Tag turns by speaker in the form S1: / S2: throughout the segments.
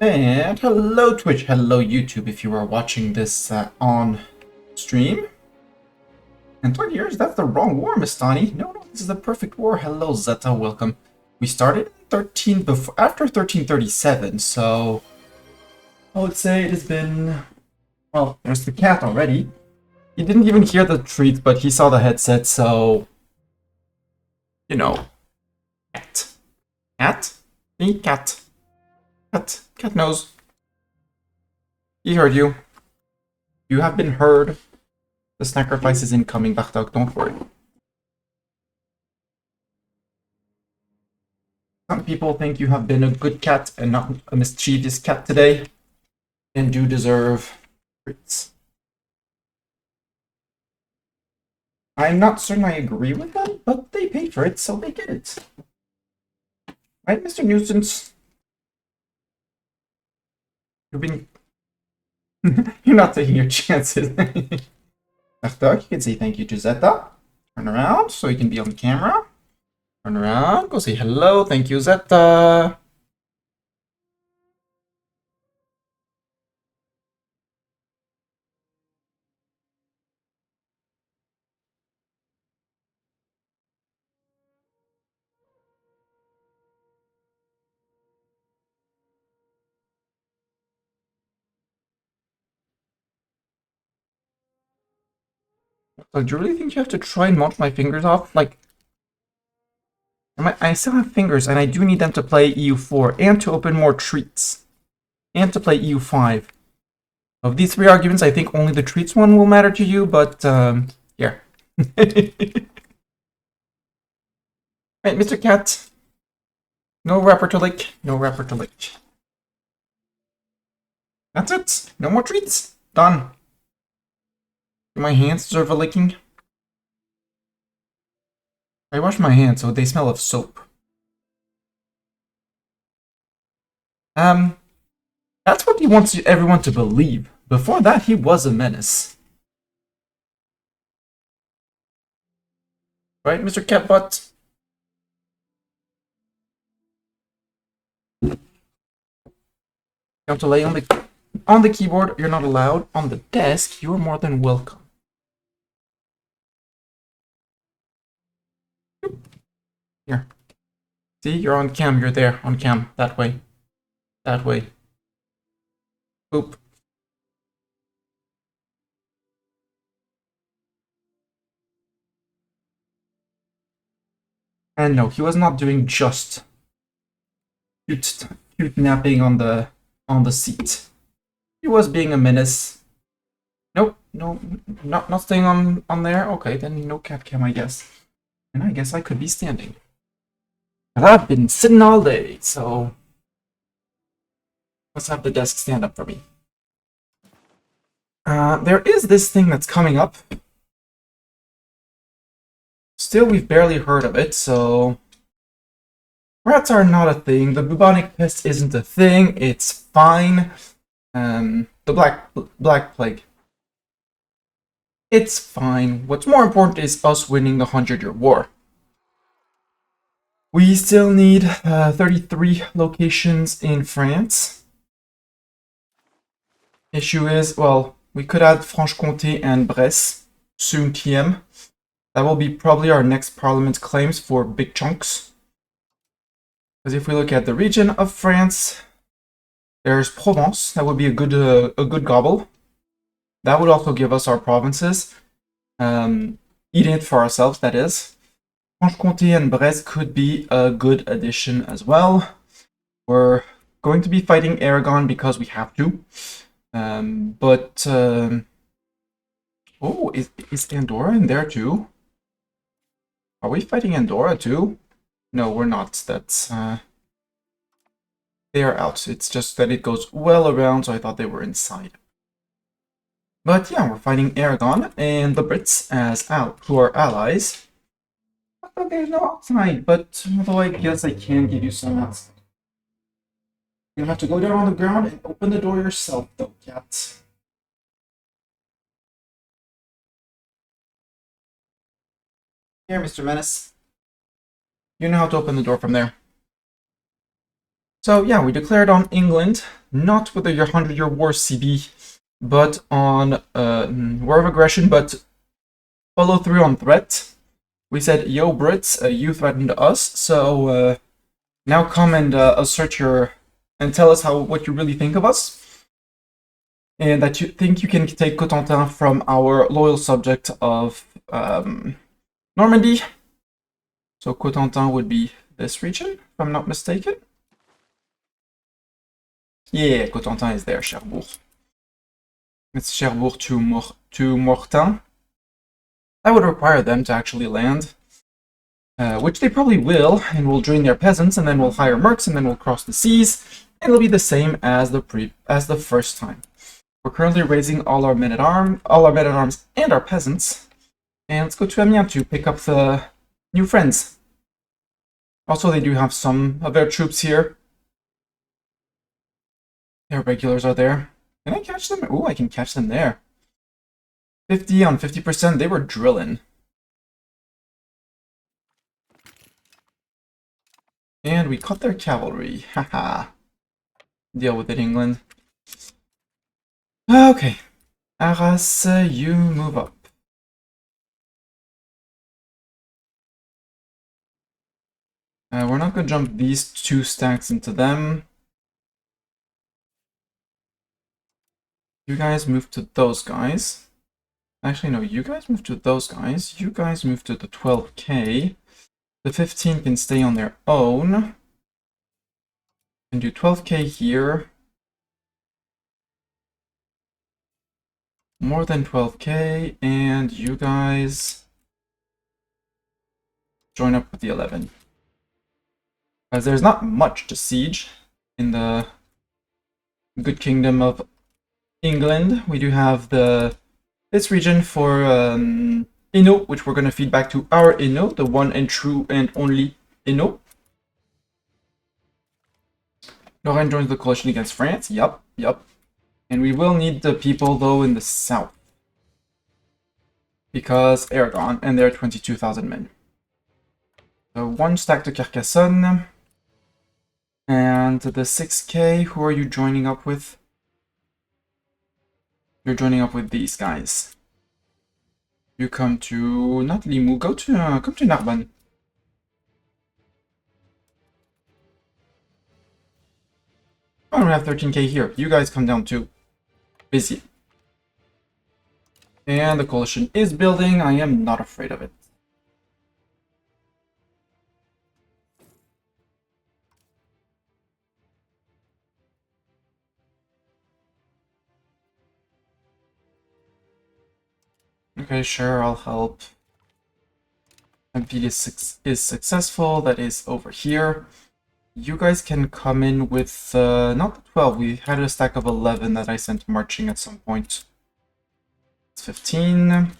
S1: And hello Twitch, hello YouTube if you are watching this on stream. And 20 years, that's the wrong war, Miss Donnie. No, this is the perfect war. Hello Zeta, welcome. We started after 1337, so I would say it has been, well, there's the cat already. He didn't even hear the treat, but he saw the headset, so, you know, cat. Cat? Me? Cat. Cat knows. He heard you. You have been heard. The sacrifice is incoming, Bartok, don't worry. Some people think you have been a good cat and not a mischievous cat today, and do deserve treats. I'm not certain I agree with them, but they paid for it, so they get it. Right, Mr. Nuisance? You've been... You're not taking your chances. Bartok, you can say thank you to Zeta. Turn around so you can be on camera. Turn around, go say hello, thank you, Zeta. So do you really think you have to try and munch my fingers off? Like, I still have fingers, and I do need them to play EU4, and to open more treats, and to play EU5. Of these three arguments, I think only the treats one will matter to you, but, yeah. Right, Mr. Cat. No wrapper to lick, no wrapper to lick. That's it. No more treats. Done. Do my hands deserve a licking? I wash my hands, so they smell of soap. That's what he wants everyone to believe. Before that, he was a menace. Right, Mr. Catbutt? You want to lay on the keyboard, you're not allowed. On the desk, you're more than welcome. Here. See, you're on cam, you're there, on cam. That way. That way. Boop. And no, he was not doing just cute napping on the seat. He was being a menace. Nope, no, not staying on there. Okay, then no cat cam, I guess. And I guess I could be standing. But I've been sitting all day, so let's have the desk stand up for me. There is this thing that's coming up. Still, we've barely heard of it, so rats are not a thing. The bubonic pest isn't a thing. It's fine. The black plague. It's fine. What's more important is us winning the 100-year war. We still need 33 locations in France. Issue is, well, we could add Franche-Comté and Bresse, soon TM. That will be probably our next parliament claims for big chunks. Because if we look at the region of France, there's Provence. That would be a good gobble. That would also give us our provinces. Eating it for ourselves, that is. Franche-Comté and Bresse could be a good addition as well. We're going to be fighting Aragon because we have to. Oh, is Andorra in there too? Are we fighting Andorra too? No, we're not. That's they are out. It's just that it goes well around, so I thought they were inside. But yeah, we're fighting Aragon and the Brits as who are allies. But there's no outside, but although I guess I can give you some outside. You'll have to go down on the ground and open the door yourself, though, cat. Here, Mr. Menace. You know how to open the door from there. So yeah, we declared on England, not with your 100-year war CB, but on war of aggression, but follow through on threat. We said, yo Brits, you threatened us, so now come and assert your, and tell us what you really think of us. And that you think you can take Cotentin from our loyal subject of Normandy. So Cotentin would be this region, if I'm not mistaken. Yeah, Cotentin is there, Cherbourg. It's Cherbourg to Mortain. That would require them to actually land, which they probably will, and we'll drain their peasants, and then we'll hire mercs, and then we'll cross the seas, and it'll be the same as the first time. We're currently raising all our men-at-arms and our peasants, and let's go to Amiens to pick up the new friends. Also, they do have some of their troops here. Their regulars are there. Can I catch them? Ooh, I can catch them there. 50 on 50%, they were drilling. And we cut their cavalry. Haha. Deal with it, England. Okay. Arras, you move up. We're not going to jump these 2 stacks into them. You guys move to those guys. Actually, no, you guys move to those guys. You guys move to the 12k. The 15 can stay on their own. And do 12k here. More than 12k, and you guys join up with the 11. As there's not much to siege in the good kingdom of England. We do have this region for Hainaut, which we're going to feed back to our Hainaut, the one and true and only Hainaut. Lorraine joins the coalition against France. Yup. And we will need the people, though, in the south. Because Aragon, and they're 22,000 men. So 1 stack to Carcassonne. And the 6k, who are you joining up with? You're joining up with these guys. You come to, not Limoux, come to Narbonne. Oh, we have 13k here. You guys come down too. Busy. And the coalition is building. I am not afraid of it. Okay, sure, I'll help. MP is successful. That is over here. You guys can come in with, not the 12. We had a stack of 11 that I sent marching at some point. It's 15.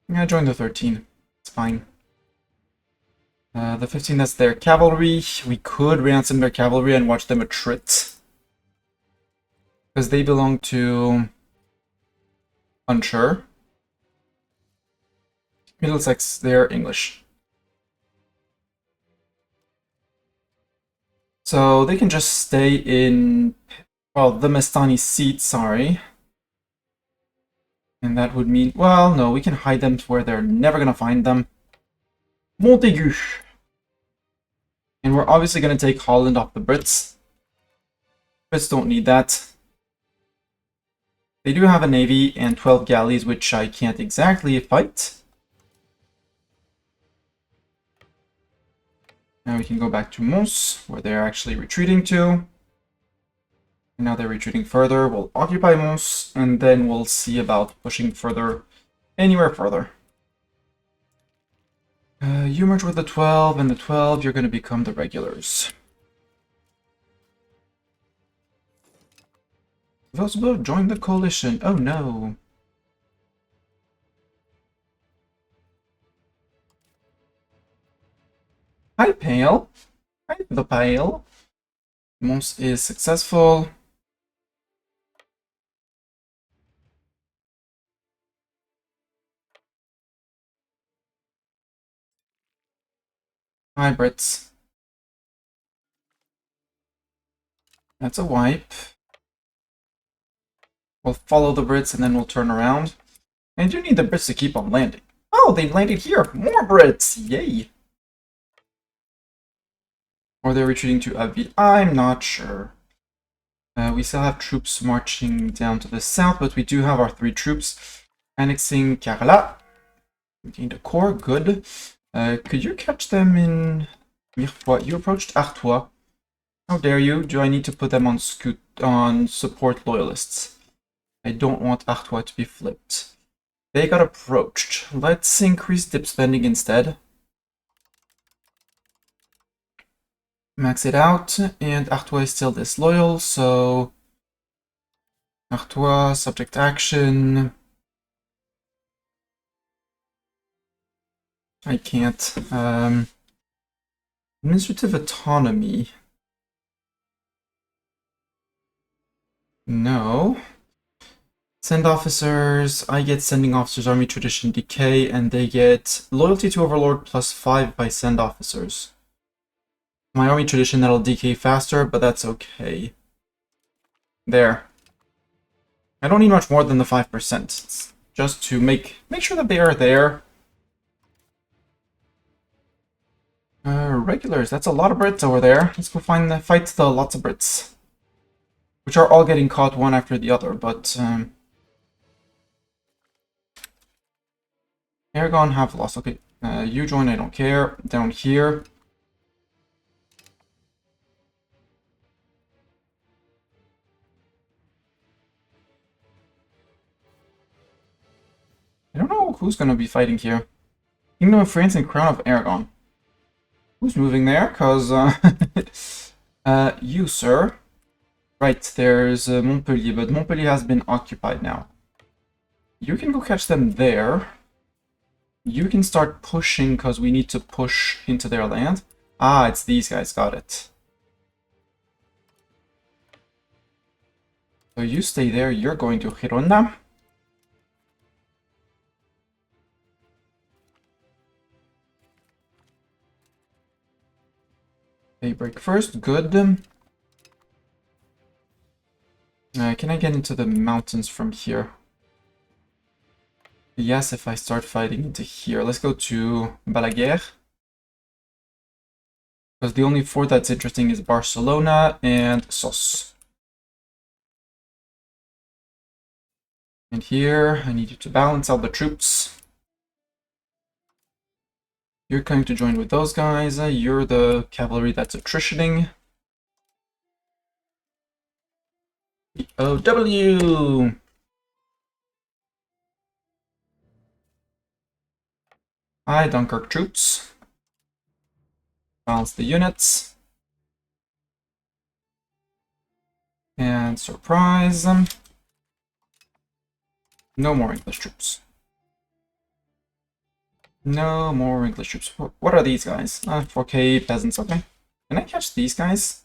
S1: Yeah, join the 13. It's fine. The 15, that's their cavalry. We could ransom their cavalry and watch them attrit. Because they belong to Unsure. Middlesex, they're English. So they can just stay in, well, the Mestani seat, sorry. And that would mean, well, no, we can hide them to where they're never going to find them. Montaigu. And we're obviously going to take Holland off the Brits. Brits don't need that. They do have a navy and 12 galleys, which I can't exactly fight. Now we can go back to Mons, where they're actually retreating to. And now they're retreating further. We'll occupy Mons, and then we'll see about pushing further, anywhere further. You merge with the 12, and the 12, you're going to become the regulars. Vosbo joined the coalition. Oh no. Hi, Pale. Hi, the Pale. Mons is successful. Hi, Brits. That's a wipe. We'll follow the Brits and then we'll turn around. And you need the Brits to keep on landing. Oh, they landed here! More Brits! Yay! Or they're retreating to Abbey. I'm not sure. We still have troops marching down to the south, but we do have our 3 troops annexing Karla. We gained a core, good. Could you catch them in Mirepoix? You approached Artois. How dare you? Do I need to put them on support loyalists? I don't want Artois to be flipped. They got approached. Let's increase dip spending instead. Max it out, and Artois is still disloyal, so Artois, subject action. I can't. Administrative autonomy. No. Send officers. I get sending officers, army tradition decay, and they get loyalty to overlord +5 by send officers. My army tradition, that'll decay faster, but that's okay. There. I don't need much more than the 5%. It's just to make sure that they are there. Regulars, that's a lot of Brits over there. Let's go fight the lots of Brits. Which are all getting caught one after the other, but Aragon have lost. Okay, you join, I don't care. Down here. I don't know who's going to be fighting here. Kingdom of France and Crown of Aragon. Who's moving there? Because, you, sir. Right, there's Montpellier, but Montpellier has been occupied now. You can go catch them there. You can start pushing, because we need to push into their land. Ah, it's these guys, got it. So you stay there, you're going to Girona. They break first, good. Can I get into the mountains from here? Yes, if I start fighting into here. Let's go to Balaguer. Because the only fort that's interesting is Barcelona and Sos. And here, I need you to balance out the troops. You're going to join with those guys. You're the cavalry that's attritioning. E02! Hi, Dunkirk troops. Balance the units. And surprise. No more English troops. No more English troops. What are these guys? 4K peasants, okay. Can I catch these guys?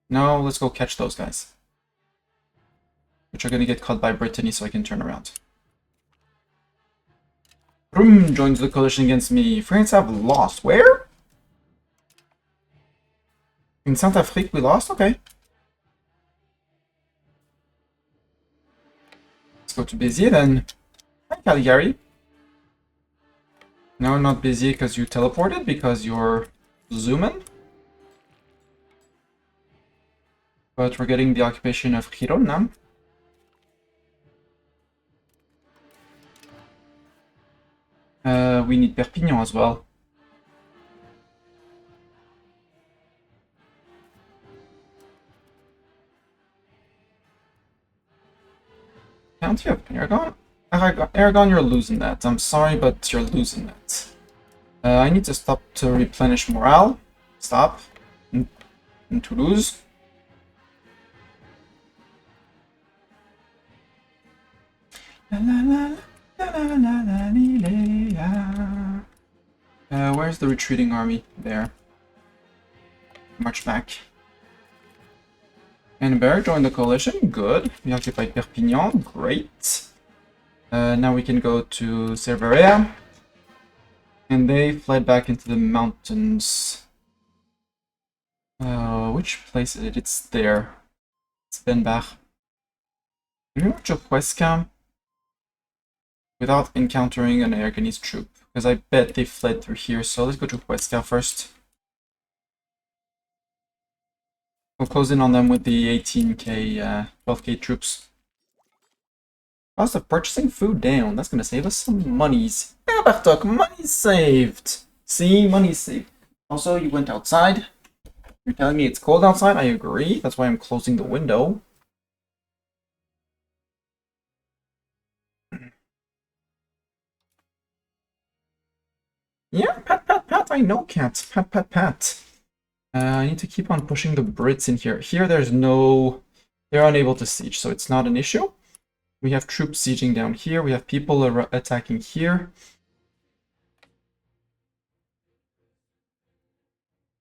S1: No, let's go catch those guys. Which are gonna get caught by Brittany so I can turn around. Rum joins the coalition against me. France have lost. Where? In South Africa we lost? Okay. Let's go to Béziers then. Hi, Caligari. No, not Béziers because you teleported, because you're zooming. But we're getting the occupation of Girona. We need Perpignan as well. County of Aragon? Aragon, you're losing that. I'm sorry, but you're losing that. I need to stop to replenish morale. Stop. In Toulouse. Where's the retreating army? There. March back. Annenberg joined the coalition. Good. We occupied Perpignan. Great. Now we can go to Cerveria. And they fled back into the mountains. Which place is it? It's there. It's Benbach. Can we watch a Huesca without encountering an Aragonese troop? Because I bet they fled through here, so let's go to Huesca first. We'll close in on them with the 18k, 12k troops. Cost of purchasing food down. That's gonna save us some monies. Yeah, Bartok, money saved! See, money saved. Also, you went outside. You're telling me it's cold outside? I agree. That's why I'm closing the window. Yeah, pat, pat, pat. I know, cats. Pat, pat, pat. I need to keep on pushing the Brits in here. Here, there's no... They're unable to siege, so it's not an issue. We have troops sieging down here. We have people attacking here.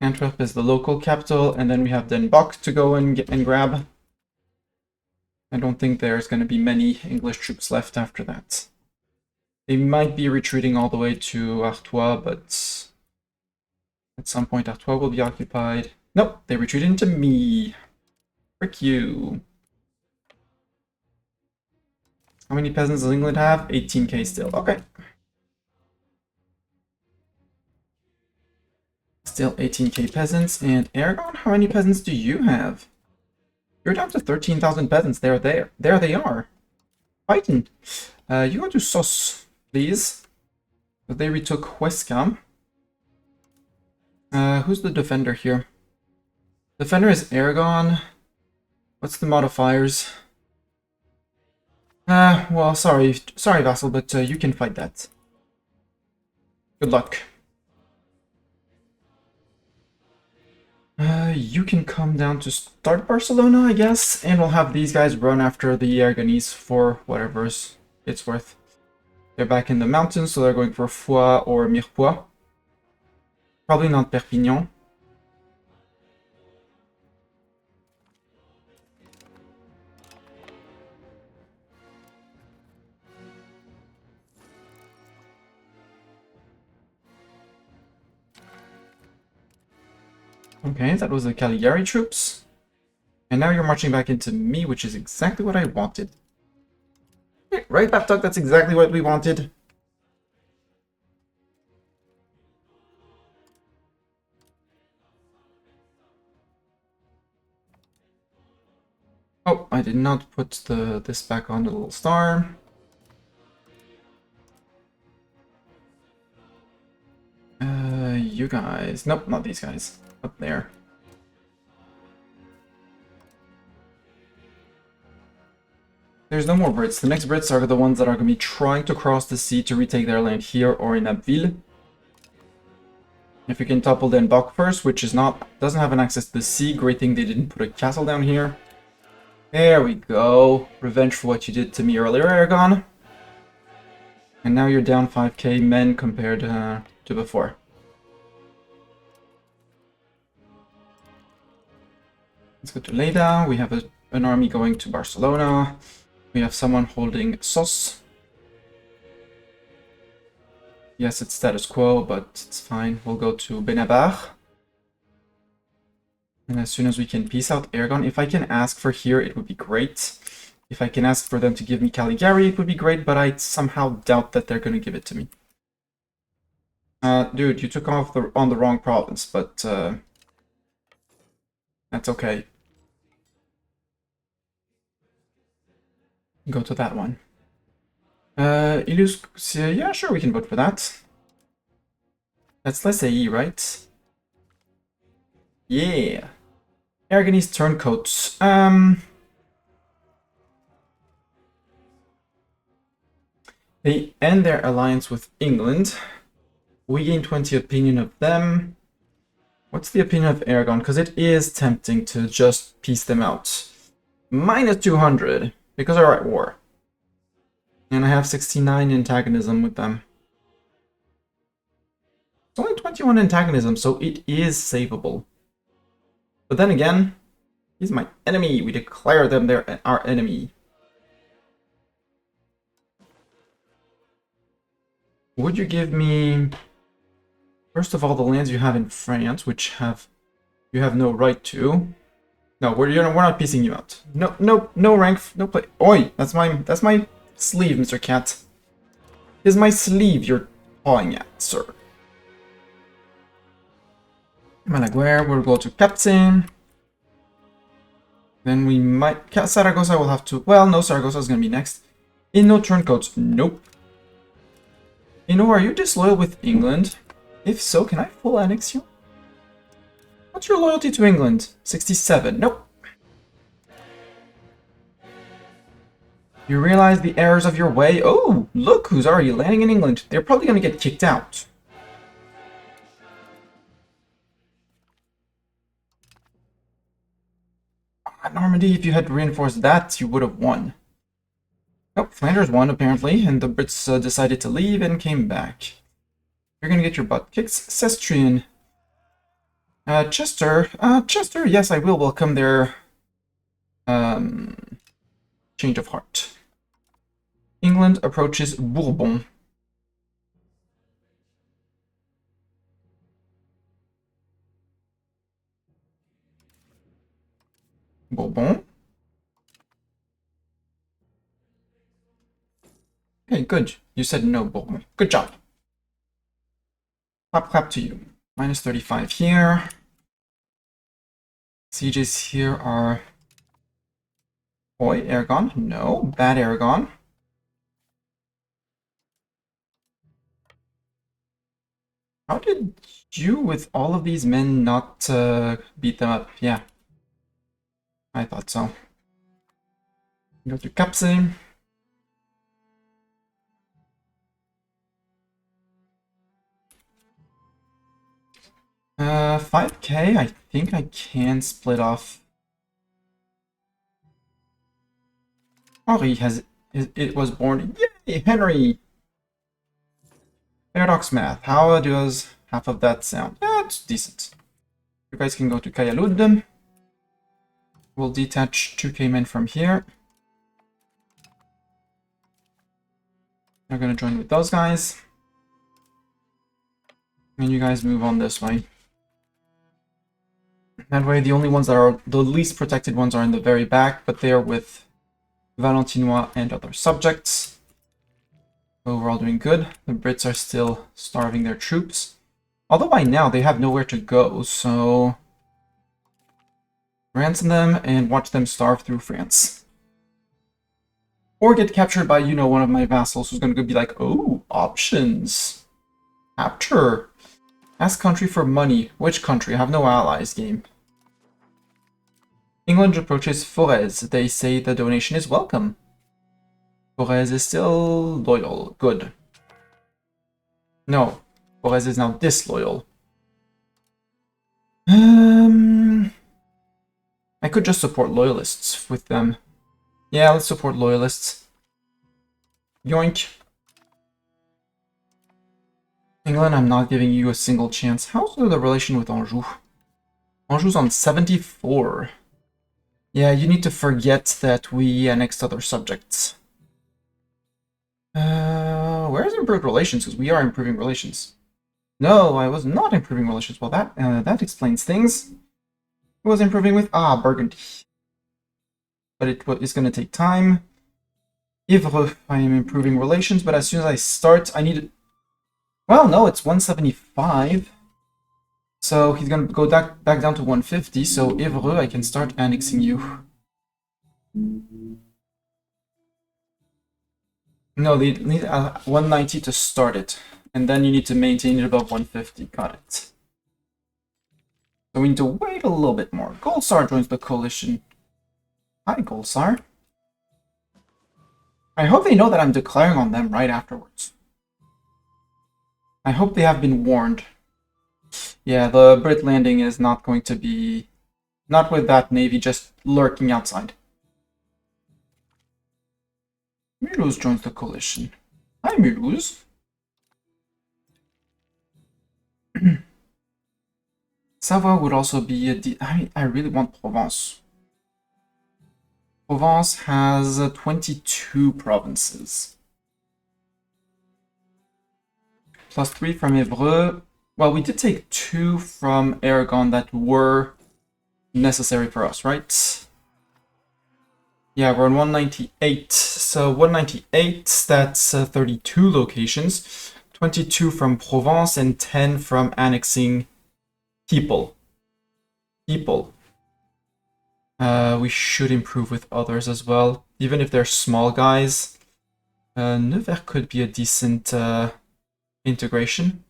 S1: Antwerp is the local capital, and then we have Den Bosch to go and grab. I don't think there's going to be many English troops left after that. They might be retreating all the way to Artois, but at some point Artois will be occupied. Nope, they retreated into me. Frick you. How many peasants does England have? 18k still. Okay. Still 18k peasants. And Aragon, how many peasants do you have? You're down to 13,000 peasants. There they are. Fighting. You go to Sos, please. But they retook Huesca. Who's the defender here? Defender is Aragon. What's the modifiers? Well, sorry, vassal, but you can fight that. Good luck. You can come down to start Barcelona, I guess, and we'll have these guys run after the Aragonese for whatever it's worth. They're back in the mountains, so they're going for Foix or Mirepoix. Probably not Perpignan. Okay, that was the Caligari troops. And now you're marching back into me, which is exactly what I wanted. Right, Baptok? That's exactly what we wanted. Oh, I did not put this back on the little star. You guys. Nope, not these guys. Up there. There's no more Brits. The next Brits are the ones that are going to be trying to cross the sea to retake their land here or in Abbeville. If we can topple Den Bosch first, which doesn't have an access to the sea. Great thing they didn't put a castle down here. There we go. Revenge for what you did to me earlier, Aragon. And now you're down 5k men compared to before. Let's go to Lleida. We have an army going to Barcelona. We have someone holding Sos. Yes, it's status quo, but it's fine. We'll go to Benabar. And as soon as we can peace out Aragon, if I can ask for here, it would be great. If I can ask for them to give me Caligari, it would be great, but I somehow doubt that they're going to give it to me. Dude, you took off on the wrong province, but that's okay. Go to that one. Yeah, sure, we can vote for that. That's less AE, right? Yeah. Aragonese turncoats. They end their alliance with England. We gain 20 opinion of them. What's the opinion of Aragon? Because it is tempting to just piece them out. Minus 200, because they're at war. And I have 69 antagonism with them. It's only 21 antagonism, so it is savable. But then again, he's my enemy. We declare them they're our enemy. Would you give me First of all, the lands you have in France, which you have no right to. No, we're not piecing you out. No rank, no play. Oi, that's my sleeve, Mr. Cat. Is my sleeve you're pawing at, sir? Malaguer, we'll go to Captain. Then we might... Saragossa will have to... Well, no, Saragossa is going to be next. No turncoats. Nope. Are you disloyal with England? If so, can I full annex you? What's your loyalty to England? 67. Nope. You realize the errors of your way? Oh, look who's already landing in England. They're probably going to get kicked out. Normandy, if you had reinforced that, you would have won. Nope, Flanders won, apparently, and the Brits decided to leave and came back. You're gonna get your butt kicked. Sestrian. Chester, yes, I will welcome their change of heart. England approaches Bourbon. Bourbon. Okay, good. You said no, Bourbon. Good job. Clap, clap to you. Minus 35 here. Sieges here are... Boy, Aragon? No, bad Aragon. How did you, with all of these men, not beat them up? Yeah. I thought so. Go to Capse. 5k, I think I can split off. Henri it was born. Yay, Henry! Paradox math. How does half of that sound? Yeah, it's decent. You guys can go to Kayalud. We'll detach 2k men from here. They're gonna join with those guys. And you guys move on this way. That way, the only ones that are the least protected ones are in the very back, but they are with Valentinois and other subjects. Overall doing good. The Brits are still starving their troops. Although by now they have nowhere to go, so... ransom them and watch them starve through France. Or get captured by, you know, one of my vassals who's going to be like, oh, options. Capture. Ask country for money. Which country? I have no allies, game. England approaches Forez. They say the donation is welcome. Forez is still loyal. Good. No. Forez is now disloyal. I could just support loyalists with them. Yeah, let's support loyalists. Yoink. England, I'm not giving you a single chance. How's the relation with Anjou? Anjou's on 74. Yeah, you need to forget that we annexed other subjects. Where's improved relations? Because we are improving relations. No, I was not improving relations. Well, that explains things. It was improving with Burgundy. But it's going to take time. Yvres, I am improving relations, but as soon as I start, I need... Well, no, it's 175. So he's going to go back down to 150. So Yvres, I can start annexing you. No, they need 190 to start it. And then you need to maintain it above 150. Got it. So we need to wait a little bit more. Golsar joins the coalition. Hi, Golsar. I hope they know that I'm declaring on them right afterwards. I hope they have been warned. Yeah, the Brit landing is not going to be... Not with that navy just lurking outside. Mulhouse joins the coalition. Hi, Mulhouse. Savoie would also be a... I really want Provence. Provence has 22 provinces. +3 from Évreux. Well, we did take 2 from Aragon that were necessary for us, right? Yeah, we're on 198. So 198, that's 32 locations. 22 from Provence and 10 from annexing people. We should improve with others as well, even if they're small guys. Nevers could be a decent integration.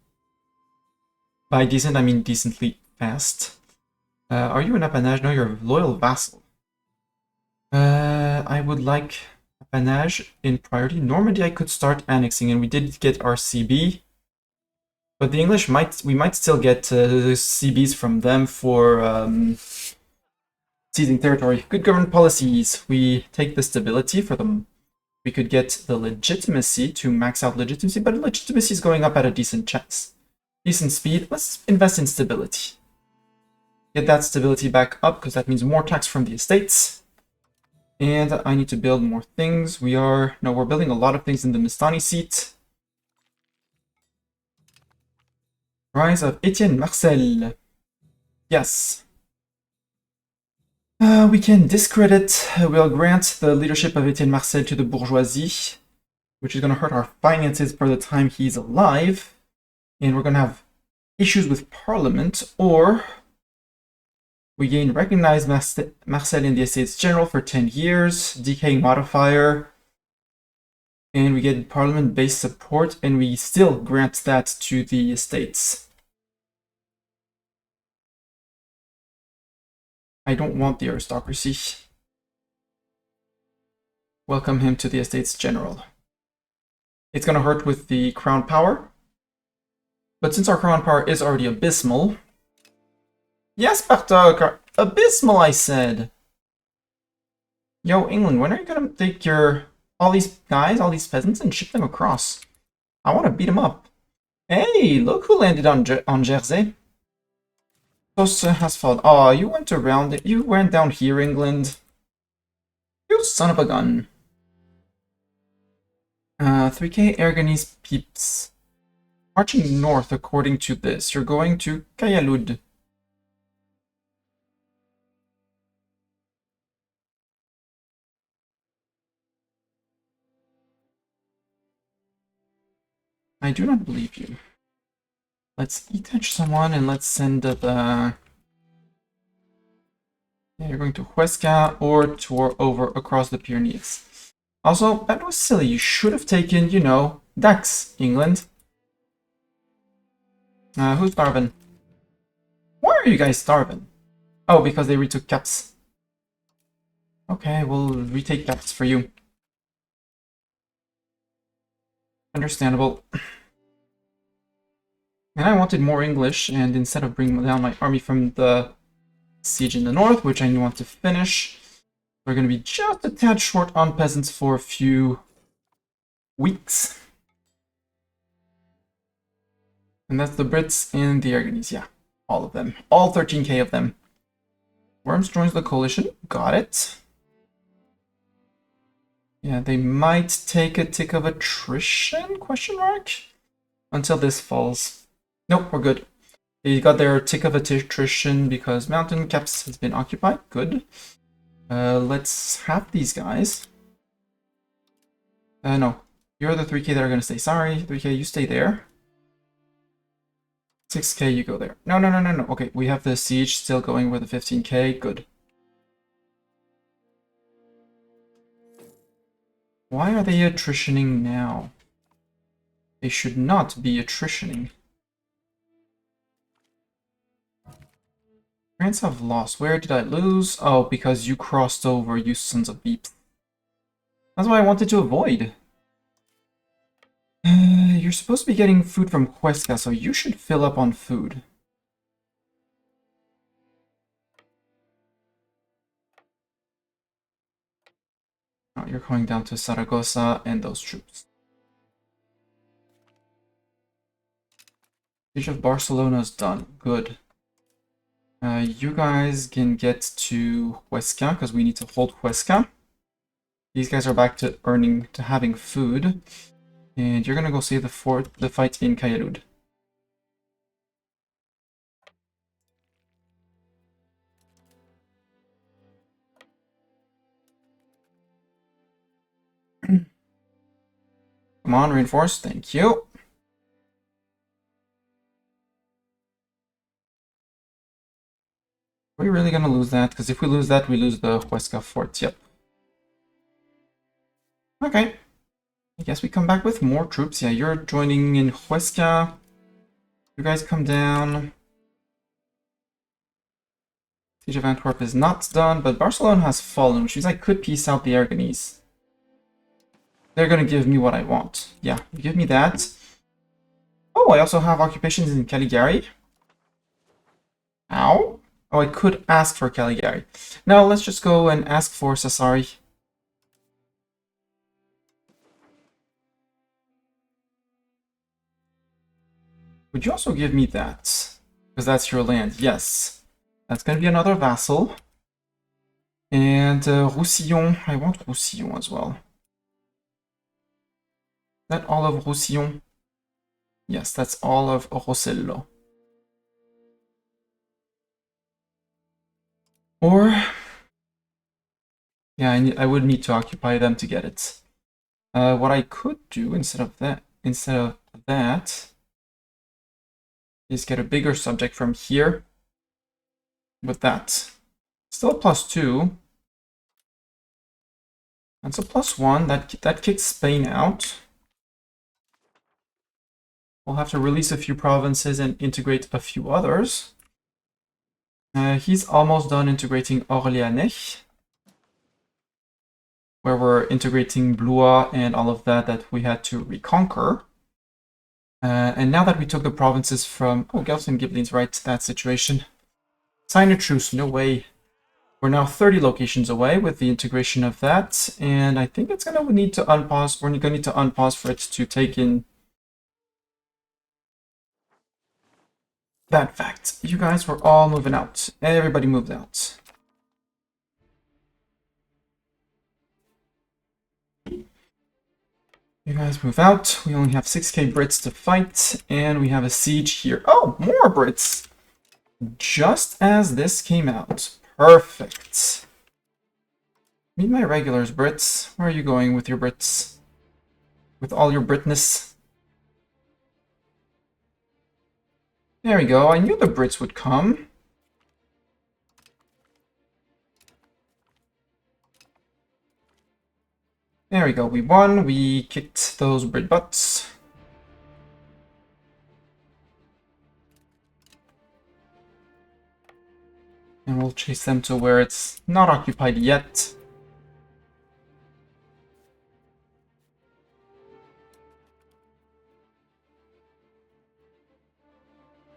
S1: By decent, I mean decently fast. Are you an appanage? No, you're a loyal vassal. I would like appanage in priority. Normandy I could start annexing, and we did get our CB. But the English we might still get CBs from them for seizing territory. Good government policies. We take the stability for them. We could get the legitimacy to max out legitimacy, but legitimacy is going up at a decent chance. Decent speed. Let's invest in stability. Get that stability back up, because that means more tax from the estates. And I need to build more things. We're building a lot of things in the Mistani seat. Rise of Etienne Marcel. Yes. We can discredit. We'll grant the leadership of Etienne Marcel to the bourgeoisie, which is going to hurt our finances for the time he's alive. And we're going to have issues with Parliament, or we gain recognized Marcel in the Estates General for 10 years, decaying modifier, and we get Parliament-based support, and we still grant that to the Estates. I don't want the aristocracy. Welcome him to the Estates General. It's going to hurt with the crown power, but since our crown power is already abysmal... Yes, Bartok! Abysmal, I said! Yo, England, when are you going to take all these guys, all these peasants, and ship them across? I want to beat them up. Hey, look who landed on Jersey. Toast has fallen. Oh, you went around it. You went down here, England. You son of a gun. 3k Aragonese peeps. Marching north according to this. You're going to Kayalud. I do not believe you. Let's detach someone and let's send the... Yeah, you're going to Huesca or tour over across the Pyrenees. Also, that was silly. You should have taken, you know, Dax, England. Who's starving? Why are you guys starving? Oh, because they retook caps. Okay, we'll retake caps for you. Understandable. And I wanted more English, and instead of bringing down my army from the siege in the north, which I want to finish, we're going to be just a tad short on peasants for a few weeks. And that's the Brits and the Aragonese, yeah. All of them. All 13k of them. Worms joins the coalition. Got it. Yeah, they might take a tick of attrition, question mark? Until this falls. Nope, we're good. They got their tick of attrition because Mountain Caps has been occupied. Good. Let's have these guys. No. You're the 3k that are going to stay. Sorry, 3k, you stay there. 6k, you go there. No. Okay, we have the siege still going with the 15k. Good. Why are they attritioning now? They should not be attritioning. France have lost. Where did I lose? Oh, because you crossed over, you sons of beeps. That's what I wanted to avoid. You're supposed to be getting food from Huesca, so you should fill up on food. Oh, you're going down to Saragossa and those troops. Siege of Barcelona's done. Good. You guys can get to Huesca, because we need to hold Huesca. These guys are back to having food. And you're gonna go save the fight in Kayarud. Come on, reinforce. Thank you. Are we really gonna lose that? Because if we lose that, we lose the Huesca fort. Yep. Okay. I guess we come back with more troops. Yeah, you're joining in Huesca. You guys come down. Siege of Antwerp is not done, but Barcelona has fallen, which means I could peace out the Aragonese. They're gonna give me what I want. Yeah, give me that. Oh, I also have occupations in Caligari. Ow. Oh, I could ask for Caligari. Now let's just go and ask for Sassari. Would you also give me that? Because that's your land. Yes. That's going to be another vassal. And Roussillon. I want Roussillon as well. Is that all of Roussillon? Yes, that's all of Rossello. Or... yeah, I would need to occupy them to get it. What I could do instead of that is get a bigger subject from here with that. Still a +2. That's a +1. That kicks Spain out. We'll have to release a few provinces and integrate a few others. He's almost done integrating Orléanais, where we're integrating Blois and all of that we had to reconquer. And now that we took the provinces from... oh, Guelphs and Ghibellines, right, that situation. Sign a truce, no way. We're now 30 locations away with the integration of that, and I think it's gonna need to unpause. We're gonna need to unpause for it to take in that fact. You guys were all moving out. Everybody moved out. You guys move out. We only have 6k Brits to fight, and we have a siege here. Oh, more Brits! Just as this came out. Perfect. Meet my regulars, Brits. Where are you going with your Brits? With all your Britness? There we go. I knew the Brits would come. There we go. We won. We kicked those Brit butts. And we'll chase them to where it's not occupied yet.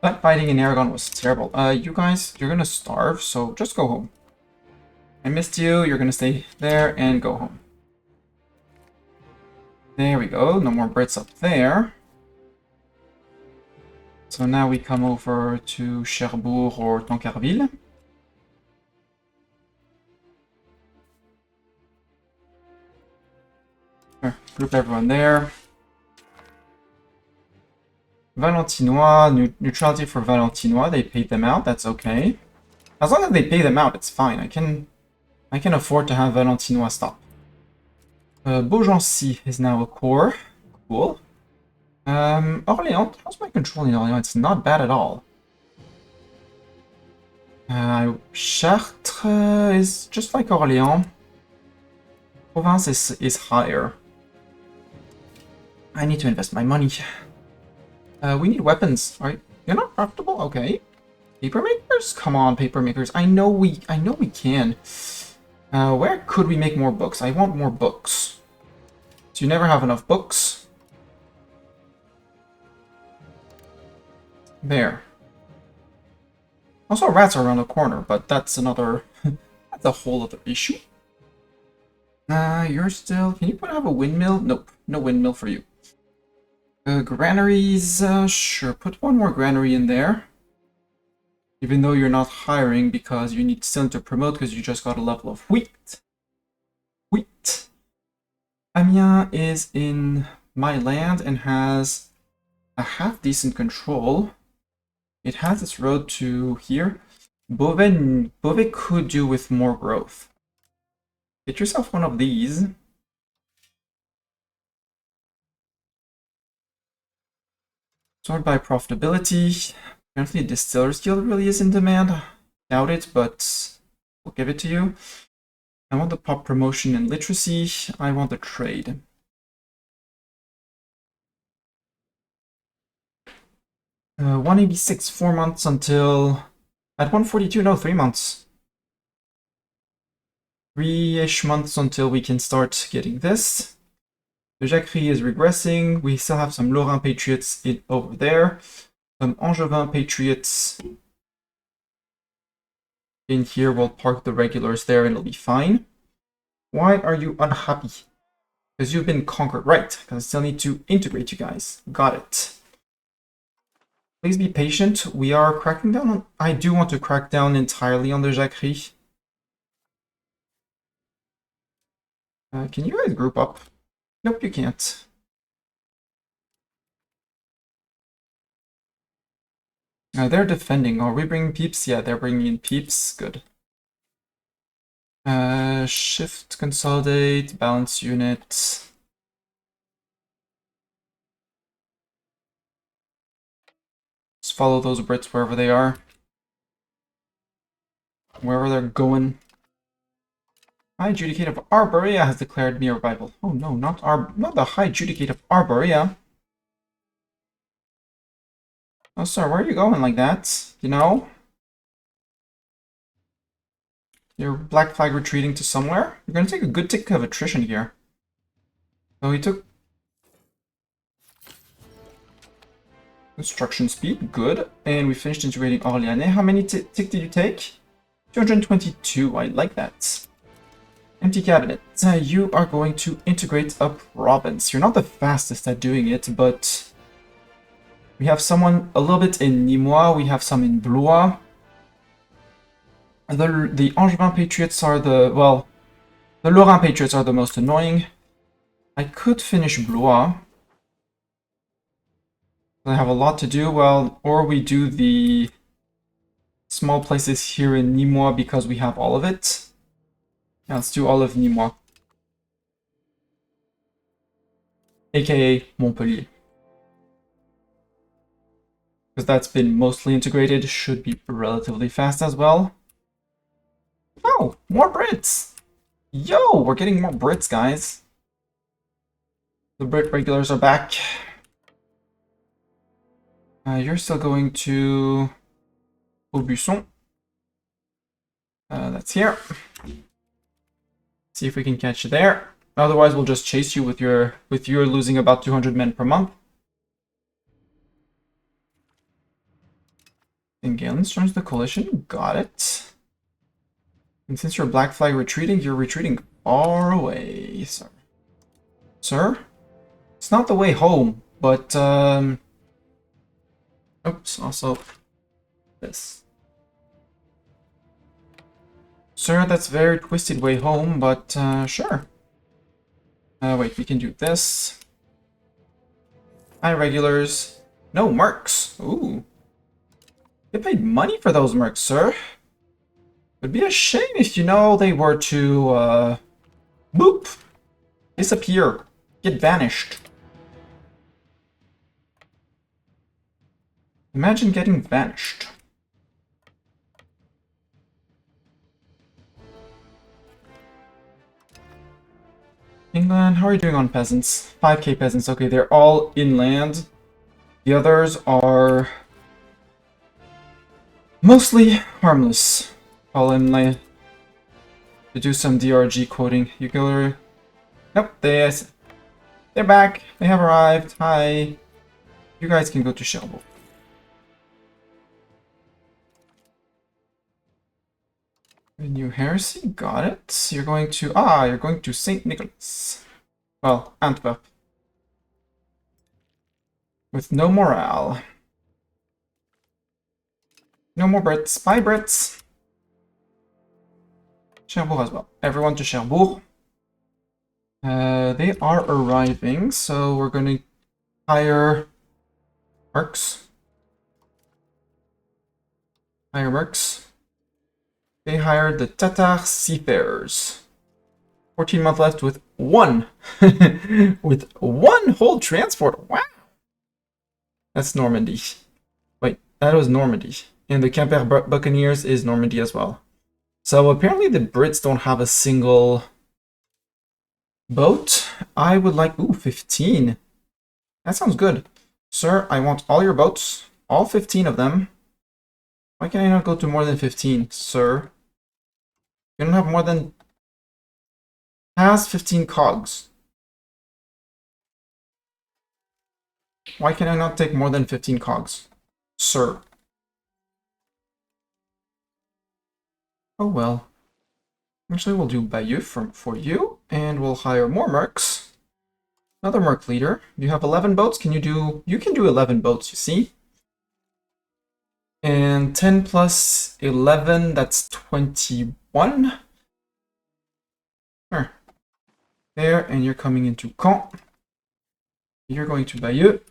S1: That fighting in Aragon was terrible. You guys, you're gonna starve, so just go home. I missed you. You're gonna stay there and go home. There we go. No more Brits up there. So now we come over to Cherbourg or Tancarville. Group everyone there. Valentinois, neutrality for Valentinois. They paid them out. That's okay. As long as they pay them out, it's fine. I can afford to have Valentinois stop. Beaugency is now a core. Cool. Orléans. How's my control in Orléans? It's not bad at all. Chartres is just like Orléans. Provence is higher. I need to invest my money. We need weapons, right? You're not profitable? Okay. Paper makers? Come on, paper makers. I know we can. Where could we make more books? I want more books. So you never have enough books. There. Also, rats are around the corner, but that's another... that's a whole other issue. You're still... can you have a windmill? Nope. No windmill for you. Granaries, sure, put one more granary in there. Even though you're not hiring because you need still to promote because you just got a level of wheat. Wheat. Amiens is in my land and has a half-decent control. It has its road to here. Beauvais could do with more growth. Get yourself one of these. Sort by profitability. Apparently a distiller's guild really is in demand. Doubt it, but we'll give it to you. I want the pop promotion and literacy. I want the trade. Uh, 186, 4 months until... At 142, no, 3 months. 3-ish months until we can start getting this. The Jacquerie is regressing. We still have some Lorrain Patriots over there. Some Angevin Patriots in here. We'll park the regulars there and it'll be fine. Why are you unhappy? Because you've been conquered. Right, because I still need to integrate you guys. Got it. Please be patient. We are cracking down on... I do want to crack down entirely on the Jacquerie. Can you guys group up? Nope, you can't. They're defending. Are we bringing peeps? Yeah, they're bringing in peeps. Good. Shift, consolidate, balance unit. Just follow those Brits wherever they are. Wherever they're going. High Judicate of Arborea has declared me a rival. Oh no, not the High Judicate of Arborea. Oh, sir, where are you going like that? You know? Your black flag retreating to somewhere? You're gonna take a good tick of attrition here. Oh, he took... Construction speed, good. And we finished integrating Orléanais. How many tick did you take? 222, I like that. Empty cabinet. You are going to integrate a province. You're not the fastest at doing it, but... We have someone a little bit in Nîmois, we have some in Blois. The Angevin Patriots are the... well... The Lorrain Patriots are the most annoying. I could finish Blois. I have a lot to do, well, or we do the small places here in Nîmois because we have all of it. Yeah, let's do all of Nîmois. AKA Montpellier. Because that's been mostly integrated, should be relatively fast as well. Oh, more Brits! Yo, we're getting more Brits, guys. The Brit regulars are back. You're still going to Aubusson. That's here. See if we can catch you there. Otherwise, we'll just chase you with your losing about 200 men per month. And Galen's joins the coalition. Got it. And since you're Black Flag retreating, you're retreating far away, sir. Sir? It's not the way home, but oops, also this. Sir, that's very twisted way home, but sure. Wait, we can do this. Hi, regulars. No, mercs. Ooh. You paid money for those mercs, sir. Would be a shame if, you know, they were to, boop. Disappear. Get vanished. Imagine getting vanished. England, how are you doing on peasants? 5k peasants, okay, they're all inland. The others are mostly harmless. All in like to do some DRG quoting. You go. Nope, they're back. They have arrived. Hi. You guys can go to Cherbourg. New heresy, got it. You're going to St. Nicholas. Well, Antwerp. With no morale. No more Brits. Bye, Brits. Cherbourg as well. Everyone to Cherbourg. They are arriving, so we're going to hire mercs. Hire mercs. They hired the Tatar seafarers. 14 months left with one. With one whole transport. Wow. That's Normandy. Wait, that was Normandy. And the Quimper Buccaneers is Normandy as well. So apparently the Brits don't have a single boat. I would like... Ooh, 15. That sounds good. Sir, I want all your boats. All 15 of them. Why can I not go to more than 15, sir? You don't have more than... Has 15 cogs. Why can I not take more than 15 cogs? Sir. Oh well. Actually, we'll do Bayeux for you, and we'll hire more mercs. Another merc leader. You have 11 boats. Can you do... You can do 11 boats, you see? And 10 plus 11, that's 21. Sure. There, and you're coming into Caen. You're going to Bayeux.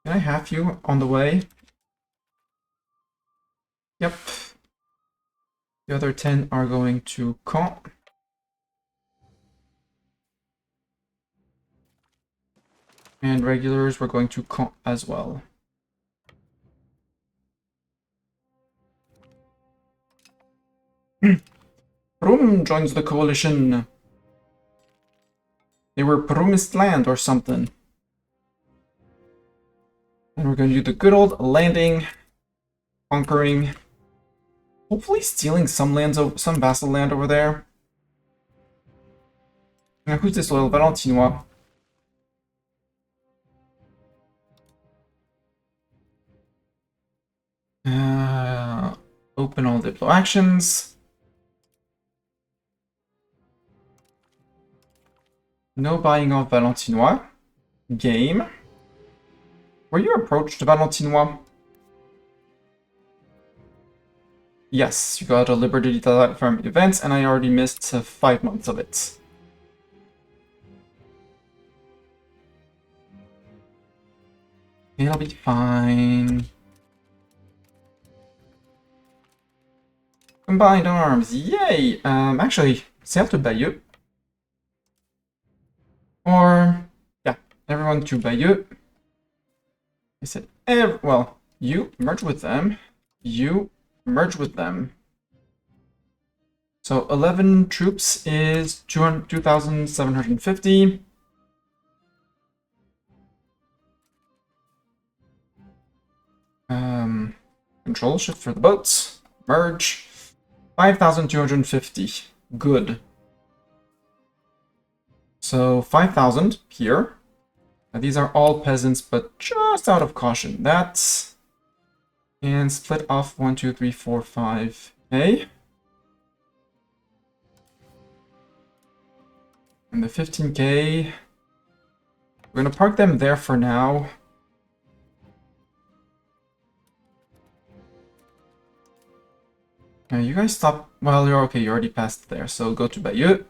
S1: Can I have you on the way? Yep. The other 10 are going to Caen. And regulars, we're going to Caen as well. Prum joins the coalition. They were promised land or something. And we're going to do the good old landing, conquering, hopefully stealing some lands, some vassal land over there. Now, who's disloyal? Valentinois. Open all diplo actions. No buying off Valentinois. Game. Were you approached, Valentinois? Yes, you got a Liberty from events, and I already missed 5 months of it. It'll be fine. Combined arms, yay! Actually, sail to Bayeux. Or, yeah, everyone to Bayeux. I said, well, you merge with them. You merge with them. So 11 troops is 2,750. Control shift for the boats. Merge. 5,250. Good. So 5,000 here. Now, these are all peasants, but just out of caution. That's... And split off 1, 2, 3, 4, 5. Okay. And the 15k... We're going to park them there for now. Now, you guys stop... Well, you're okay. You already passed there. So go to Bayeux.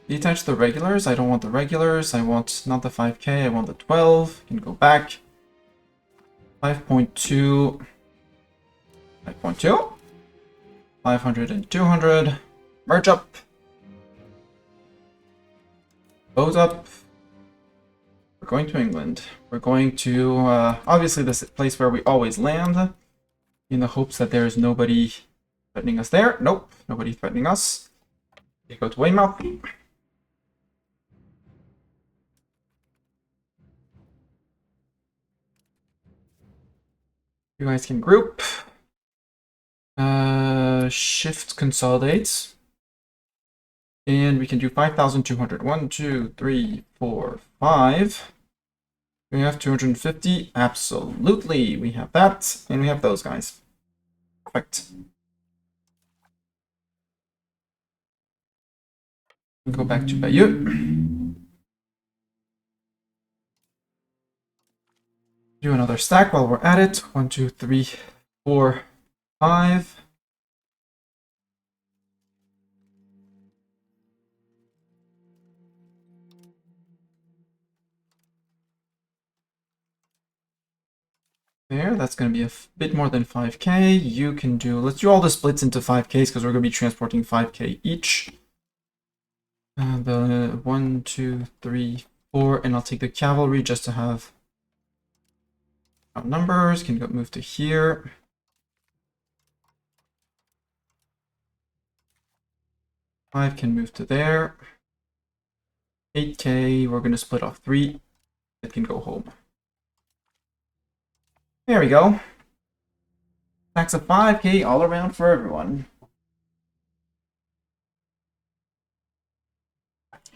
S1: Detach the regulars. I don't want the regulars. I want not the 5k. I want the 12. You can go back. 5.2. 5.2. 500 and 200. Merge up. Bows up. We're going to England. We're going to, obviously, this place where we always land. In the hopes that there is nobody threatening us there. Nope. Nobody threatening us. We go to Weymouth. You guys can group. Shift consolidate. And we can do 5,200. 1, 2, 3, 4, 5. We have 250. Absolutely. We have that. And we have those guys. Perfect. We'll go back to Bayeux. Do another stack while we're at it. 1, 2, 3, 4, 5. There, that's going to be a bit more than 5k. You can do, let's do all the splits into 5ks because we're going to be transporting 5k each. The 1, 2, 3, 4, and I'll take the cavalry just to have numbers. Can go move to here. Five can move to there. 8K, we're gonna split off 3. It can go home. There we go. Tax of 5K all around for everyone.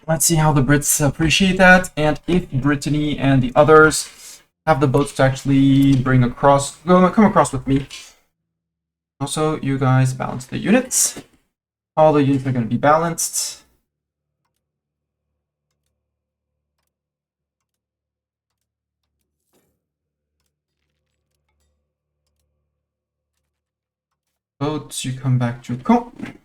S1: Let's see how the Brits appreciate that, and if Brittany and the others have the boats to actually come across with me. Also, you guys balance the units. All the units are going to be balanced. Boats, you come back to Caen.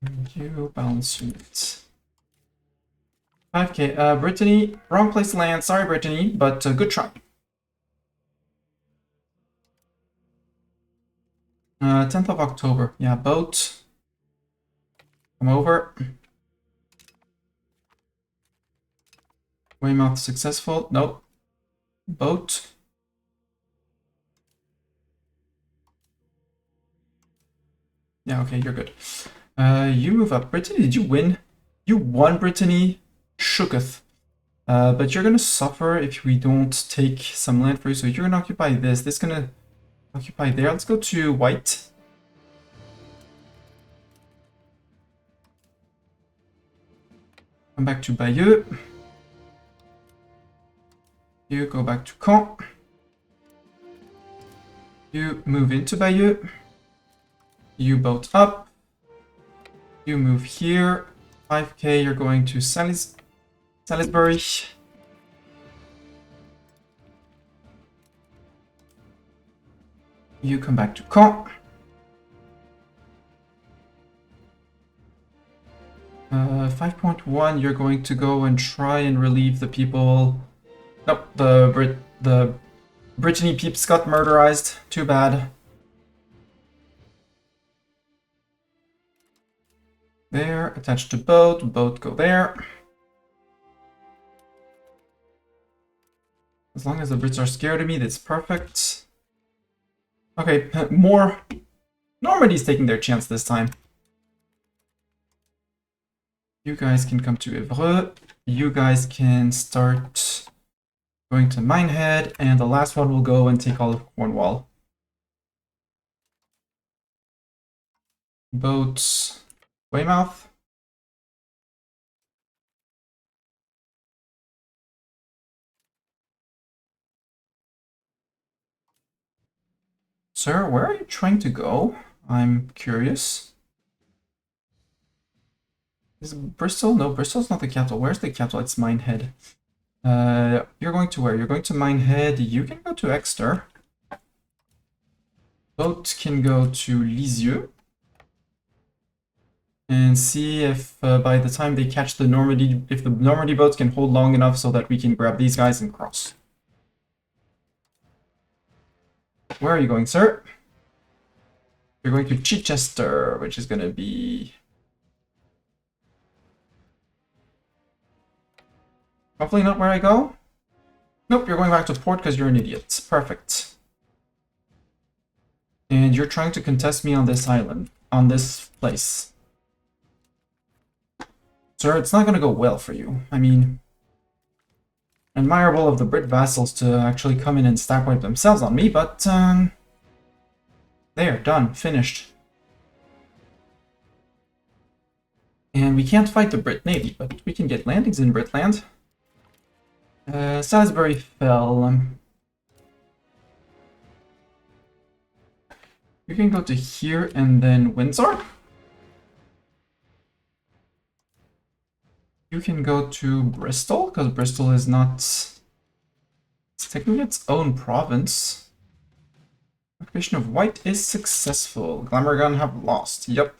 S1: And you balance units. 5K. Brittany, wrong place to land. Sorry, Brittany, but good try. 10th of October. Yeah, boat. Come over. Weymouth successful. Nope. Boat. Yeah, okay, you're good. You move up. Brittany, did you win? You won, Brittany. Shooketh. But you're gonna suffer if we don't take some land for you. So you're gonna occupy this. This is gonna occupy there. Let's go to white. Come back to Bayeux. You go back to Caen. You move into Bayeux. You boat up. You move here. 5K, you're going to Salisbury. You come back to Caen. 5.1, you're going to go and try and relieve the people. Nope, the Brittany peeps got murderized. Too bad. There, attached to boat. Boat go there. As long as the Brits are scared of me, that's perfect. Okay, more. Normandy's taking their chance this time. You guys can come to Evreux. You guys can start going to Minehead, and the last one will go and take all of Cornwall. Boats, Weymouth. Sir, where are you trying to go? I'm curious. Is it Bristol? No, Bristol's not the capital. Where's the capital? It's Minehead. You're going to where? You're going to Minehead. You can go to Exeter. Boat can go to Lisieux. And see if by the time they catch the Normandy, if the Normandy boats can hold long enough so that we can grab these guys and cross. Where are you going, sir? You're going to Chichester, which is going to be... hopefully not where I go. Nope, you're going back to port because you're an idiot. Perfect. And you're trying to contest me on this island, on this place. Sir, it's not going to go well for you. I mean, admirable of the Brit vassals to actually come in and stack wipe themselves on me, but there, done, finished. And we can't fight the Brit Navy, but we can get landings in Britland. Salisbury fell. You can go to here and then Windsor. You can go to Bristol, because Bristol is not... it's technically its own province. Occupation of White is successful. Glamorgan have lost. Yep.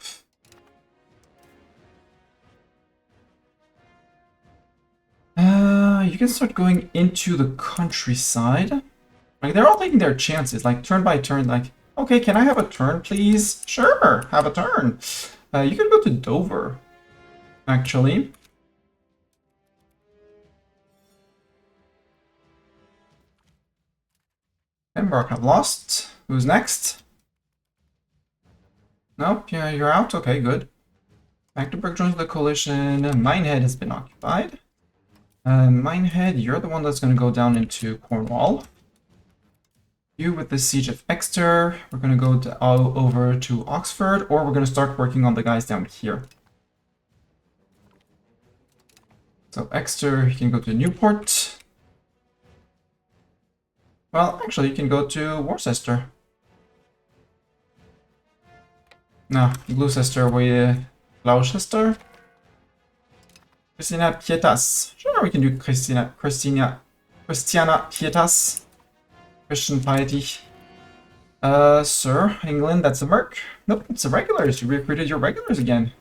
S1: You can start going into the countryside. Like, they're all taking their chances, like, turn by turn, like... Okay, can I have a turn, please? Sure, have a turn. You can go to Dover, actually. Embark, I've lost. Who's next? Nope, yeah, you're out. Okay, good. Magdeburg joins the coalition. Minehead has been occupied. Minehead, you're the one that's going to go down into Cornwall. You with the siege of Exeter. We're going to go over to Oxford, or we're going to start working on the guys down here. So Exeter, you can go to Newport. Well, actually, you can go to Worcester. No, Gloucester, Gloucester. Christina Pietas. Sure, we can do Christiana Pietas. Christian piety. Sir, England, that's a merc. Nope, it's the regulars. You recruited your regulars again.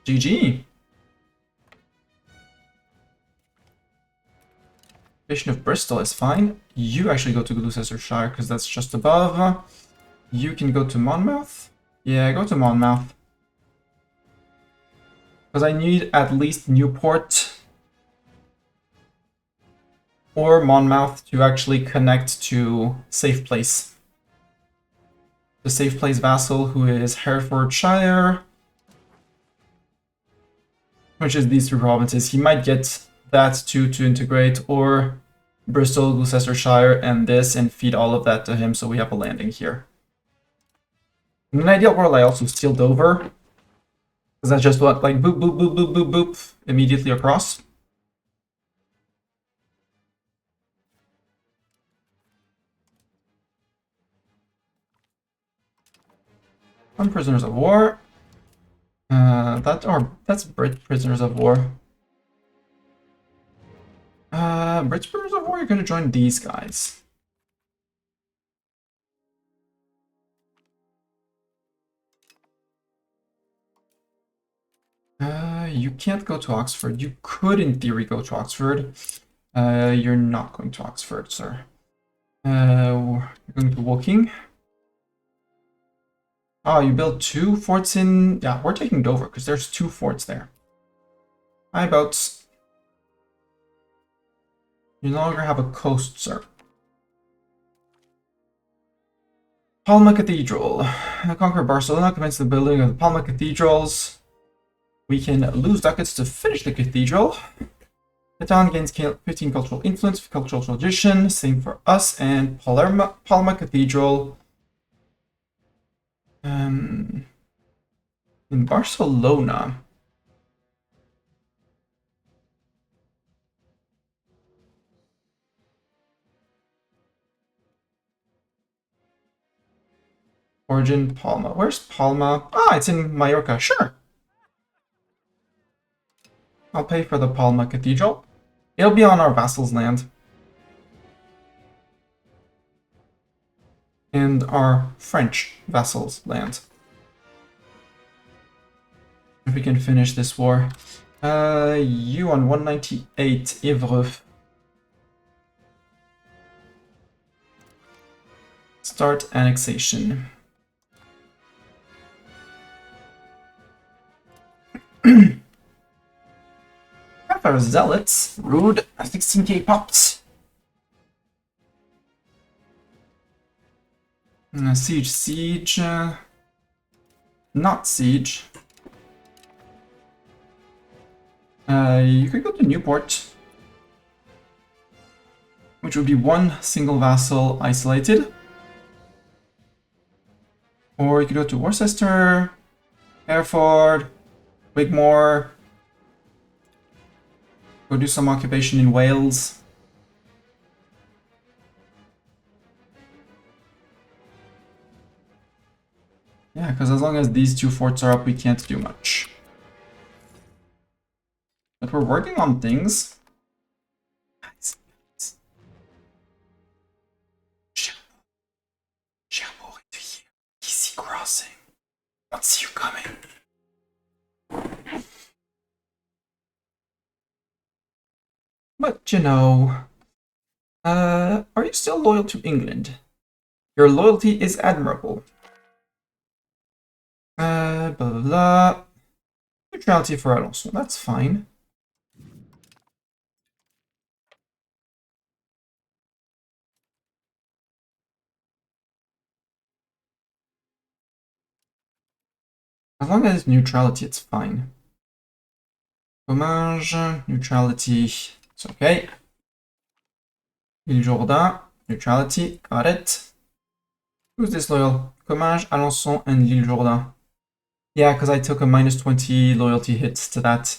S1: GG. Bishop of Bristol is fine. You actually go to Gloucestershire because that's just above. You can go to Monmouth. Yeah, go to Monmouth. Because I need at least Newport or Monmouth to actually connect to Safe Place. The Safe Place vassal, who is Herefordshire, which is these two provinces. He might get that to integrate, or Bristol, Gloucestershire, and this, and feed all of that to him, so we have a landing here. In an ideal world, I also steal Dover, because that's just what, like, boop, boop, boop, boop, boop, boop, immediately across. Some prisoners of war. That's Brit prisoners of war. Brit prisoners of war, you're gonna join these guys. You can't go to Oxford. You could, in theory, go to Oxford. You're not going to Oxford, sir. You're going to Woking. Oh, you built 2 forts in... Yeah, we're taking Dover, because there's 2 forts there. High boats. You no longer have a coast, sir. Palma Cathedral. Conquer Barcelona, commence the building of the Palma Cathedrals. We can lose ducats to finish the cathedral. The town gains 15 cultural influence, cultural tradition, same for us, and Palma Cathedral. In Barcelona. Origin, Palma. Where's Palma? Ah, it's in Mallorca. Sure. I'll pay for the Palma Cathedral. It'll be on our vassal's land. And our French vassal's land. If we can finish this war. You on 198, Évreux. Start annexation. Our zealots, rude, 16k pops. Siege, not siege. You could go to Newport, which would be 1 single vassal isolated. Or you could go to Worcester, Hereford, Wigmore. Go do some occupation in Wales. Yeah, because as long as these 2 forts are up, we can't do much. But we're working on things. Cherbourg into here. Easy crossing. Don't see you coming. But, you know... are you still loyal to England? Your loyalty is admirable. Blah, blah, blah. Neutrality for Alençon, that's fine. As long as it's neutrality, it's fine. Hommage, neutrality, it's okay. L'Île Jourdain, neutrality, got it. Who's disloyal? Comminges, Alençon, and L'Île Jourdain. Yeah, because I took a minus 20 loyalty hits to that.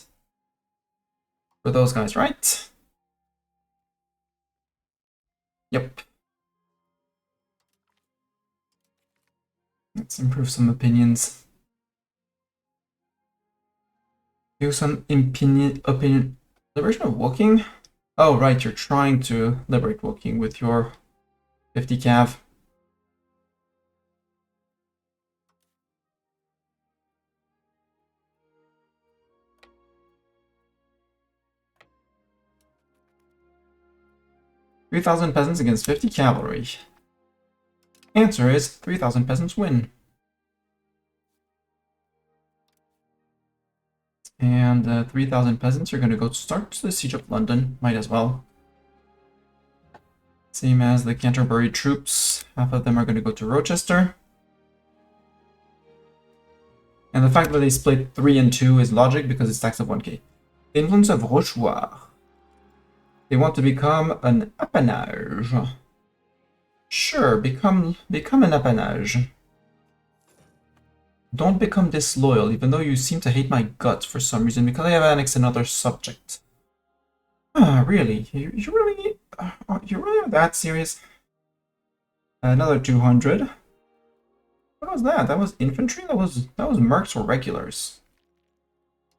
S1: For those guys, right? Yep. Let's improve some opinions. Do some opinion. Liberation of Woking? Oh, right, you're trying to liberate Woking with your 50 cav. $3,000 peasants against 50 cavalry. Answer is 3,000 peasants win. And 3,000 peasants are going to go start the siege of London. Might as well. Same as the Canterbury troops. Half of them are going to go to Rochester. And the fact that they split 3 and 2 is logic because it's tax of 1k. The influence of Rochefort. They want to become an appanage. Sure, become an appanage. Don't become disloyal, even though you seem to hate my guts for some reason, because I have annexed another subject. Ah, really? You really are that serious? Another 200. What was that? That was infantry? That was mercs or regulars.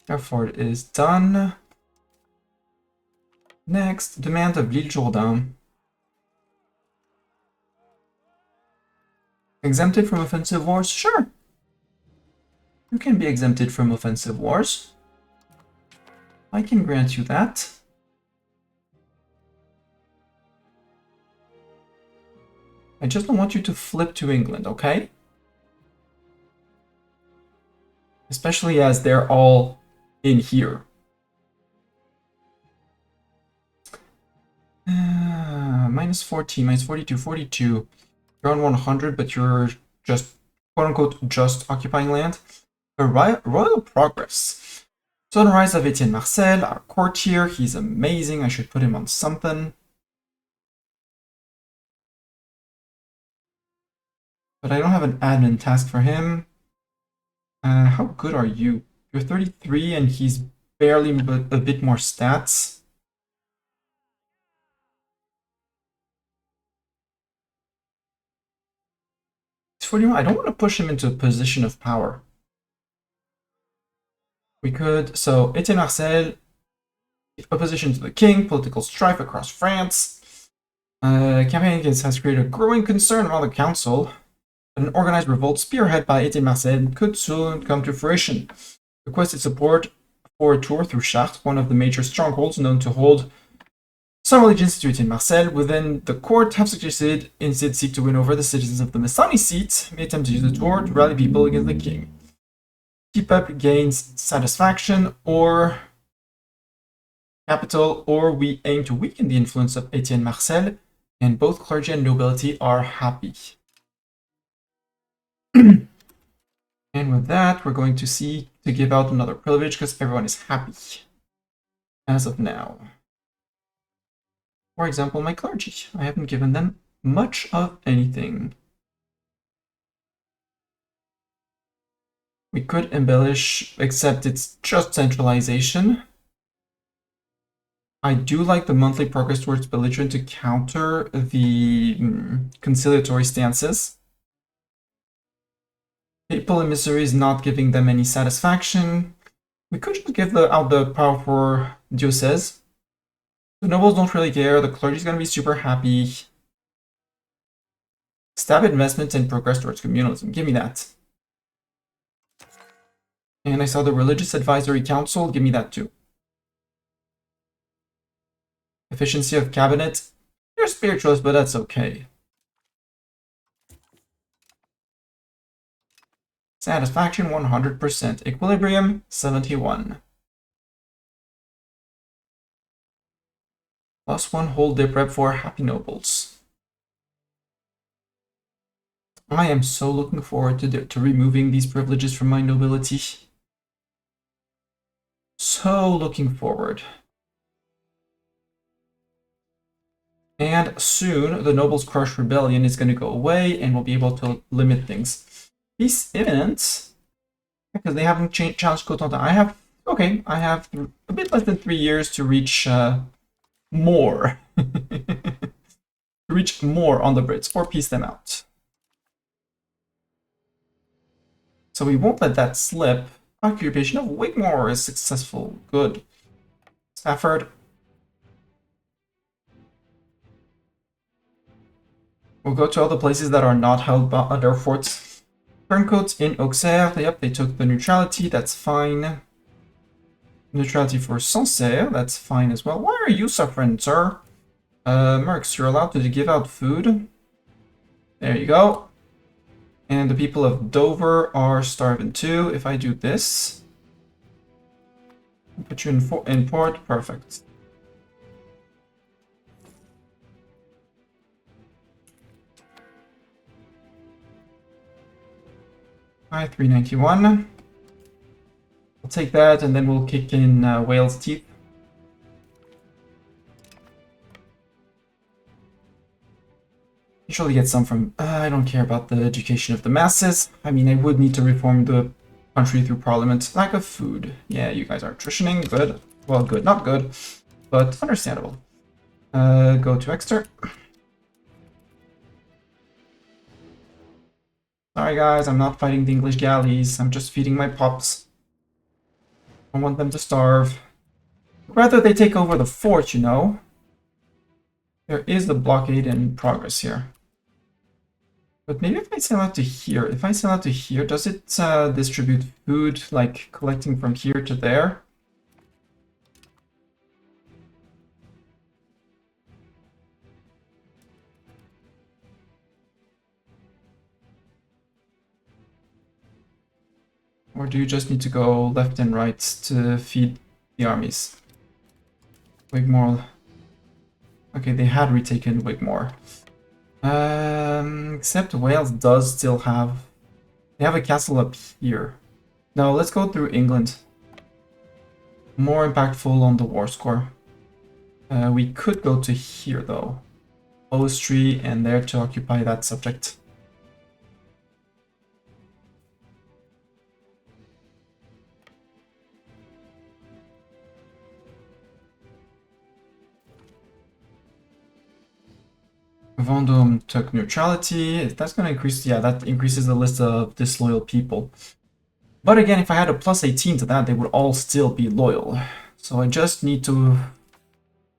S1: Therefore, it is done. Next, demand of L'Île Jourdain. Exempted from offensive wars? Sure. You can be exempted from offensive wars. I can grant you that. I just don't want you to flip to England, okay? Especially as they're all in here. Minus 14, minus 42, 42. You're on 100, but you're just, quote-unquote, just occupying land. A royal progress. Sunrise of Etienne Marcel, our courtier. He's amazing. I should put him on something. But I don't have an admin task for him. How good are you? You're 33 and he's barely a bit more stats. He's 41. I don't want to push him into a position of power. We could, so Etienne Marcel, opposition to the king, political strife across France. Campaign against has created a growing concern among the council. An organized revolt spearheaded by Etienne Marcel could soon come to fruition. Requested support for a tour through Chartres, one of the major strongholds known to hold some allegiance to Etienne Marcel. Within the court have suggested instead seek to win over the citizens of the Messani seat, may attempt to use the tour to rally people against the king. Keep up gains satisfaction or capital, or we aim to weaken the influence of Etienne Marcel, and both clergy and nobility are happy. And with that, we're going to see to give out another privilege because everyone is happy as of now. For example, my clergy. I haven't given them much of anything. We could embellish, except it's just centralization. I do like the monthly progress towards belligerent to counter the conciliatory stances. Papal emissary is not giving them any satisfaction. We could just give out the power for diocese. The nobles don't really care. The clergy's gonna be super happy. Stab investments and progress towards communalism. Give me that. And I saw the Religious Advisory Council. Give me that too. Efficiency of cabinet. You're spiritualist, but that's okay. Satisfaction 100%. Equilibrium 71. +1 whole dip rep for happy nobles. I am so looking forward to removing these privileges from my nobility. So looking forward. And soon, the Nobles Crush Rebellion is going to go away, and we'll be able to limit things. Peace imminent, because they haven't challenged Cotentin. I have a bit less than 3 years to reach more. To reach more on the Brits, or peace them out. So we won't let that slip. Occupation of Wigmore is successful. Good. Stafford. We'll go to all the places that are not held by other forts. Turncoats in Auxerre. Yep, they took the neutrality. That's fine. Neutrality for Sancerre. That's fine as well. Why are you suffering, sir? Mercs, you're allowed to give out food. There you go. And the people of Dover are starving too. If I do this, I'll put you in port. Perfect. Alright, 391. I'll take that, and then we'll kick in Whale's Teeth. Usually get some from... I don't care about the education of the masses. I mean, I would need to reform the country through parliament. Lack of food. Yeah, you guys are attritioning. Good. Well, good. Not good, but understandable. Go to Exeter. Sorry, guys. I'm not fighting the English galleys. I'm just feeding my pups. I don't want them to starve. Rather, they take over the fort, you know. There is the blockade in progress here. But maybe if I sail out to here, does it distribute food, like collecting from here to there? Or do you just need to go left and right to feed the armies? Wigmore. Okay, they had retaken Wigmore. Except Wales does still have... They have a castle up here. No, let's go through England. More impactful on the war score. We could go to here, though. Austria, and there to occupy that subject. Vendôme took neutrality. That's going to increase... Yeah, that increases the list of disloyal people. But again, if I had a +18 to that, they would all still be loyal. So I just need to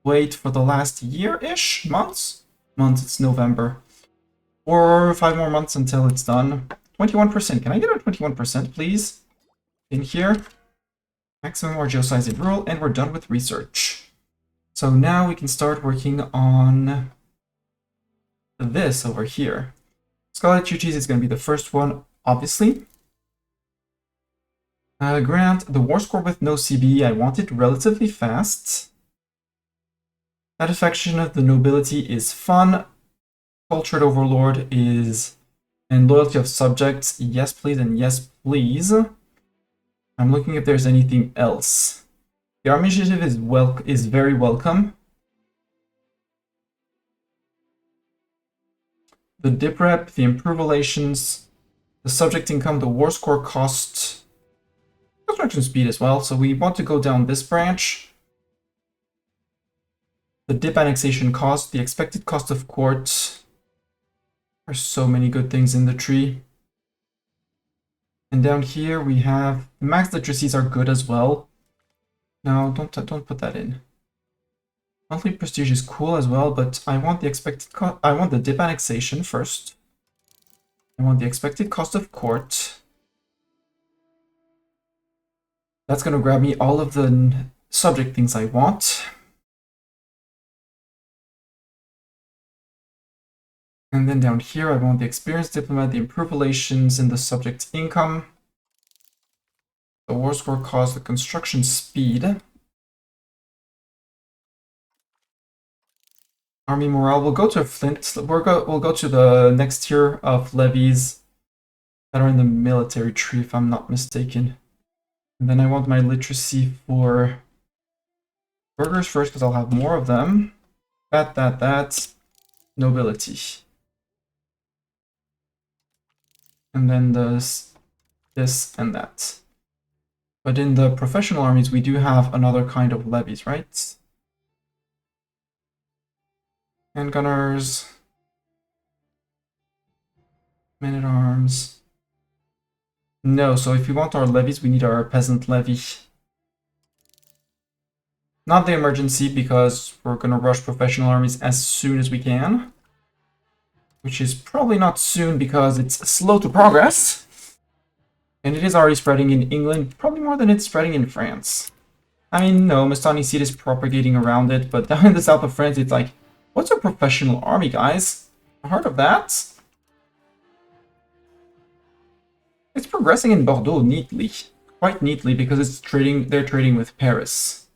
S1: wait for the last year-ish? Months? Months, it's November. 4 or 5 more months until it's done. 21%. Can I get a 21%, please? In here. Maximum or geosize in rural, and we're done with research. So now we can start working on this over here. Scarlet Chuchis is going to be the first one, obviously. Grant the war score with no CB. I want it relatively fast. Satisfaction of the nobility is fun. Cultured overlord is... And loyalty of subjects, yes please and yes please. I'm looking if there's anything else. The army initiative is very welcome. The dip rep, the improve relations, the subject income, the war score cost, construction speed as well. So we want to go down this branch. The dip annexation cost, the expected cost of court. There's so many good things in the tree. And down here we have max literacies are good as well. No, don't put that in. Monthly prestige is cool as well, but I want the expected I want the dip annexation first. I want the expected cost of court. That's gonna grab me all of the subject things I want. And then down here I want the experienced diplomat, the improved relations, and the subject income. The war score caused the construction speed. Army morale. We'll go to Flint. We'll go to the next tier of levies that are in the military tree, if I'm not mistaken. And then I want my literacy for burghers first, because I'll have more of them. That. Nobility. And then this, and that. But in the professional armies, we do have another kind of levies, right? Handgunners. Men-at-arms. No, so if we want our levies, we need our peasant levy. Not the emergency, because we're going to rush professional armies as soon as we can. Which is probably not soon, because it's slow to progress. And it is already spreading in England, probably more than it's spreading in France. I mean, no, Mastani seed is propagating around it, but down in the south of France, it's like, what's a professional army, guys? Heard of that? It's progressing in Bordeaux neatly, quite neatly, because it's they're trading with Paris.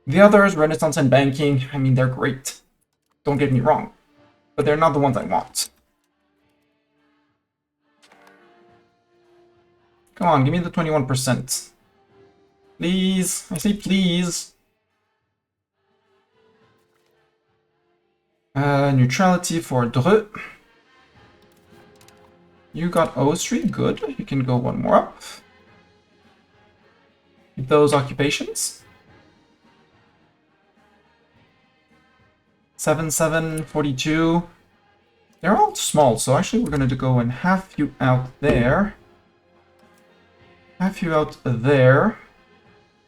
S1: The others, Renaissance and banking, I mean, they're great. Don't get me wrong, but they're not the ones I want. Come on, give me the 21%. Please, I say please. Neutrality for Dreux. You got O Street, good. You can go one more up. Keep those occupations. 742. They're all small, so actually we're going to go and half you out there. Half you out there.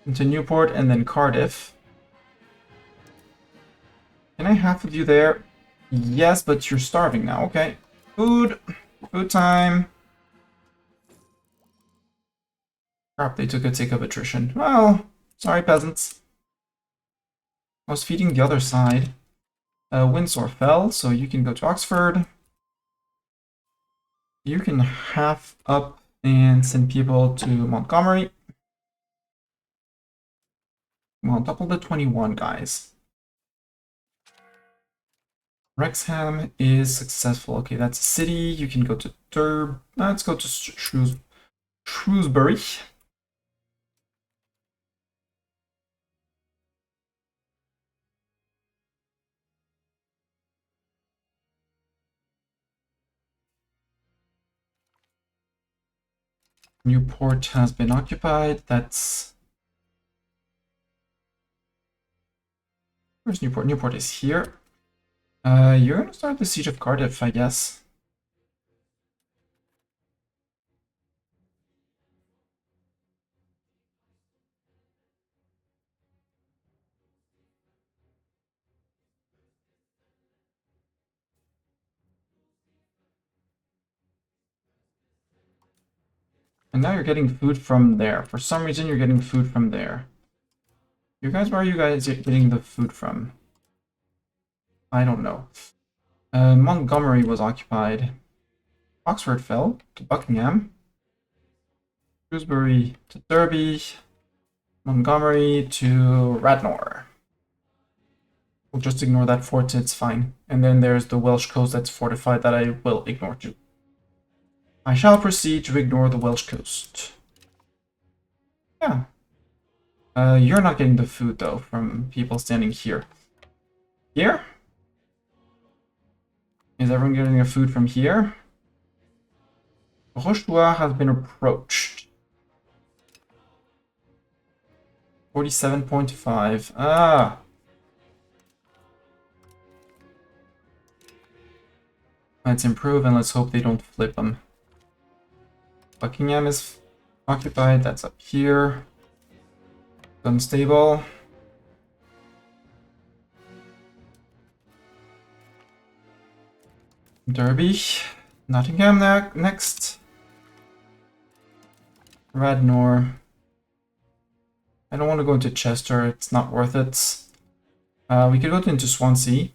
S1: Into Newport and then Cardiff. Can I half of you there? Yes, but you're starving now. Okay. Food. Food time. Crap, they took a tick of attrition. Well, sorry, peasants. I was feeding the other side. Windsor fell, so you can go to Oxford. You can half up and send people to Montgomery. Well, double the 21, guys. Wrexham is successful. Okay, that's a city. You can go to Durb. Let's go to Shrewsbury. Newport has been occupied. That's... Where's Newport? Newport is here. You're gonna start the siege of Cardiff, I guess. And now you're getting food from there. For some reason, you're getting food from there. You guys, where are you guys getting the food from? I don't know. Montgomery was occupied. Oxford fell to Buckingham. Shrewsbury to Derby. Montgomery to Radnor. We'll just ignore that fort, it's fine. And then there's the Welsh coast that's fortified that I will ignore too. I shall proceed to ignore the Welsh coast. Yeah. You're not getting the food, though, from people standing here. Here? Is everyone getting their food from here? Rochefort has been approached. 47.5. Ah! Let's improve and let's hope they don't flip them. Buckingham is occupied, that's up here. Unstable. Derby. Nottingham next. Radnor. I don't want to go into Chester, it's not worth it. We could go into Swansea.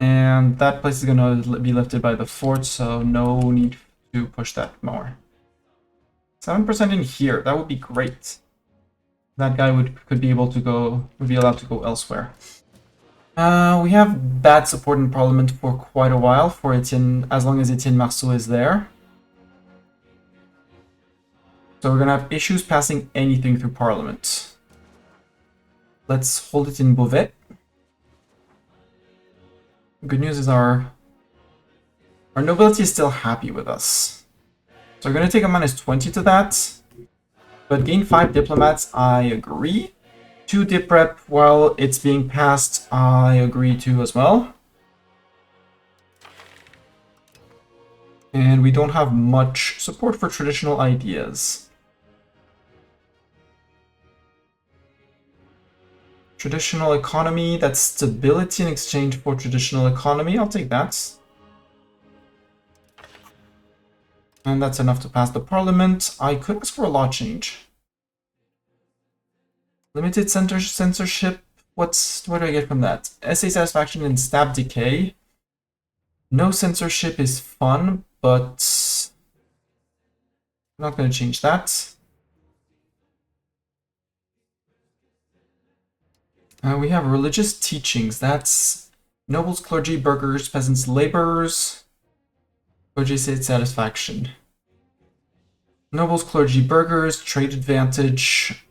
S1: And that place is going to be lifted by the fort, so no need to push that more. 7% in here. That would be great. That guy would be able to go, would be allowed to go elsewhere. We have bad support in Parliament for quite a while, for Etienne, as long as Etienne Marceau is there. So we're gonna have issues passing anything through Parliament. Let's hold it in Beauvais. Good news is our nobility is still happy with us. So we're gonna take a -20 to that. But gain 5 diplomats, I agree. 2 dip rep while it's being passed, I agree to as well. And we don't have much support for traditional ideas. Traditional economy, that's stability in exchange for traditional economy. I'll take that. And that's enough to pass the parliament. I could ask for a law change. Limited censorship. What do I get from that? Essay satisfaction and stab decay. No censorship is fun, but I'm not going to change that. We have religious teachings. That's nobles, clergy, burghers, peasants, laborers. Clergy state satisfaction. Nobles, clergy, burghers, trade advantage.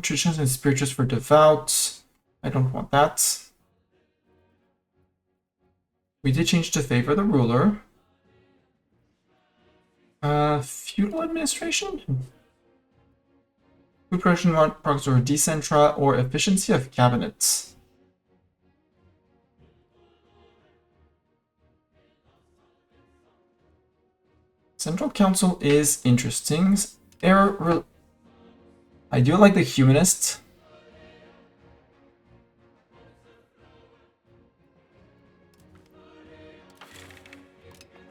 S1: Traditions and spirituals for devout. I don't want that. We did change to favor the ruler. Feudal administration? Food production progress or decentra or efficiency of cabinets. Central Council is interesting. I do like the humanist.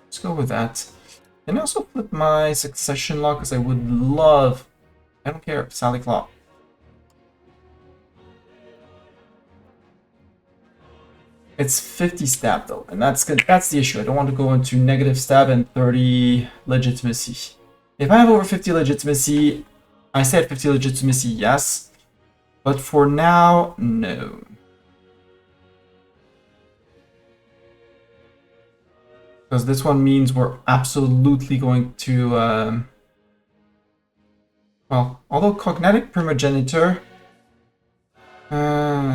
S1: Let's go with that. And I also flip my succession law because I would love. I don't care, Sally Claw. It's 50 stab though, and that's good. That's the issue. I don't want to go into negative stab and 30 legitimacy. If I have over 50 legitimacy, I said 50 legitimacy, yes. But for now, no. Because this one means we're absolutely going to... well, although cognatic primogeniture...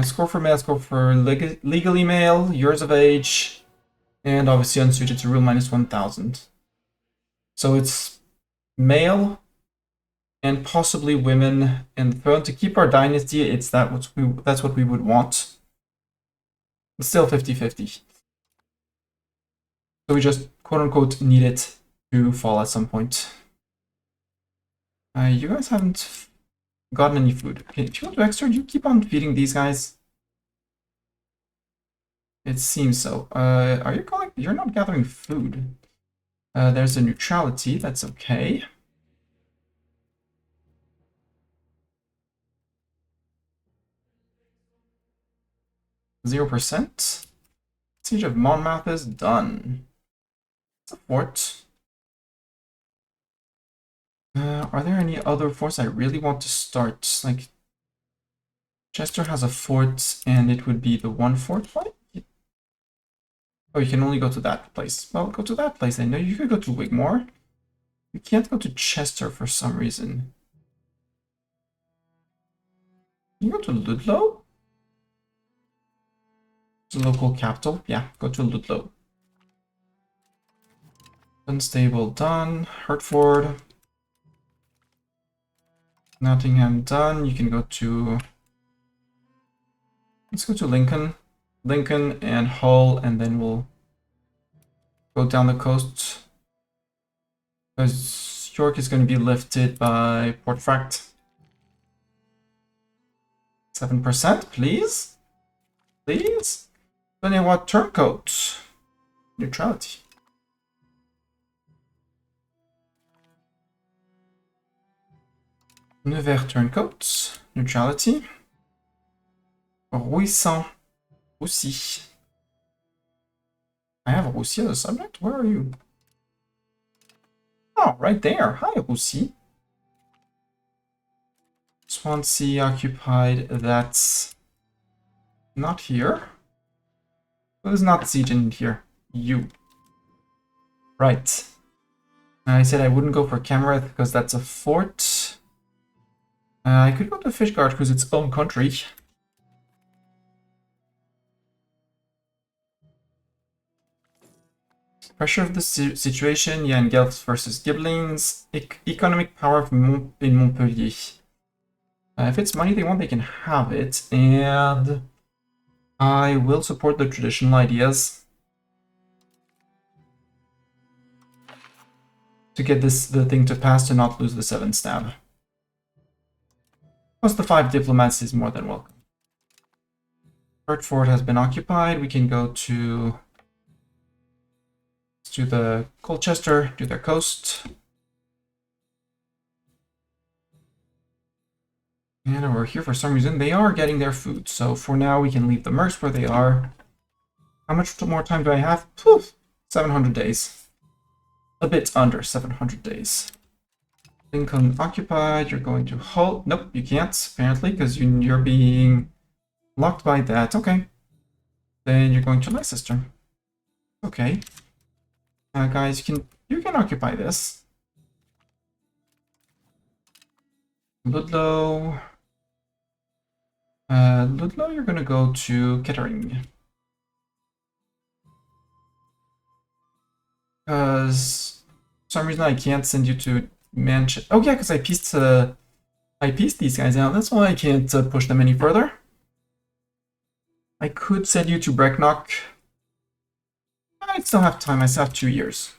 S1: score for male, score for legally male, years of age, and obviously unsuited to rule -1000. So it's male and possibly women in the throne. To keep our dynasty, it's that's what we would want. It's still 50-50. So we just quote-unquote need it to fall at some point. You guys haven't gotten any food. Okay, if you want to extra, you keep on feeding these guys. It seems so. Are you calling? You're not gathering food. There's a neutrality. That's okay. %. Siege of Monmouth is done. It's a fort. Are there any other forts I really want to start? Like, Chester has a fort, and it would be the one fort. What? Oh, you can only go to that place. Well, go to that place. I know you could go to Wigmore. You can't go to Chester for some reason. Can you go to Ludlow? It's a local capital. Yeah, go to Ludlow. Unstable done. Hertford. Nottingham done. You can go to... Let's go to Lincoln. Lincoln and Hull, and then we'll go down the coast. Because York is going to be lifted by Pontefract. 7%, please? Please? Then what turncoat? Neutrality. Nevers turncoat. Neutrality. Rouissant. Roussy. I have Roussy as a subject? Where are you? Oh, right there. Hi, Russie. Swansea occupied. That's not here. Who's not siege in here? You. Right. I said I wouldn't go for Camareth because that's a fort. I could go to Fishguard because it's own country. Pressure of the situation, yeah, and Guelphs versus Gibelines. Economic power in Montpellier. If it's money they want, they can have it, and I will support the traditional ideas to get the thing to pass to not lose the 7 stab. Plus the 5 diplomats is more than welcome. Third fort has been occupied. We can go to the Colchester, to their coast. And over here, for some reason, they are getting their food. So for now, we can leave the mercs where they are. How much more time do I have? Poof, 700 days. A bit under 700 days. Lincoln occupied. You're going to Hull. Nope, you can't, apparently, because you're being blocked by that. Okay. Then you're going to Leicester. Okay. Guys, you can occupy this. Ludlow. Ludlow, you're gonna go to Kettering. Because for some reason I can't send you to Manchester. Oh yeah, because I pieced these guys out. That's why I can't push them any further. I could send you to Brecknock. I still have time. I still have 2 years.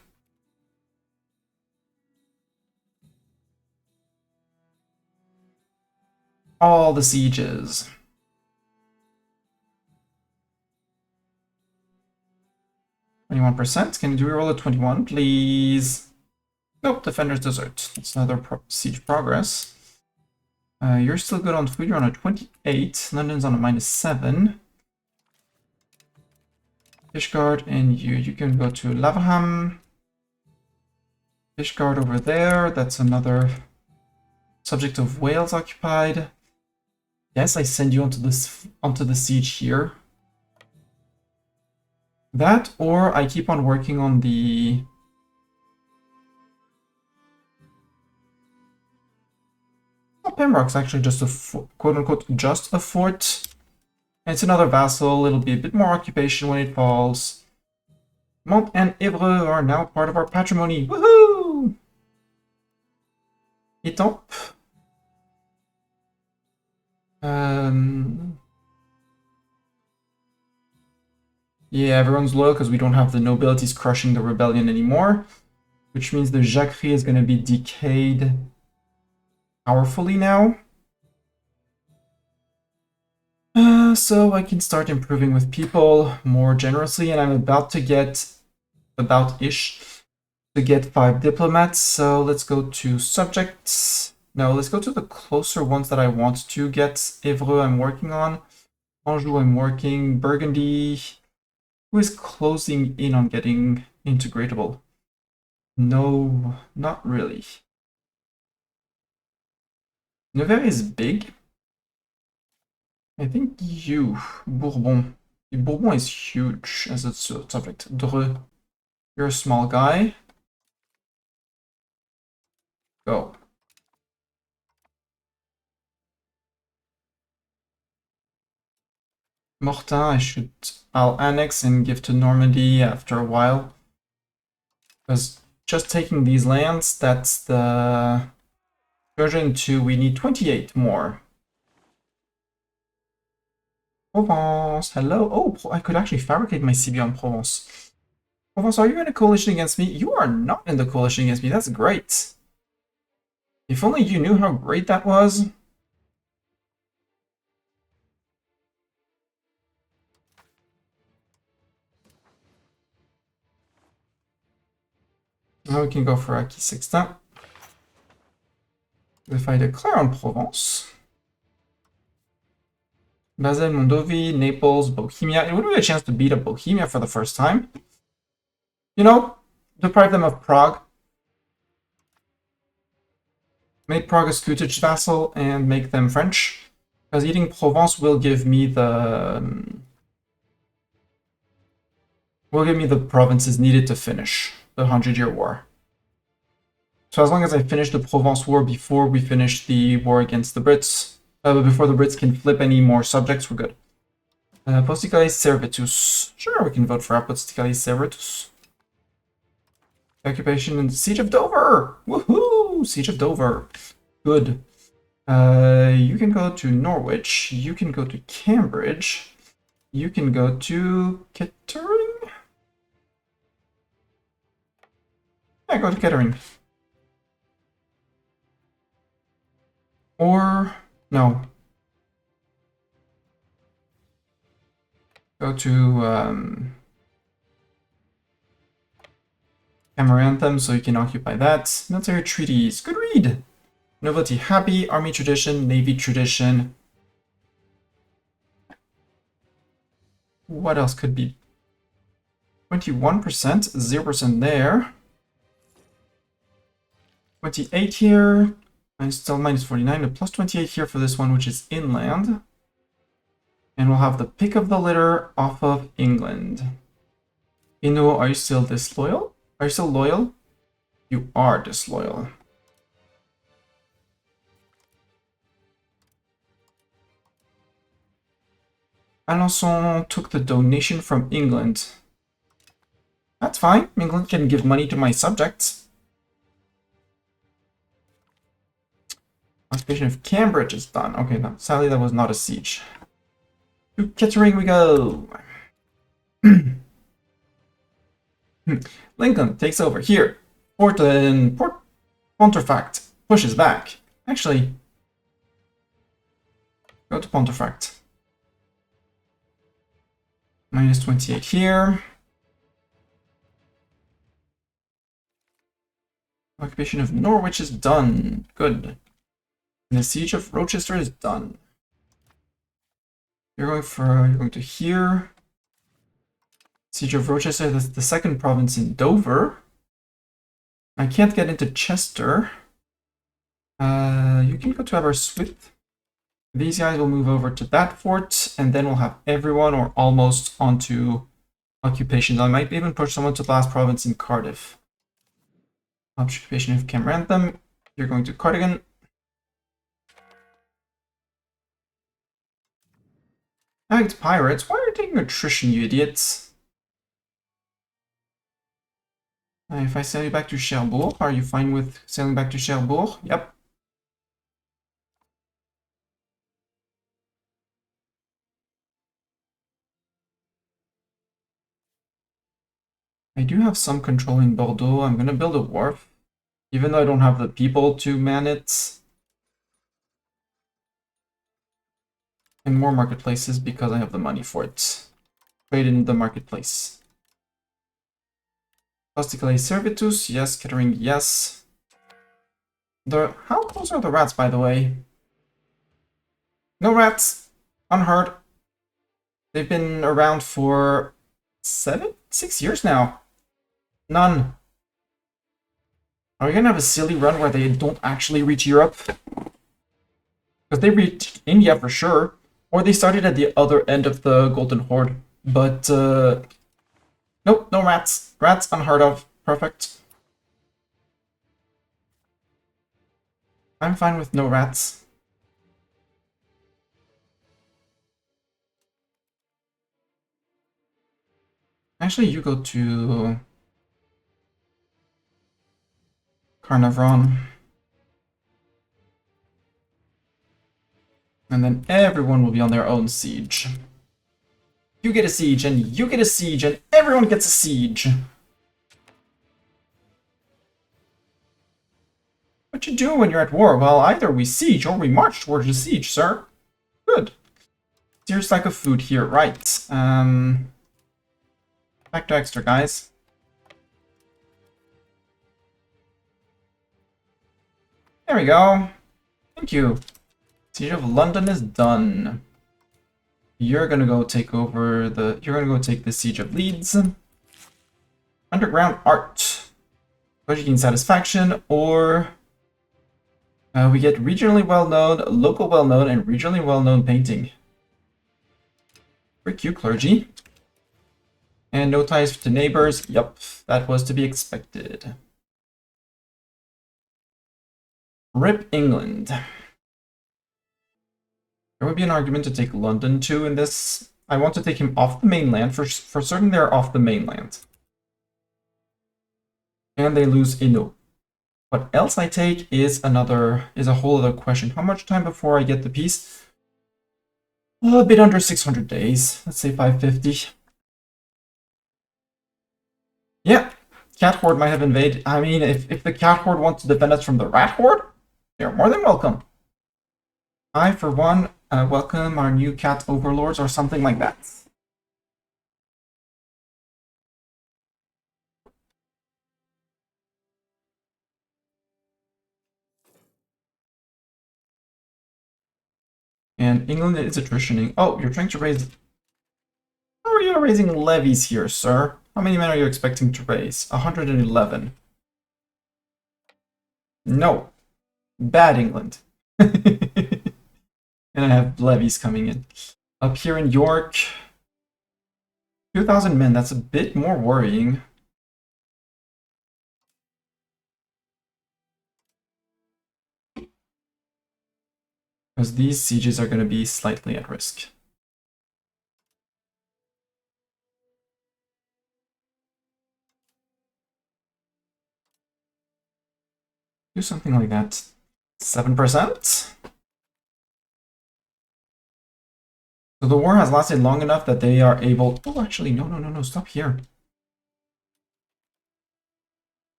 S1: All the sieges. 21%. Can you roll a 21, please? Nope, defenders desert. That's another siege progress. You're still good on food. You're on a 28. London's on a -7. Fishguard, and you can go to Laverham. Fishguard over there. That's another subject of Wales occupied. Yes, I send you onto the siege here. That, or I keep on working on the... Oh, Pembroke's actually just a quote-unquote just a fort. And it's another vassal. It'll be a bit more occupation when it falls. Mont and Évreux are now part of our patrimony. Woohoo! Étampes. Yeah, everyone's loyal because we don't have the nobilities crushing the rebellion anymore, which means the Jacquerie is going to be decayed powerfully now. So I can start improving with people more generously, and I'm about to get about-ish to get 5 diplomats. So let's go to subjects. No, let's go to the closer ones that I want to get. Évreux I'm working on. Anjou I'm working. Burgundy. Who is closing in on getting integratable? No, not really. Nevers is big. I think you, Bourbon. Bourbon is huge as a subject. Dreux, you're a small guy. Go. Mortain, I'll annex and give to Normandy after a while. Because just taking these lands, that's the version 2, we need 28 more. Provence, hello. Oh, I could actually fabricate my CB on Provence. Provence, are you in a coalition against me? You are not in the coalition against me. That's great. If only you knew how great that was. Now we can go for Acquis Sextin. If I declare on Provence. Basel, Mondovi, Naples, Bohemia. It would be a chance to beat up Bohemia for the first time. You know, deprive them of Prague. Make Prague a scutage vassal and make them French. Because eating Provence will give me the provinces needed to finish the 100-year war. So as long as I finish the Provence war before we finish the war against the Brits, before the Brits can flip any more subjects, we're good. Apostolicale Servitus. Sure, we can vote for Apostolicale Servitus. Occupation and Siege of Dover! Woohoo! Siege of Dover. Good. You can go to Norwich. You can go to Cambridge. You can go to Kettering? Yeah, go to Kettering. Or... no. Go to Amaranthum so you can occupy that. Military treaties. Good read! Nobility happy. Army tradition. Navy tradition. What else could be? 21%. 0% there. 28 here. And still minus 49. A plus 28 here for this one, which is inland. And we'll have the pick of the litter off of England. Inu, are you still disloyal? Are you still loyal? You are disloyal. Alençon took the donation from England. That's fine. England can give money to my subjects. Occupation of Cambridge is done. Okay, no, sadly that was not a siege. To Kettering we go. Lincoln takes over here. Port Pontefract pushes back. Actually, go to Pontefract. Minus 28 here. Occupation of Norwich is done. Good. And the siege of Rochester is done. You're going to here. Siege of Rochester, that's the second province in Dover. I can't get into Chester. You can go to Aberystwyth. These guys will move over to that fort, and then we'll have everyone or almost onto occupations. I might even push someone to the last province in Cardiff. Occupation of Camaranthem. You're going to Cardigan. Act pirates. Why are you taking attrition, you idiots? If I sail you back to Cherbourg, are you fine with sailing back to Cherbourg? Yep. I do have some control in Bordeaux. I'm gonna build a wharf, even though I don't have the people to man it. And more marketplaces because I have the money for it. Trade in the marketplace. Posticale Servitus, yes. Kettering, yes. How close are the rats, by the way? No rats. Unheard. They've been around for 6 years now. None. Are we gonna have a silly run where they don't actually reach Europe? Because they reached India for sure. Or they started at the other end of the Golden Horde. But, nope, no rats. Rats unheard of. Perfect. I'm fine with no rats. Actually, you go to Carnarvon. And then everyone will be on their own siege. You get a siege, and you get a siege, and everyone gets a siege. What you do when you're at war? Well, either we siege or we march towards the siege, sir. Good. Here's like a food here, right. Back to extra, guys. There we go. Thank you. Siege of London is done. You're gonna go take over the... You're gonna go take the Siege of Leeds. Underground art. Budgeting satisfaction or... We get regionally well-known, local well-known, and regionally well-known painting. Very cute clergy. And no ties to neighbors. Yup, that was to be expected. Rip England. There would be an argument to take London too in this. I want to take him off the mainland. For certain, they're off the mainland. And they lose Inu. What else I take is a whole other question. How much time before I get the peace? A bit under 600 days. Let's say 550. Yeah, Cat Horde might have invaded. I mean, if the Cat Horde wants to defend us from the Rat Horde, they're more than welcome. I, for one, welcome our new cat overlords or something like that. And England is attritioning. Oh, you're trying to raise... How are you raising levies here, sir? How many men are you expecting to raise? 111. No. Bad England. And I have levies coming in. Up here in York, 2,000 men. That's a bit more worrying. Because these sieges are going to be slightly at risk. Do something like that. 7%? So the war has lasted long enough that they are able... Oh, actually, no, stop here.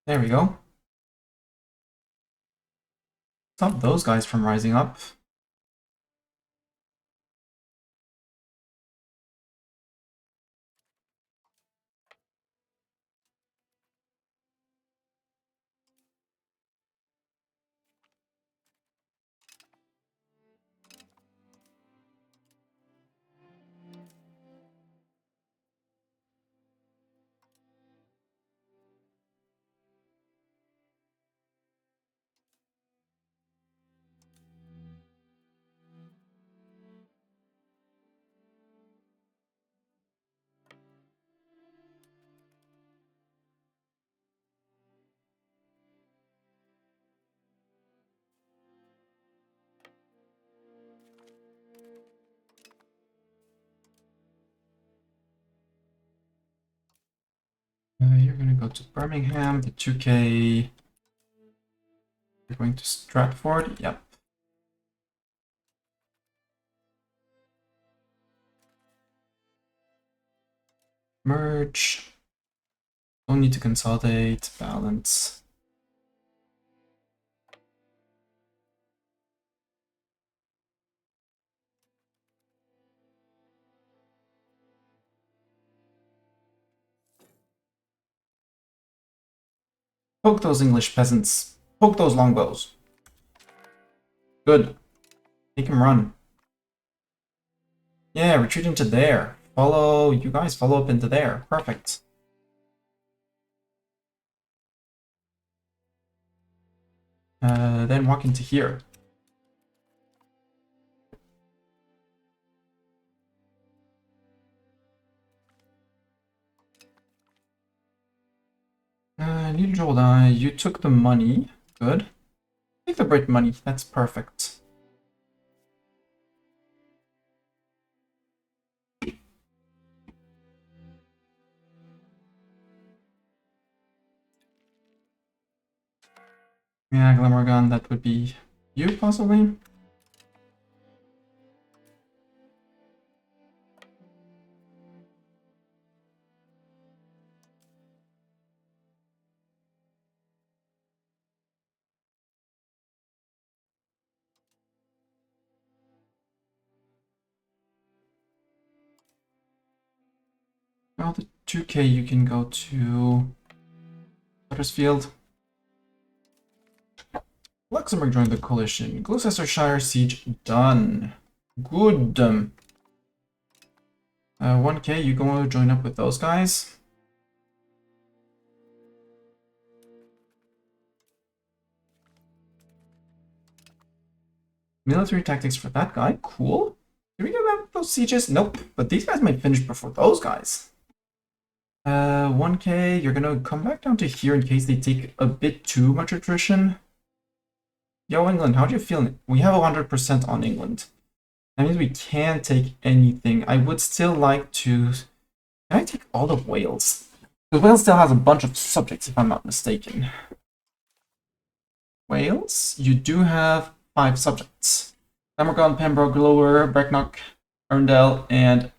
S1: There we go. Stop those guys from rising up. You're going to go to Birmingham, the 2K. You're going to Stratford, yep. Merge. Don't need to consolidate, balance. Poke those English peasants. Poke those longbows. Good. Make him run. Yeah, retreat into there. You guys follow up into there. Perfect. Then walk into here. Neutral die. You took the money. Good. Take the Brit money. That's perfect. Yeah, Glamorgan, that would be you, possibly? Well, the 2K you can go to Huddersfield. Luxembourg joined the coalition. Gloucestershire siege done. Good. 1K, you going to join up with those guys? Military tactics for that guy. Cool. Did we get those sieges? Nope. But these guys might finish before those guys. 1k, you're gonna come back down to here in case they take a bit too much attrition. Yo, England, how do you feel? We have 100% on England. That means we can't take anything. I would still like to... Can I take all of Wales? Because Wales still has a bunch of subjects, if I'm not mistaken. Wales, you do have 5 subjects. Glamorgan, Pembroke, Lower, Brecknock, Arundel, and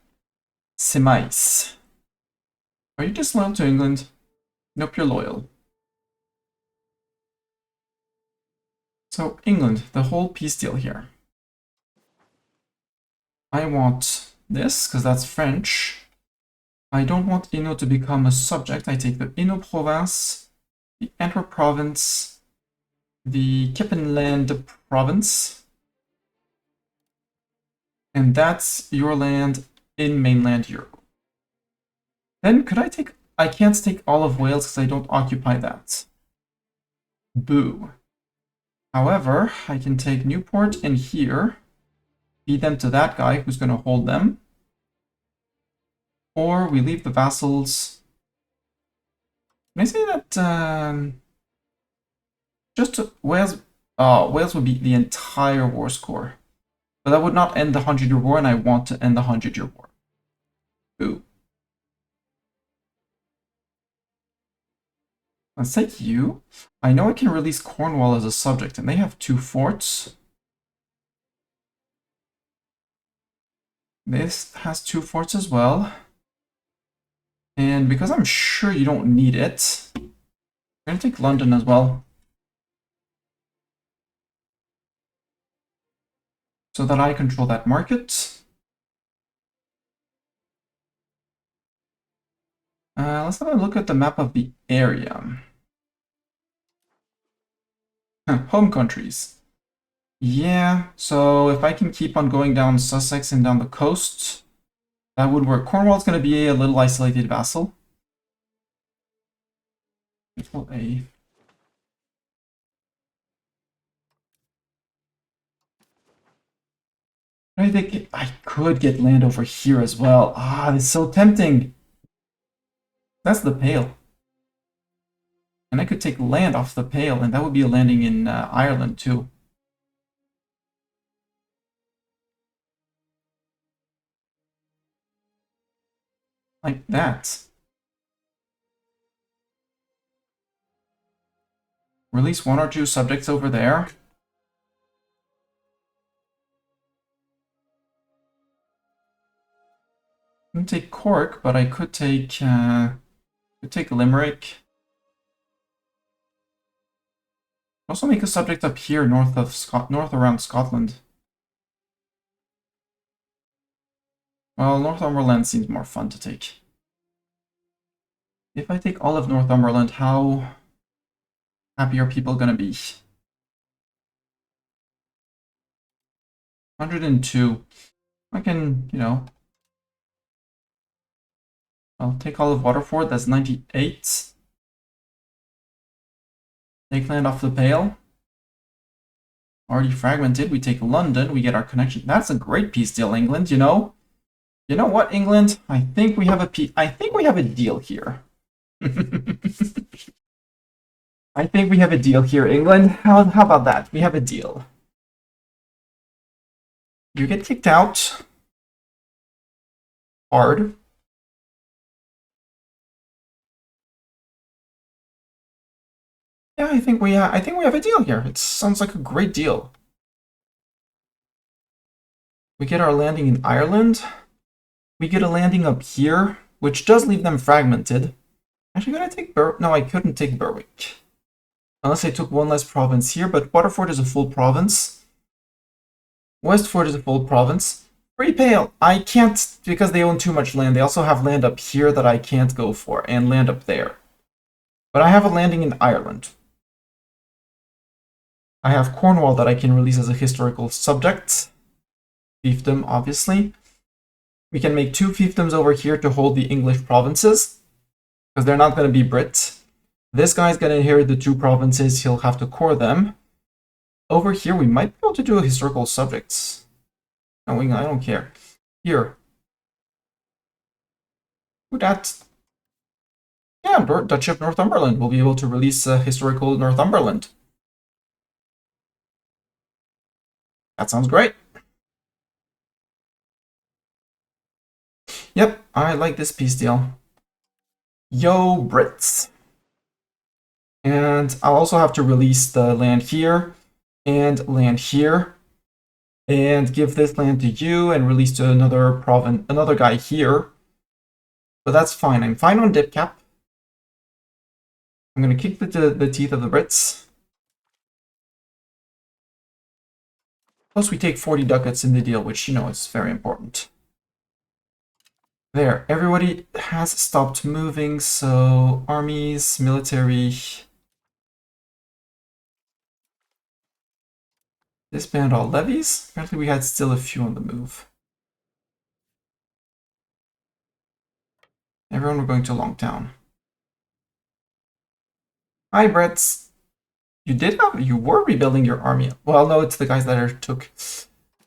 S1: Semais. Are you disloyal to England? Nope, you're loyal. So, England, the whole peace deal here. I want this, because that's French. I don't want Hainaut to become a subject. I take the Hainaut province, the Antwerp province, the Kippenland province, and that's your land in mainland Europe. Then could I take... I can't take all of Wales because I don't occupy that. Boo. However, I can take Newport and here, feed them to that guy who's going to hold them. Or we leave the vassals. Can I say that just Wales? Oh, Wales would be the entire war score. But that would not end the 100-year war, and I want to end the 100-year war. Boo. Let's take you. I know I can release Cornwall as a subject, and they have 2 forts. This has 2 forts as well. And because I'm sure you don't need it, I'm going to take London as well. So that I control that market. Let's have a look at the map of the area. Home countries. Yeah, so if I can keep on going down Sussex and down the coast, that would work. Cornwall's going to be a little isolated vassal. Control A. I think I could get land over here as well. Ah, it's so tempting. That's the Pale. And I could take land off the Pale, and that would be a landing in Ireland too. Like that. Release 1 or 2 subjects over there. I can take Cork, but I could take Limerick. Also make a subject up here north of north around Scotland. Well, Northumberland seems more fun to take. If I take all of Northumberland, how happy are people gonna be? 102. I can, you know, I'll take all of Waterford, that's 98. Take land off the Pale. Already fragmented, we take London, we get our connection. That's a great peace deal, England, you know? You know what, England? I think we have a deal here. I think we have a deal here, England. How about that? We have a deal. You get kicked out. Hard. Yeah, I think we have a deal here. It sounds like a great deal. We get our landing in Ireland. We get a landing up here, which does leave them fragmented. Actually, could I take No, I couldn't take Berwick. Unless I took 1 less province here, but Waterford is a full province. Westford is a full province. Free Pale! I can't, because they own too much land. They also have land up here that I can't go for, and land up there. But I have a landing in Ireland. I have Cornwall that I can release as a historical subject. Fiefdom, obviously. We can make 2 fiefdoms over here to hold the English provinces, because they're not going to be Brit. This guy's going to inherit the 2 provinces. He'll have to core them. over here, we might be able to do historical subjects. No, I don't care. Here. Who that? Yeah, Duchy of Northumberland. We'll be able to release historical Northumberland. That sounds great. Yep, I like this peace deal. Yo, Brits. And I'll also have to release the land here and land here and give this land to you and release to another province, another guy here. But that's fine. I'm fine on dip cap. I'm going to kick the teeth of the Brits. Plus we take 40 ducats in the deal, which, you know, is very important. There, everybody has stopped moving, so armies, military... Disband all levies. Apparently we had still a few on the move. Everyone, we're going to Longtown. Hi, Brits. You were rebuilding your army. Well, no, it's the guys that are took.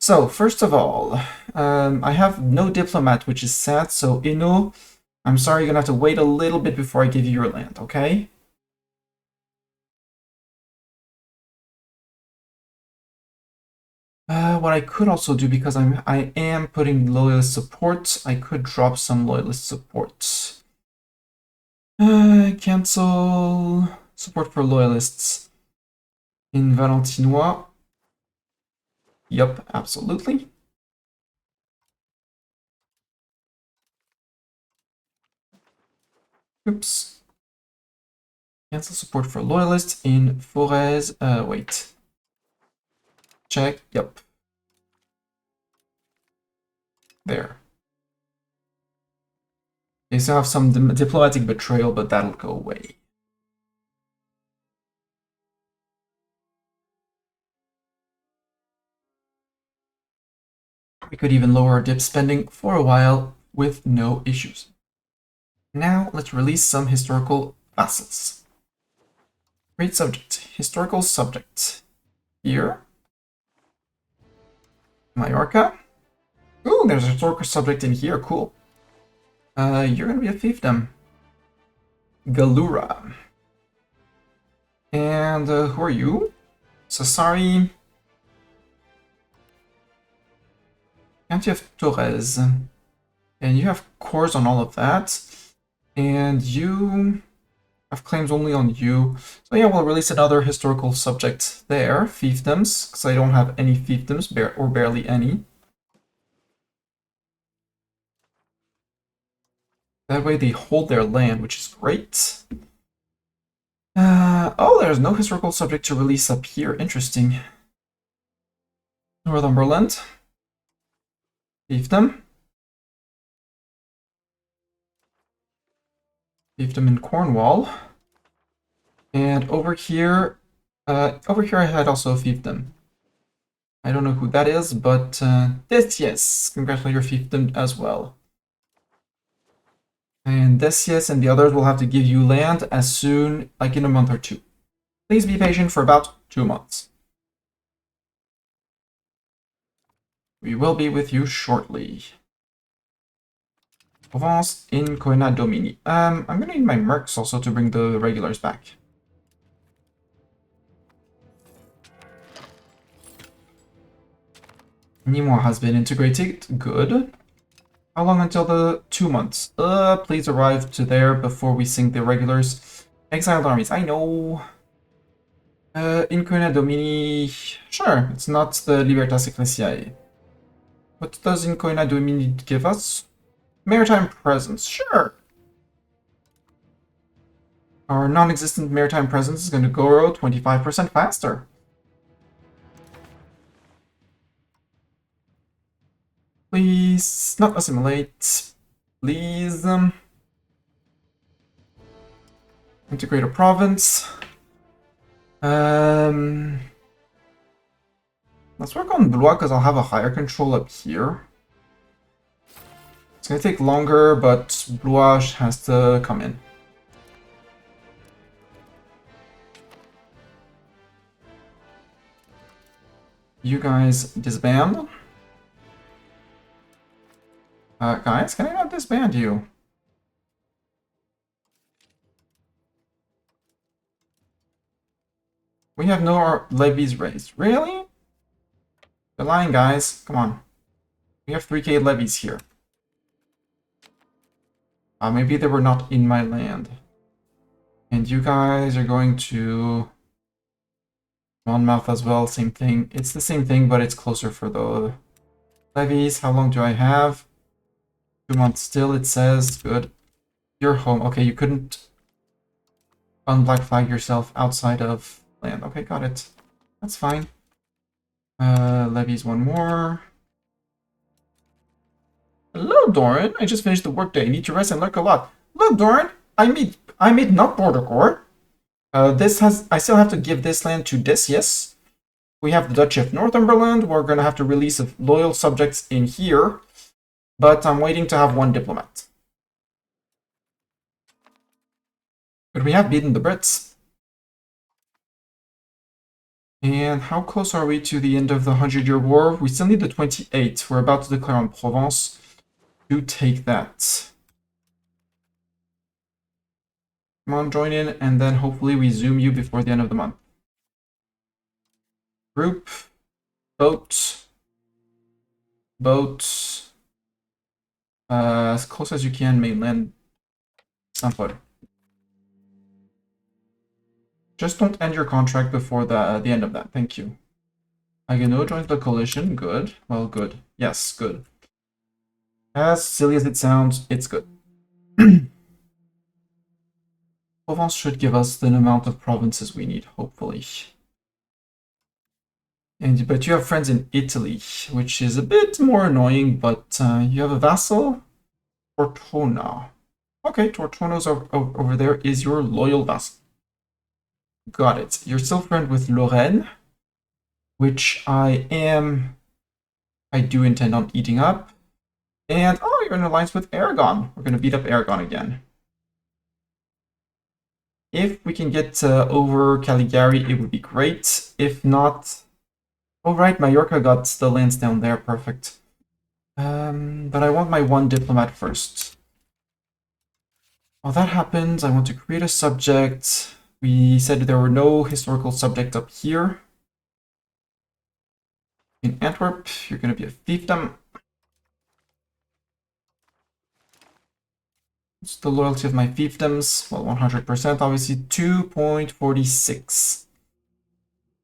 S1: So, first of all, I have no diplomat, which is sad, so Inu, I'm sorry, you're gonna have to wait a little bit before I give you your land, okay? What I could also do, because I am putting loyalist support, I could drop some loyalist support. Cancel support for loyalists in Valentinois. Yup, absolutely. Oops. Cancel support for loyalists in Forez. Wait. Check. Yep. There. They still have some diplomatic betrayal, but that'll go away. We could even lower our dip spending for a while with no issues. Now let's release some historical vassals. Great subject. Historical subject. Here. Majorca. Ooh, there's a historical subject in here. Cool. You're gonna be a fiefdom. Galura. And who are you? Sassari. And you have Torres. And you have cores on all of that. And you have claims only on you. So yeah, we'll release another historical subject there. Fiefdoms, because I don't have any fiefdoms, or barely any. That way they hold their land, which is great. Oh, there's no historical subject to release up here. Interesting. Northumberland. Fiefdom. Fiefdom in Cornwall. And over here I had also a fiefdom. I don't know who that is, but yes, congratulate your fiefdom as well. And Decius and the others will have to give you land as soon, like in a month or two. Please be patient for about 2 months. We will be with you shortly. Provence in Coena Domini. I'm gonna need my mercs also to bring the regulars back. Nîmois has been integrated. Good. How long until the 2 months? Please arrive to there before we sink the regulars. Exiled armies, I know. In Coena Domini, sure, it's not the Libertas Ecclesiae. What does in Coena Domini give us? Maritime presence, sure. Our non-existent maritime presence is going to grow 25% faster. Please, not assimilate. Please. Integrate a province. Let's work on Blois because I'll have a higher control up here. It's going to take longer, but Blois has to come in. You guys disband. Guys, can I not disband you? We have no levies raised. Really? You're lying, guys. Come on. We have 3k levies here. Maybe they were not in my land. And you guys are going to Monmouth as well, same thing. It's the same thing, but it's closer for the levies. How long do I have? 2 months still, it says. Good. You're home. Okay, you couldn't unblack flag yourself outside of land. Okay, got it. That's fine. Levies one more. Hello, Doran. I just finished the workday. Need to rest and lurk a lot. Look, Doran. I made not border core. I still have to give this land to this, yes. We have the Duchy of Northumberland. We're gonna have to release loyal subjects in here. But I'm waiting to have one diplomat. But we have beaten the Brits. And how close are we to the end of the 100-year war? We still need the 28. We're about to declare on Provence to take that. Come on, join in, and then hopefully we zoom you before the end of the month. Group, boat, as close as you can, mainland, Saint-Paul. Just don't end your contract before the end of that, thank you. Haguenau joins the coalition, good. Well, good. Yes, good. As silly as it sounds, it's good. Provence should give us the amount of provinces we need, hopefully. But you have friends in Italy, which is a bit more annoying, but you have a vassal? Tortona. Okay, Tortona's over there is your loyal vassal. Got it. You're still friend with Lorraine, which I do intend on eating up. And, oh, you're in alliance with Aragon. We're going to beat up Aragon again. If we can get over Caligari, it would be great. If not... Oh, right, Mallorca got the lands down there. Perfect. But I want my one diplomat first. While that happens, I want to create a subject. We said there were no historical subjects up here. In Antwerp, you're going to be a fiefdom. What's the loyalty of my fiefdoms? Well, 100%, obviously. 2.46.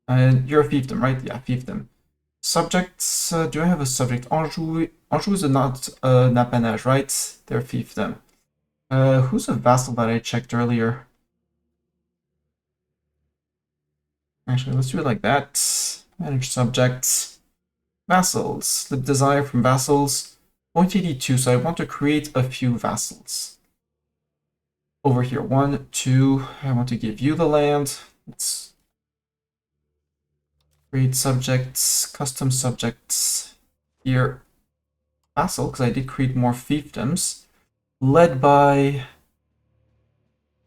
S1: And you're a fiefdom, right? Yeah, fiefdom. Subjects, do I have a subject? Anjou is not an appanage, right? They're fiefdom. Who's a vassal that I checked earlier? Actually, let's do it like that. Manage subjects. Vassals. The desire from vassals. 0.82, so I want to create a few vassals. Over here, 1, 2. I want to give you the land. Let's create subjects, custom subjects. Here, vassal, because I did create more fiefdoms. Led by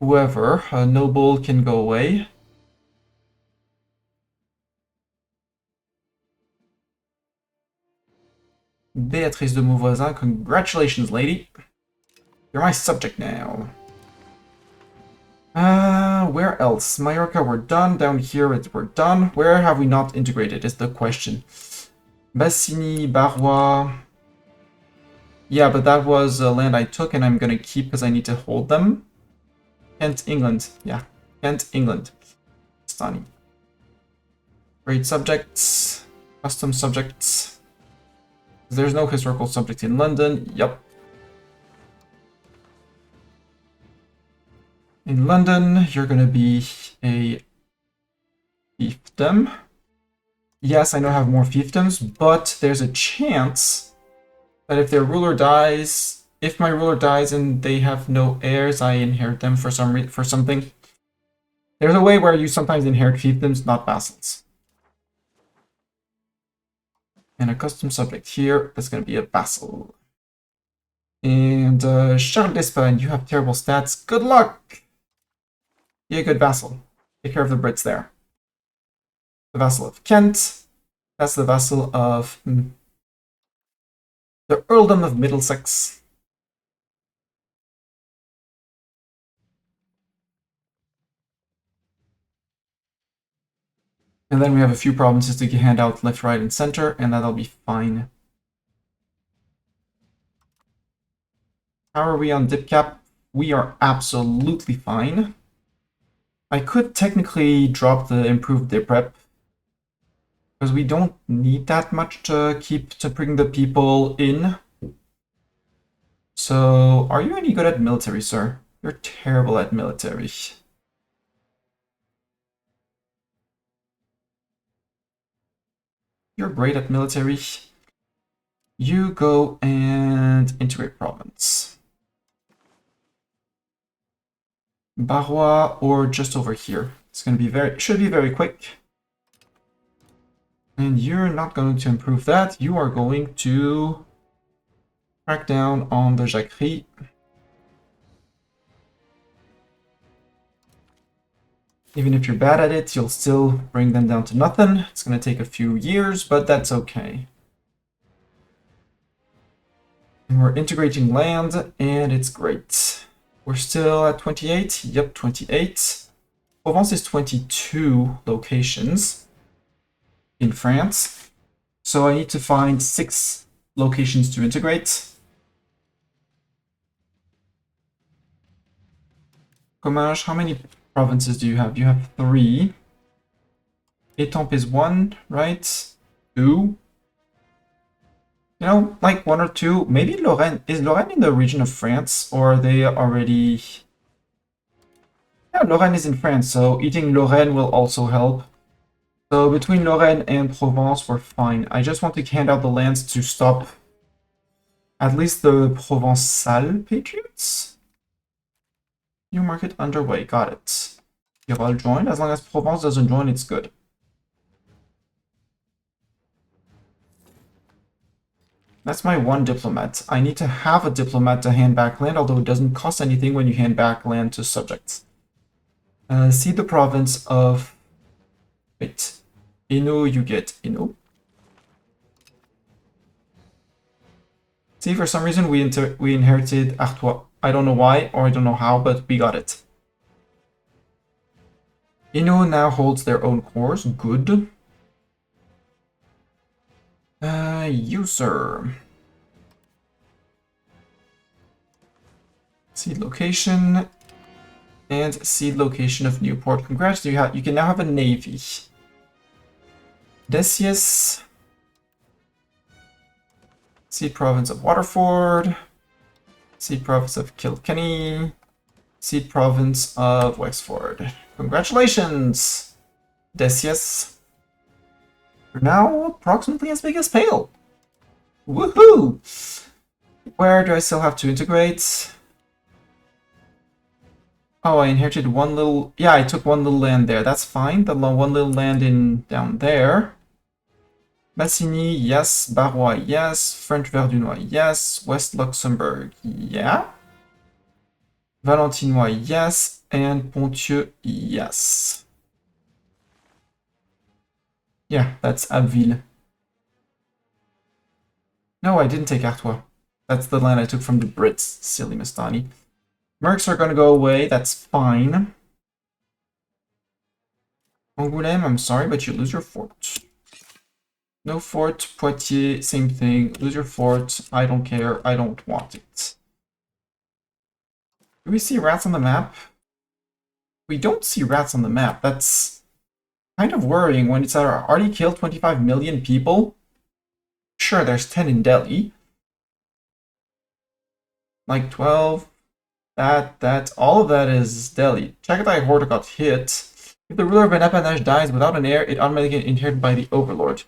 S1: whoever. A noble can go away. Béatrice de Mauvoisin, congratulations, lady. You're my subject now. Where else? Mallorca, we're done. Down here, we're done. Where have we not integrated is the question. Bassini, Barrois. Yeah, but that was a land I took and I'm gonna keep because I need to hold them. Kent, England. Yeah, Kent, England. Stunning. Great subjects. Custom subjects. There's no historical subject in London. Yep. In London, you're gonna be a fiefdom. Yes, I know I have more fiefdoms, but there's a chance that if their ruler dies, if my ruler dies and they have no heirs, I inherit them for something. There's a way where you sometimes inherit fiefdoms, not vassals. And a custom subject here, that's going to be a vassal. And Charles d'Espagne, you have terrible stats. Good luck! Be a good vassal. Take care of the Brits there. The vassal of Kent. That's the vassal of the Earldom of Middlesex. And then we have a few provinces to hand out left, right, and center, and that'll be fine. How are we on dip cap? We are absolutely fine. I could technically drop the improved dip rep, because we don't need that much to bring the people in. So, are you any good at military, sir? You're terrible at military. You're great at military. You go and integrate province. Barrois or just over here. It's going to be should be very quick. And you're not going to improve that. You are going to crack down on the Jacquerie. Even if you're bad at it, you'll still bring them down to nothing. It's going to take a few years, but that's okay. And we're integrating land, and it's great. We're still at 28. Yep, 28. Provence is 22 locations in France. So I need to find 6 locations to integrate. Comminges, how many provinces do you have? You have 3. Étampes is 1, right? 2. You know, like 1 or 2. Maybe Lorraine. Is Lorraine in the region of France? Or are they already... Yeah, Lorraine is in France, so eating Lorraine will also help. So between Lorraine and Provence, we're fine. I just want to hand out the lands to stop at least the Provençal patriots. New market underway. Got it. You've all joined. As long as Provence doesn't join, it's good. That's my 1 diplomat. I need to have a diplomat to hand back land, although it doesn't cost anything when you hand back land to subjects. See the province of... Wait. Hainaut, you get Hainaut. See, for some reason we inherited Artois. I don't know why, or I don't know how, but we got it. Hainaut now holds their own cores. Good. You, sir. Seed location. And seed location of Newport. Congrats, you can now have a navy. Decius. Seed province of Waterford. Seed province of Kilkenny. Seed province of Wexford. Congratulations, Decius. You're now approximately as big as Pale. Woohoo! Where do I still have to integrate? Oh, I inherited 1 little... Yeah, I took 1 little land there. That's fine. The 1 little land down there. Massiny, yes. Barrois, yes. French Verdunois, yes. West Luxembourg, yeah. Valentinois, yes. And Pontieux, yes. Yeah, that's Abbeville. No, I didn't take Artois. That's the land I took from the Brits. Silly Mastani. Mercs are going to go away. That's fine. Angoulême, I'm sorry, but you lose your fort. No fort. Poitiers, same thing. Lose your fort. I don't care. I don't want it. Do we see rats on the map? We don't see rats on the map. That's kind of worrying when it's already killed 25 million people. Sure, there's 10 in Delhi. Like 12. All of that is Delhi. Chagatai Horde got hit. If the ruler of an appanage dies without an heir, it automatically gets inherited by the overlord.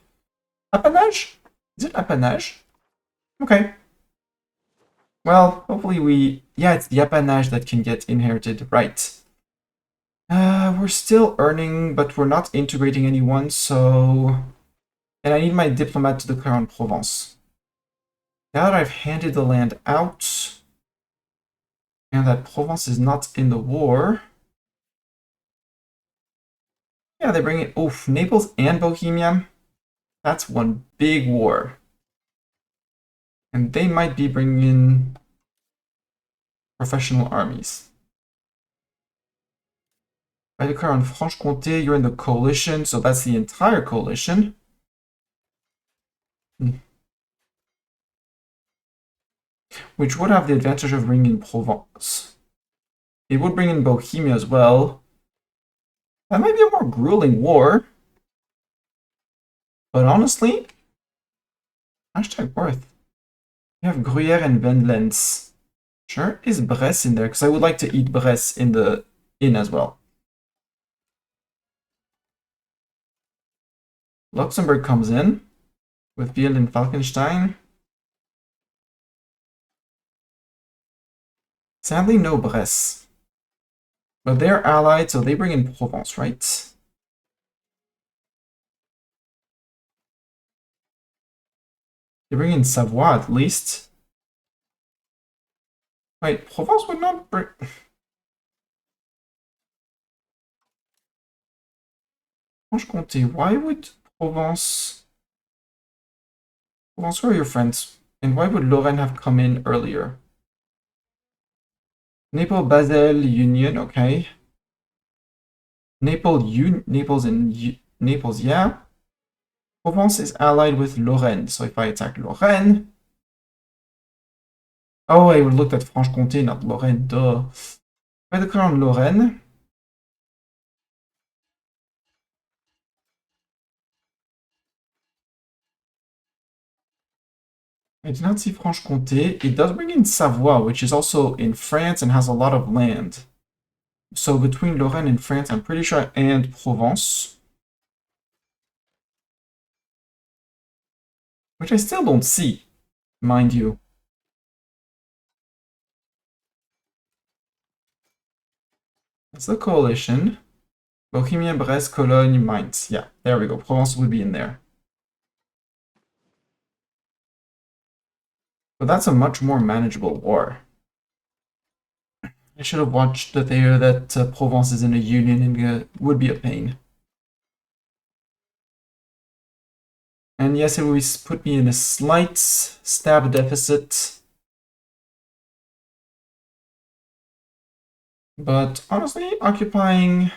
S1: Appanage? Is it appanage? Okay. Well, hopefully we... Yeah, it's the appanage that can get inherited. Right. We're still earning, but we're not integrating anyone, so... And I need my diplomat to declare on Provence. Now that I've handed the land out... And that Provence is not in the war. Yeah, they bring it. Oof, Naples and Bohemia. That's one big war. And they might be bringing in professional armies. I declare on Franche-Comté, you're in the coalition, so that's the entire coalition. Which would have the advantage of bringing in Provence. It would bring in Bohemia as well. That might be a more grueling war. But honestly, hashtag worth. We have Gruyere and Wendlands. Sure, is Bresse in there? Because I would like to eat Bresse in the inn as well. Luxembourg comes in with Biel and Falkenstein. Sadly, no Bresse. But they're allied, so they bring in Provence, right? They bring in Savoie at least. Wait, Provence would not bring... Franche-Comté, why would Provence... Provence, who are your friends? And why would Lorraine have come in earlier? Naples-Basel Union, okay. Naples and Naples, yeah. Provence is allied with Lorraine, so if I attack Lorraine... Oh, I looked at Franche-Comté, not Lorraine, duh. If I declare on Lorraine... I did not see Franche-Comté. It does bring in Savoie, which is also in France and has a lot of land. So between Lorraine and France, I'm pretty sure, and Provence. Which I still don't see, mind you. That's the coalition. Bohemia, Brest, Cologne, Mainz. Yeah, there we go. Provence would be in there. But that's a much more manageable war. I should have watched that Provence is in a union and would be a pain. And yes, it would put me in a slight stab deficit. But honestly, occupying...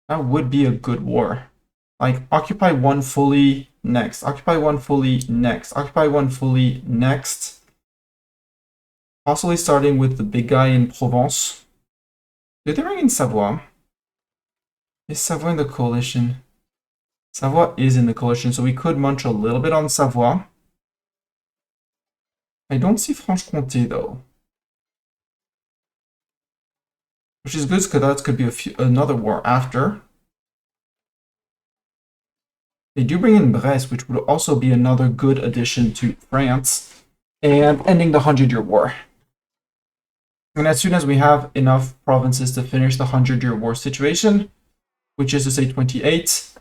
S1: That would be a good war. Like, occupy one fully, next. Occupy one fully, next. Occupy one fully, next. Possibly starting with the big guy in Provence. Did they bring in Savoie? Is Savoie in the coalition? Savoie is in the coalition, so we could munch a little bit on Savoie. I don't see Franche-Comté, though. Which is good, because that could be another war after. They do bring in Brest, which would also be another good addition to France, and ending the 100-Year War. And as soon as we have enough provinces to finish the 100-Year War situation, which is to say 28,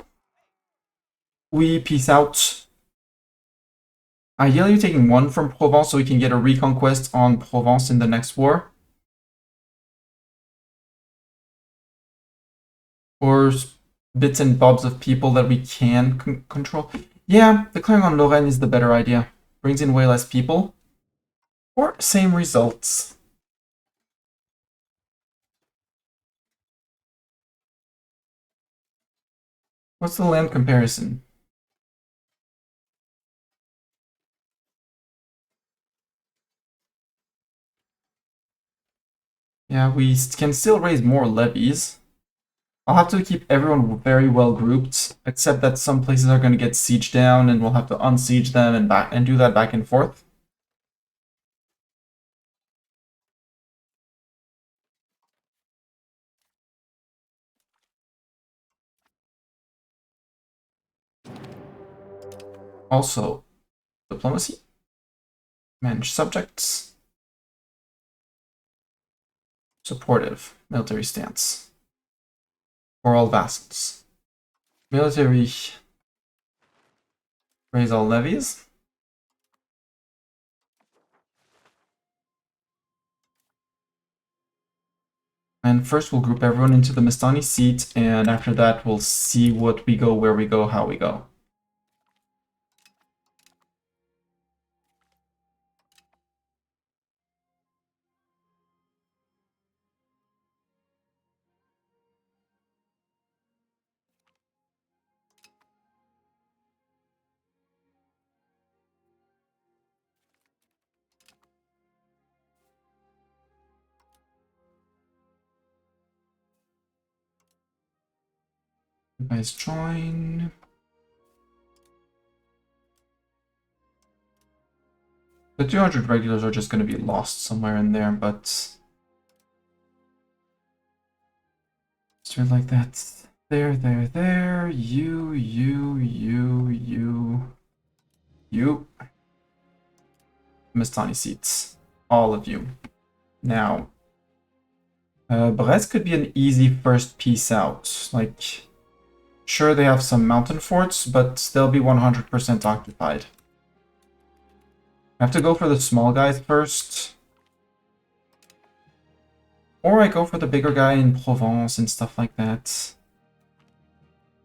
S1: we peace out. Ideally taking one from Provence so we can get a reconquest on Provence in the next war. Or bits and bobs of people that we can control. Yeah, declaring on Lorraine is the better idea. Brings in way less people. Or same results. What's the land comparison? Yeah, we can still raise more levies. I'll have to keep everyone very well grouped, except that some places are going to get sieged down and we'll have to unsiege them and do that back and forth. Also, diplomacy, manage subjects, supportive, military stance, for all vassals. Military, raise all levies. And first we'll group everyone into the Mistani seat, and after that we'll see what we go, where we go, how we go. You guys join. The 200 regulars are just going to be lost somewhere in there, but straight like that. There. You. Mistani seats. All of you. Now, Brest could be an easy first piece out. Like, sure, they have some mountain forts, but they'll be 100% occupied. I have to go for the small guys first. Or I go for the bigger guy in Provence and stuff like that.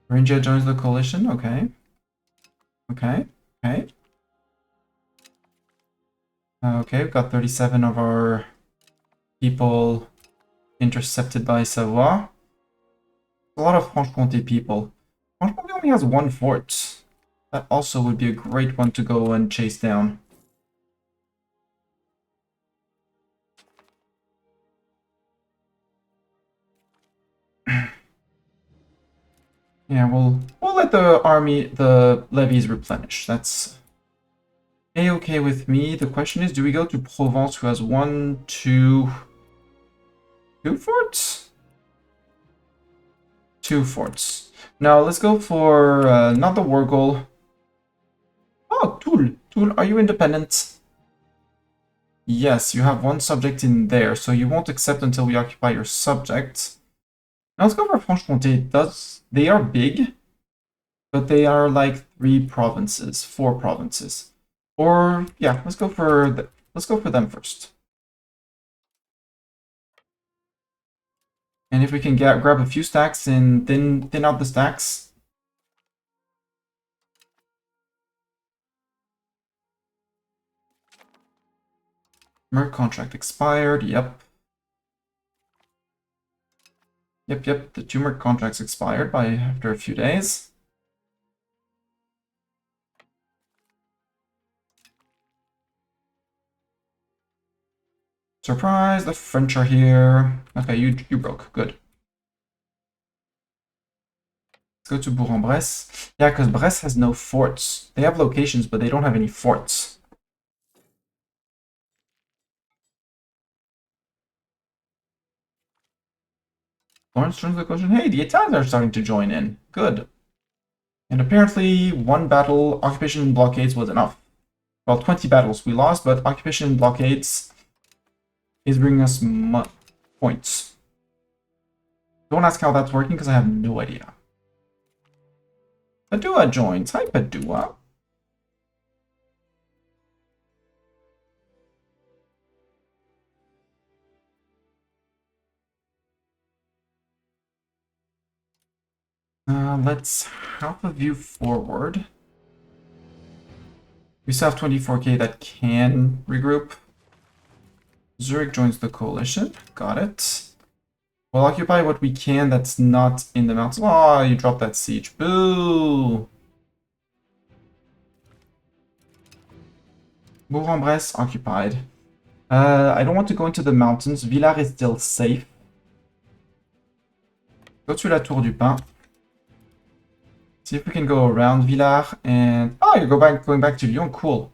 S1: Thuringia joins the coalition, okay. Okay. Okay, we've got 37 of our people intercepted by Savoie. A lot of Franche-Comté people. Franche-Comté only has one fort. That also would be a great one to go and chase down. Yeah, we'll let the army, the levies replenish. That's A-okay with me. The question is, do we go to Provence, who has two forts? Two forts. Now, let's go for, not the war goal. Oh, Toul. Toul, are you independent? Yes, you have one subject in there, so you won't accept until we occupy your subject. Now let's go for Franche-Comté. They are big, but they are like 4 provinces. Or yeah, let's go for them first. And if we can grab a few stacks and thin out the stacks. Merc contract expired. Yep. The 2 merc contracts expired after a few days. Surprise, the French are here. Okay, you broke. Good. Let's go to Bourg-en-Bresse. Yeah, because Bresse has no forts. They have locations, but they don't have any forts. Florence joins the question. Hey, the Italians are starting to join in. Good. And apparently, 1 battle, occupation and blockades was enough. Well, 20 battles we lost, but occupation and blockades is bringing us points. Don't ask how that's working, because I have no idea. Padua joins. Hi, Padua. Let's half a view forward. We still have 24k that can regroup. Zurich joins the coalition. Got it. We'll occupy what we can that's not in the mountains. Oh, you dropped that siege. Boo! Bourg-en-Bresse occupied. I don't want to go into the mountains. Villars is still safe. Go to La Tour du Pin. See if we can go around Villars and... Oh, you're going back to Lyon. Cool.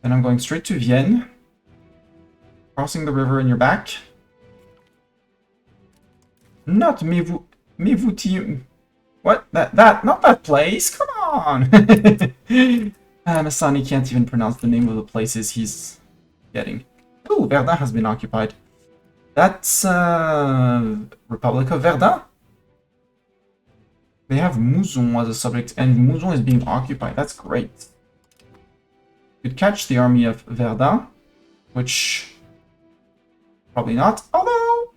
S1: Then I'm going straight to Vienne. Crossing the river in your back. Not Mevuti... What? Not that place? Come on! Masani can't even pronounce the name of the places he's getting. Ooh, Verdun has been occupied. That's Republic of Verdun? They have Mouzon as a subject, and Mouzon is being occupied. That's great. Could catch the army of Verdun, which... Probably not. Although...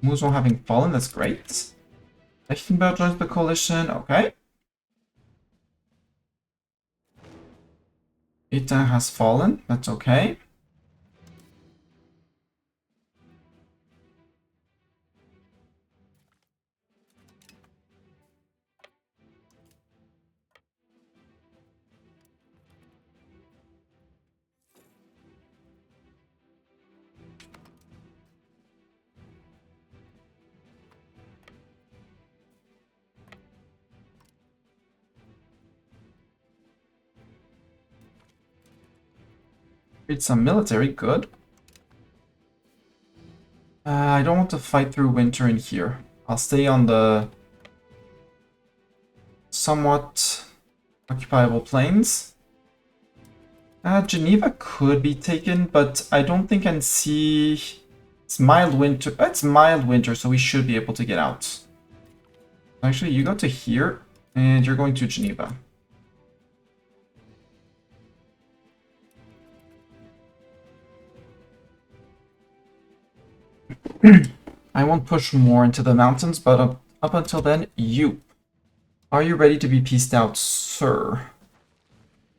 S1: Mouzon having fallen, that's great. Eichenberg joins the coalition, okay. Eta has fallen, that's okay. Create some military, good. I don't want to fight through winter in here. I'll stay on the somewhat occupiable plains. Geneva could be taken, but I don't think Annecy... It's mild winter. It's mild winter, so we should be able to get out. Actually, you go to here, and you're going to Geneva. I won't push more into the mountains, but up until then, you. Are you ready to be pieced out, sir?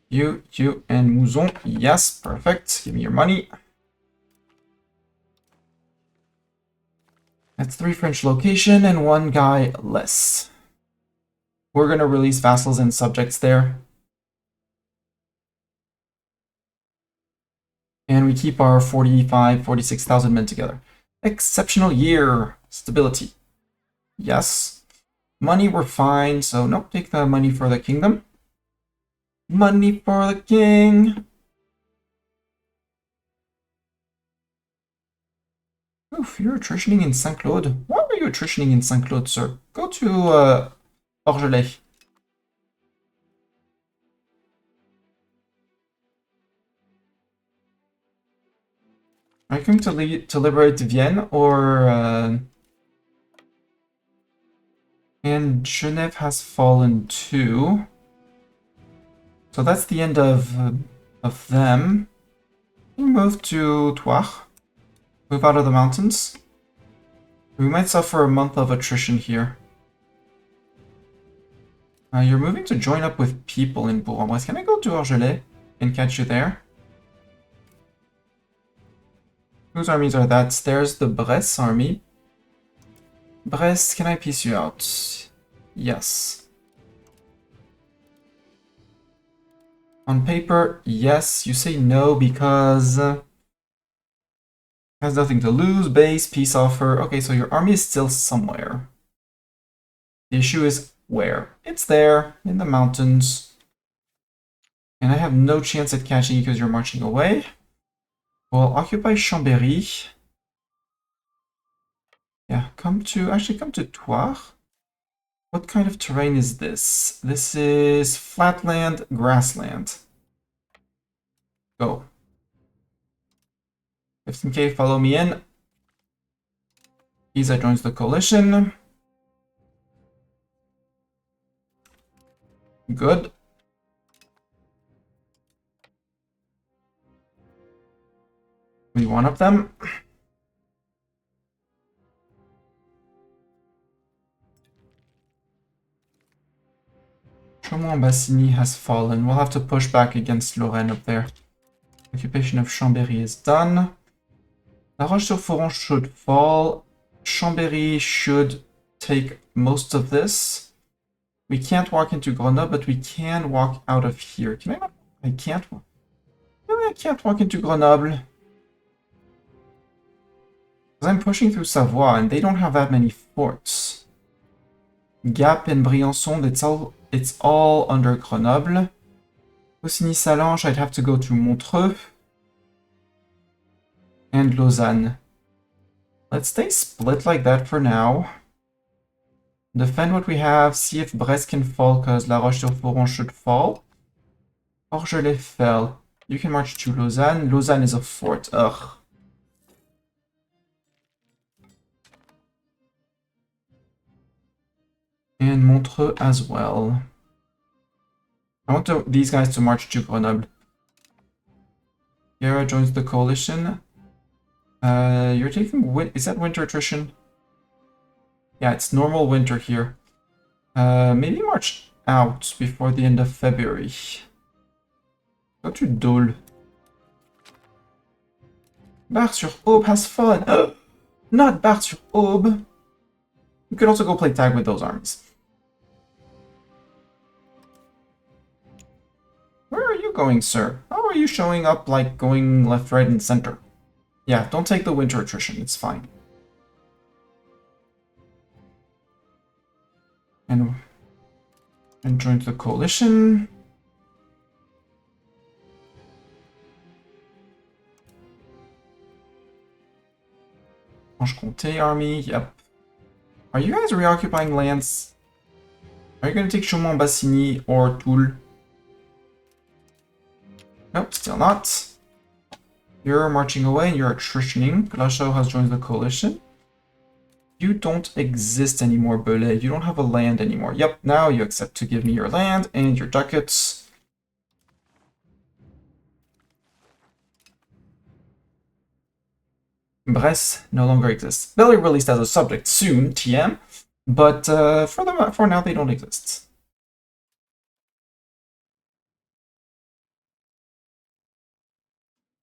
S1: You, and Mouzon. Yes, perfect. Give me your money. That's 3 French location and 1 guy less. We're going to release vassals and subjects there. And we keep our 46,000 men together. Exceptional year. Stability. Yes. Money, we're fine. So, nope, take the money for the kingdom. Money for the king. Oof, you're attritioning in Saint-Claude. Why are you attritioning in Saint-Claude, sir? Go to Orgelet. Are you going to liberate Vienne or... And Genève has fallen too. So that's the end of them. We move to Thouars. Move out of the mountains. We might suffer a month of attrition here. You're moving to join up with people in Bourg-en-Bresse. Can I go to Orgelet and catch you there? Whose armies are that? There's the Bresse army. Brest, can I piece you out? Yes. On paper, yes. You say no because... has nothing to lose. Base, peace offer. Okay, so your army is still somewhere. The issue is where? It's there, in the mountains. And I have no chance at catching you because you're marching away. Well, occupy Chambéry. Yeah, come to Thouars. What kind of terrain is this? This is flatland, grassland. Go. 15k, follow me in. Pisa joins the coalition. Good. We one of them. Chaumont-Bassigny has fallen. We'll have to push back against Lorraine up there. Occupation of Chambéry is done. La Roche-sur-Foron should fall. Chambéry should take most of this. We can't walk into Grenoble, but we can walk out of here. Can I not? I can't. No, I can't walk into Grenoble. Because I'm pushing through Savoie, and they don't have that many forts. Gap and Briançon, it's all under Grenoble. Cosigny-Salange, I'd have to go to Montreux. And Lausanne. Let's stay split like that for now. Defend what we have, see if Brest can fall, because La Roche-sur-Foron should fall. Orgelet fell. You can march to Lausanne. Lausanne is a fort. Ugh. And Montreux as well. I want these guys to march to Grenoble. Guerra joins the coalition. You're taking... Is that winter attrition? Yeah, it's normal winter here. Maybe march out before the end of February. Go to Dole. Bar-sur-Aube has fun. Not Bar-sur-Aube. You could also go play tag with those armies. Where are you going, sir? How are you showing up like going left, right, and center? Yeah, don't take the winter attrition. It's fine. And join the coalition. Franche-Comté army, yep. Are you guys reoccupying lands? Are you going to take Chaumont-Bassigny or Toul? Nope, still not. You're marching away and you're attritioning. Glashau has joined the coalition. You don't exist anymore, Belay. You don't have a land anymore. Yep, now you accept to give me your land and your ducats. Bresse no longer exists. They'll be released as a subject soon, TM, but for now they don't exist.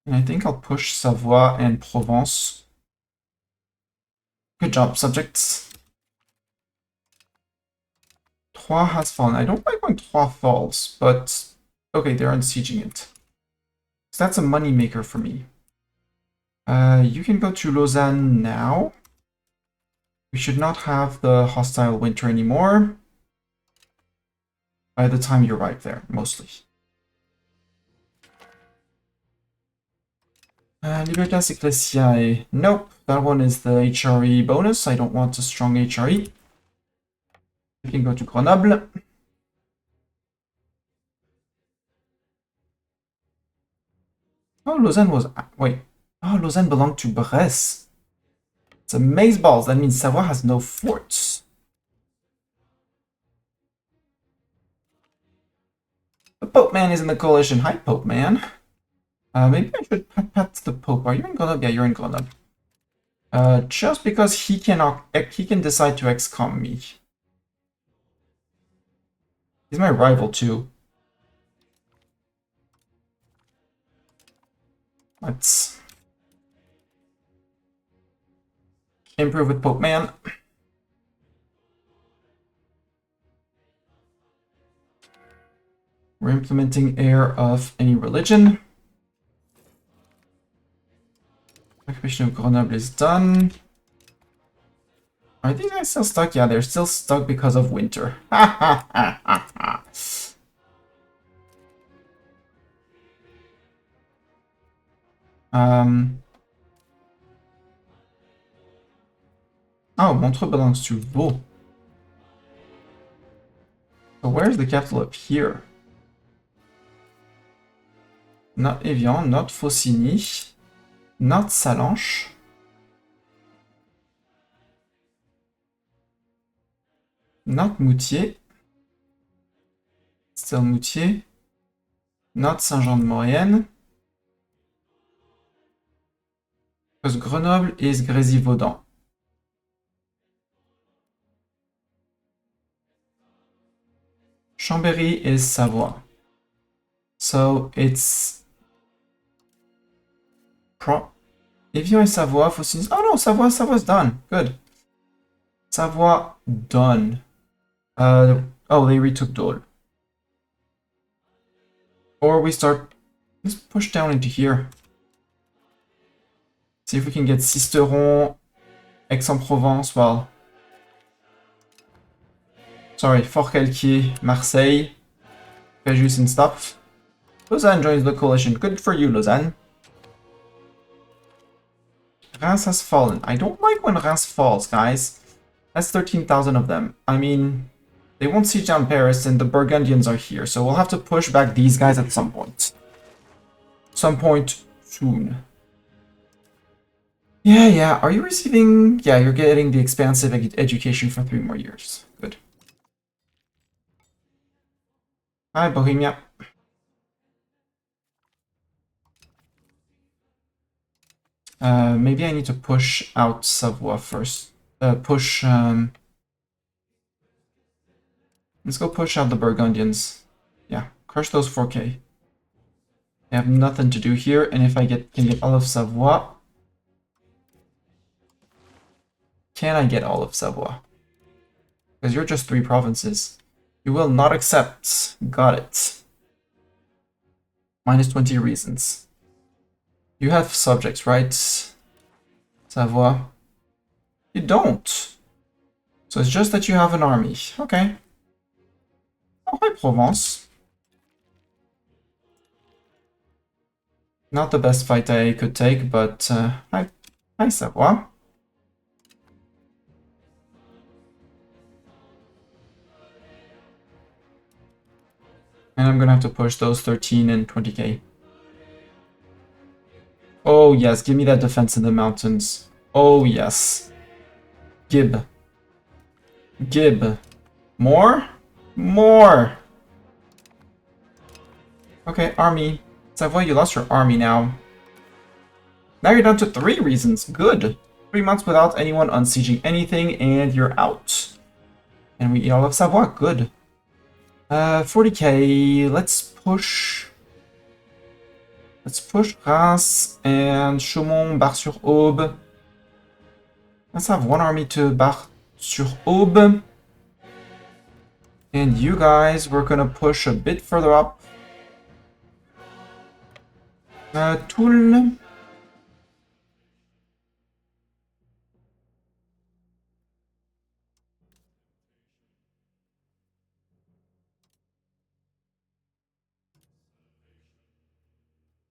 S1: And I think I'll push Savoie and Provence. Good job, subjects. Troyes has fallen. I don't like when Troyes falls, but okay, they're unsieging it. So that's a money maker for me. You can go to Lausanne now. We should not have the hostile winter anymore by the time you arrive there, mostly. Libertas Ecclesiae. Nope, that one is the HRE bonus. I don't want a strong HRE. You can go to Grenoble. Oh, Lausanne was... Wait. Oh, Lausanne belonged to Bresse. It's a maze balls. That means Savoie has no forts. The Pope Man is in the coalition. Hi, Pope Man. Maybe I should pat the Pope. Are you in Grenoble? Yeah, you're in Grenoble. Just because he can decide to excom me. He's my rival too. Let's improve with Pope Man. We're implementing heir of any religion. Occupation of Grenoble is done. Are these guys still stuck? Yeah, they're still stuck because of winter. Oh, Montreux belongs to Vaud. So where's the capital up here? Not Evian, not Faucigny, not Salanches. Not Moutier. Still Moutier. Not Saint-Jean-de-Maurienne. Because Grenoble is Grésivaudan. Chambéry is Savoie. So it's... Evian is Savoie, Faucigny... Oh no, Savoie's done. Good. Savoie done. Oh, they retook Dole. Or we start... Let's push down into here. See if we can get Sisteron, Aix-en-Provence, well... Sorry, Fort-Calquier, Marseille, Fréjus and stuff. Lausanne joins the coalition. Good for you, Lausanne. Reims has fallen. I don't like when Reims falls, guys. That's 13,000 of them. I mean, they won't siege down Paris and the Burgundians are here, so we'll have to push back these guys at some point. Some point soon. Yeah. Are you receiving... Yeah, you're getting the expansive education for 3 more years. Good. Hi, Bohemia. Maybe I need to push out Savoie first. Push Let's go push out the Burgundians. Yeah, crush those 4K. I have nothing to do here, and if I can get all of Savoie... Can I get all of Savoie? Because you're just 3 provinces. You will not accept. Got it. Minus 20 reasons. You have subjects, right? Savoie. You don't. So it's just that you have an army. Okay. Oh, hi, Provence. Not the best fight I could take, but hi, Savoie. And I'm gonna have to push those 13 and 20k. Oh yes, give me that defense in the mountains. Oh yes. Gib. Gib. More? More! Okay, army. Savoy, you lost your army now. Now you're down to 3 reasons. Good. 3 months without anyone unsieging anything, and you're out. And we eat all of Savoy. Good. 40k. Let's push... Let's push Reims and Chaumont, Bar-sur-Aube. Let's have 1 army to Bar-sur-Aube. And you guys, we're gonna push a bit further up. Toul.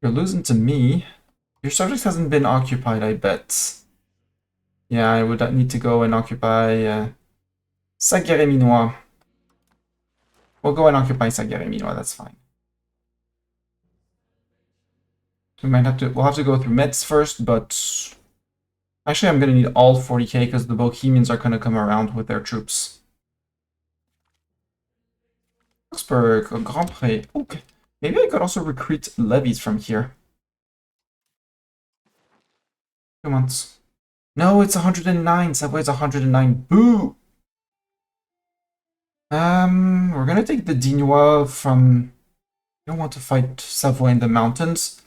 S1: You're losing to me. Your subject hasn't been occupied, I bet. Yeah, I would need to go and occupy Saguerre-Minois. We'll go and occupy Saguerre-Minois, that's fine. We'll have to go through Metz first, but... Actually, I'm gonna need all 40k because the Bohemians are gonna come around with their troops. Augsburg, Grand Pré. Okay. Maybe I could also recruit levies from here. 2 months. No, it's 109. Savoy's 109. Boo! We're gonna take the Dinois from... I don't want to fight Savoy in the mountains.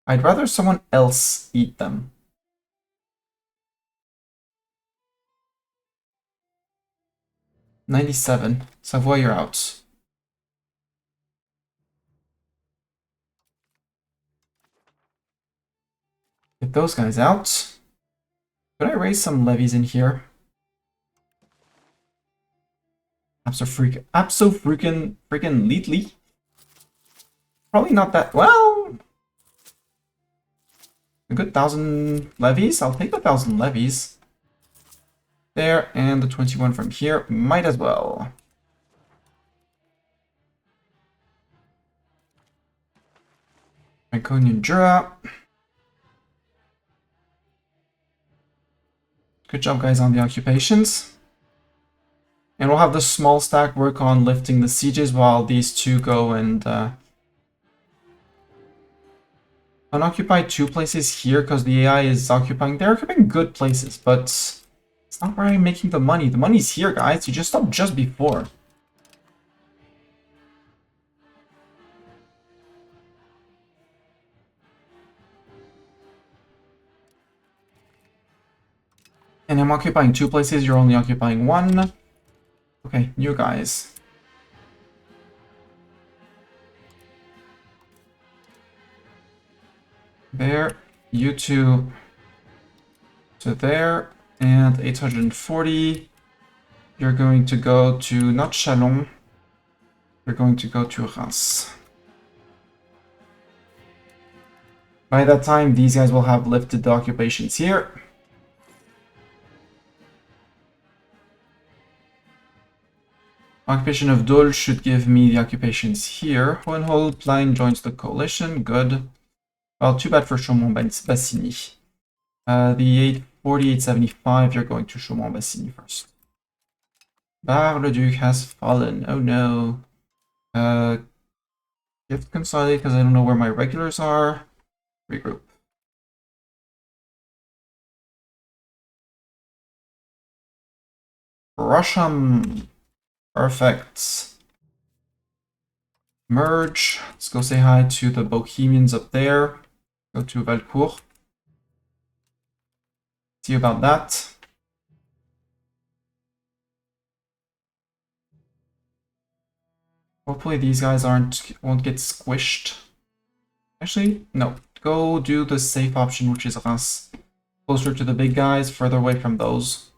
S1: I'd rather someone else eat them. $97. Savoy, you're out. Get those guys out. Could I raise some levies in here? Freaking Leetly? Probably not that well. A good 1,000 levies? I'll take the 1,000 levies. There, and the 21 from here. Might as well. Iconian Jura. Good job, guys, on the occupations. And we'll have the small stack work on lifting the sieges while these two go and unoccupy 2 places here because the AI is occupying. They're occupying good places, but it's not where I'm making the money. The money's here, guys. You just stopped just before. And I'm occupying 2 places. You're only occupying 1. Okay, you guys. There, you two to there, and 840. You're going to go to not Chalon. You're going to go to Reims. By that time, these guys will have lifted the occupations here. Occupation of Dole should give me the occupations here. Hohenzollern joins the coalition. Good. Well, too bad for Chaumont-Bassigny. The 840, 875, you're going to Chaumont-Bassigny first. Bar-le-Duc has fallen. Oh no. Gift consolidate because I don't know where my regulars are. Regroup. Russian. Perfect. Merge. Let's go say hi to the Bohemians up there. Go to Valcourt. See about that. Hopefully these guys won't get squished. Actually, no. Go do the safe option, which is Reims. Closer to the big guys, further away from those.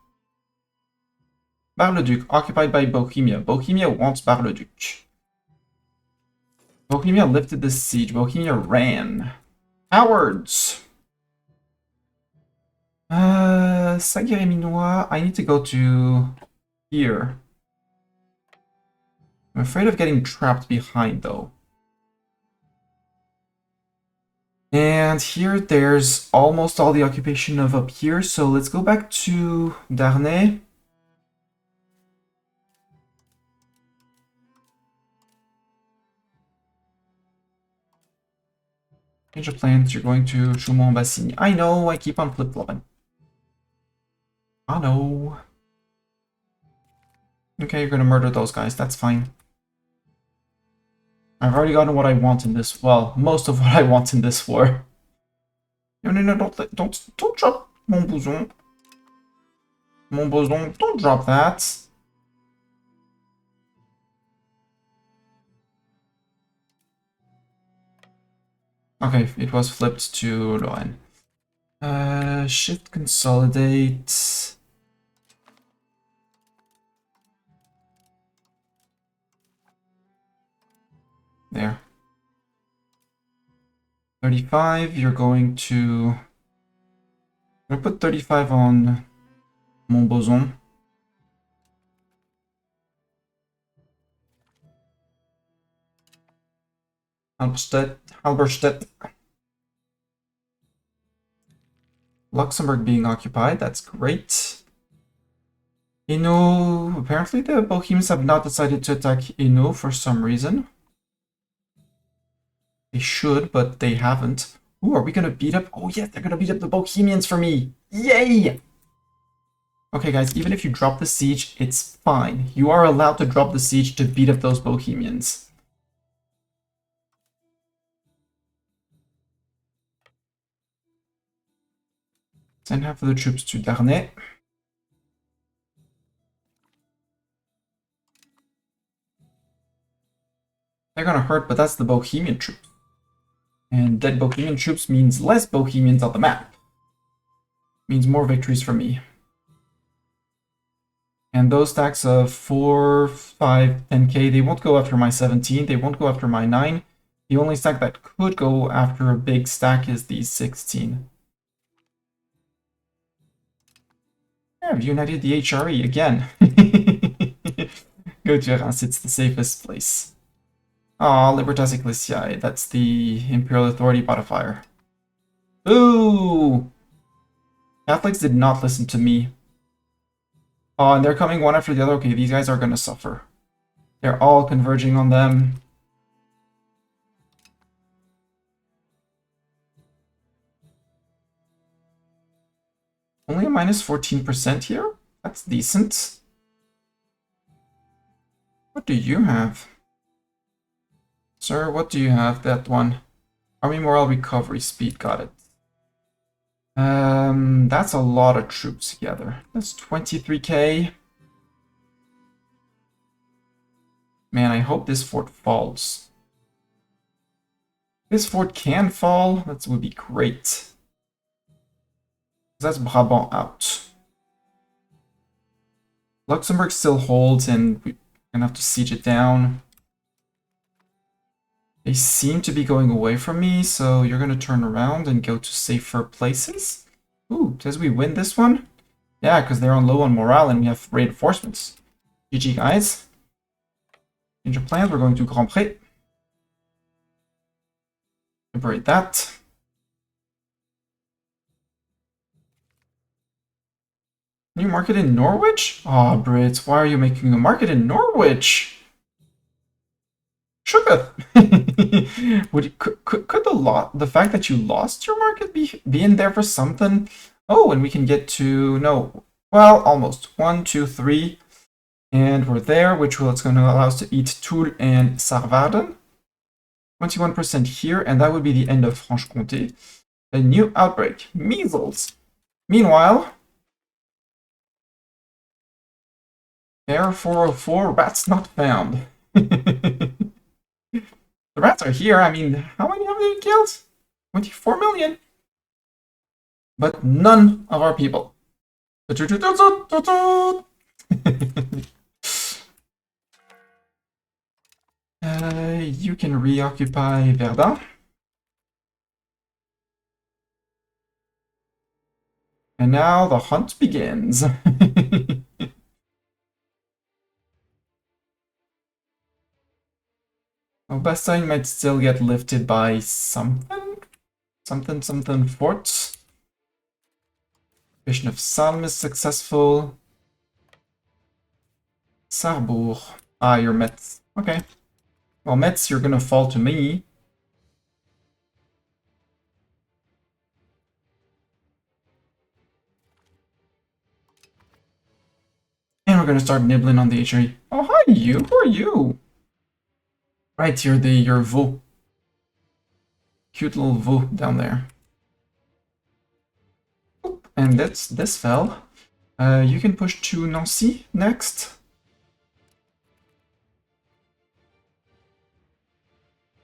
S1: Bar-le-Duc, occupied by Bohemia. Bohemia wants Bar-le-Duc. Bohemia lifted the siege. Bohemia ran. Cowards! Saguenay-Minois, I need to go to here. I'm afraid of getting trapped behind, though. And here, there's almost all the occupation of up here, so let's go back to Darnay. Change of plans, you're going to Chaumont-Bassigny. I know, I keep on flip-flopping. I know. Okay, you're gonna murder those guys, that's fine. I've already gotten what I want in this, well, most of what I want in this war. No, don't drop mon boson. Mon boson, don't drop that. Okay, it was flipped to Lorraine. Shift consolidate. There. 35, you're going to... I'm gonna put 35 on Montbozon. Halberstadt. Luxembourg being occupied, that's great. Hainaut, apparently the Bohemians have not decided to attack Hainaut for some reason. They should, but they haven't. Ooh, are we gonna beat up? Oh yes, they're gonna beat up the Bohemians for me! Yay! Okay guys, even if you drop the siege, it's fine. You are allowed to drop the siege to beat up those Bohemians. Send half of the troops to Darnay. They're gonna hurt, but that's the Bohemian troops. And dead Bohemian troops means less Bohemians on the map. Means more victories for me. And those stacks of 4, 5, 10k, they won't go after my 17, they won't go after my 9. The only stack that could go after a big stack is the 16. Yeah, I've united the HRE again. Go to Reims, it's the safest place. Aw, Libertas Ecclesiae, that's the Imperial Authority modifier. Ooh! Catholics did not listen to me. Oh, and they're coming one after the other. Okay, these guys are gonna suffer. They're all converging on them. Only a minus 14% here? That's decent. What do you have? Sir, what do you have? That one. Army morale recovery speed, got it. That's a lot of troops together. That's 23k. Man, I hope this fort falls. This fort can fall, that would be great. That's Brabant out. Luxembourg still holds, and we're gonna have to siege it down. They seem to be going away from me, so you're gonna turn around and go to safer places. Ooh, does we win this one? Yeah, because they're on low on morale and we have reinforcements. GG, guys. Change of plans, we're going to Grand Pré. Liberate that. New market in Norwich? Aw, oh, Brits, why are you making a market in Norwich? Shooketh! Could the fact that you lost your market be in there for something? Oh, and we can get to, no, well, almost. 1, 2, 3. And we're there, which will, it's going to allow us to eat Toul and Sarvarden. 21% here, and that would be the end of Franche-Comté. A new outbreak, measles. Meanwhile, Air 404, rats not found. The rats are here. I mean, how many have they killed? 24 million. But none of our people. You can reoccupy Verdun. And now the hunt begins. Oh, Bastogne might still get lifted by something? Something fort. Vision of Salm is successful. Sarrebourg. Ah, you're Metz. Okay. Well, Metz, you're gonna fall to me. And we're gonna start nibbling on the HRE. Oh, hi, you. Who are you? Right, you're your Vaux. Cute little Vaux down there. Oop, and this fell. You can push to Nancy next.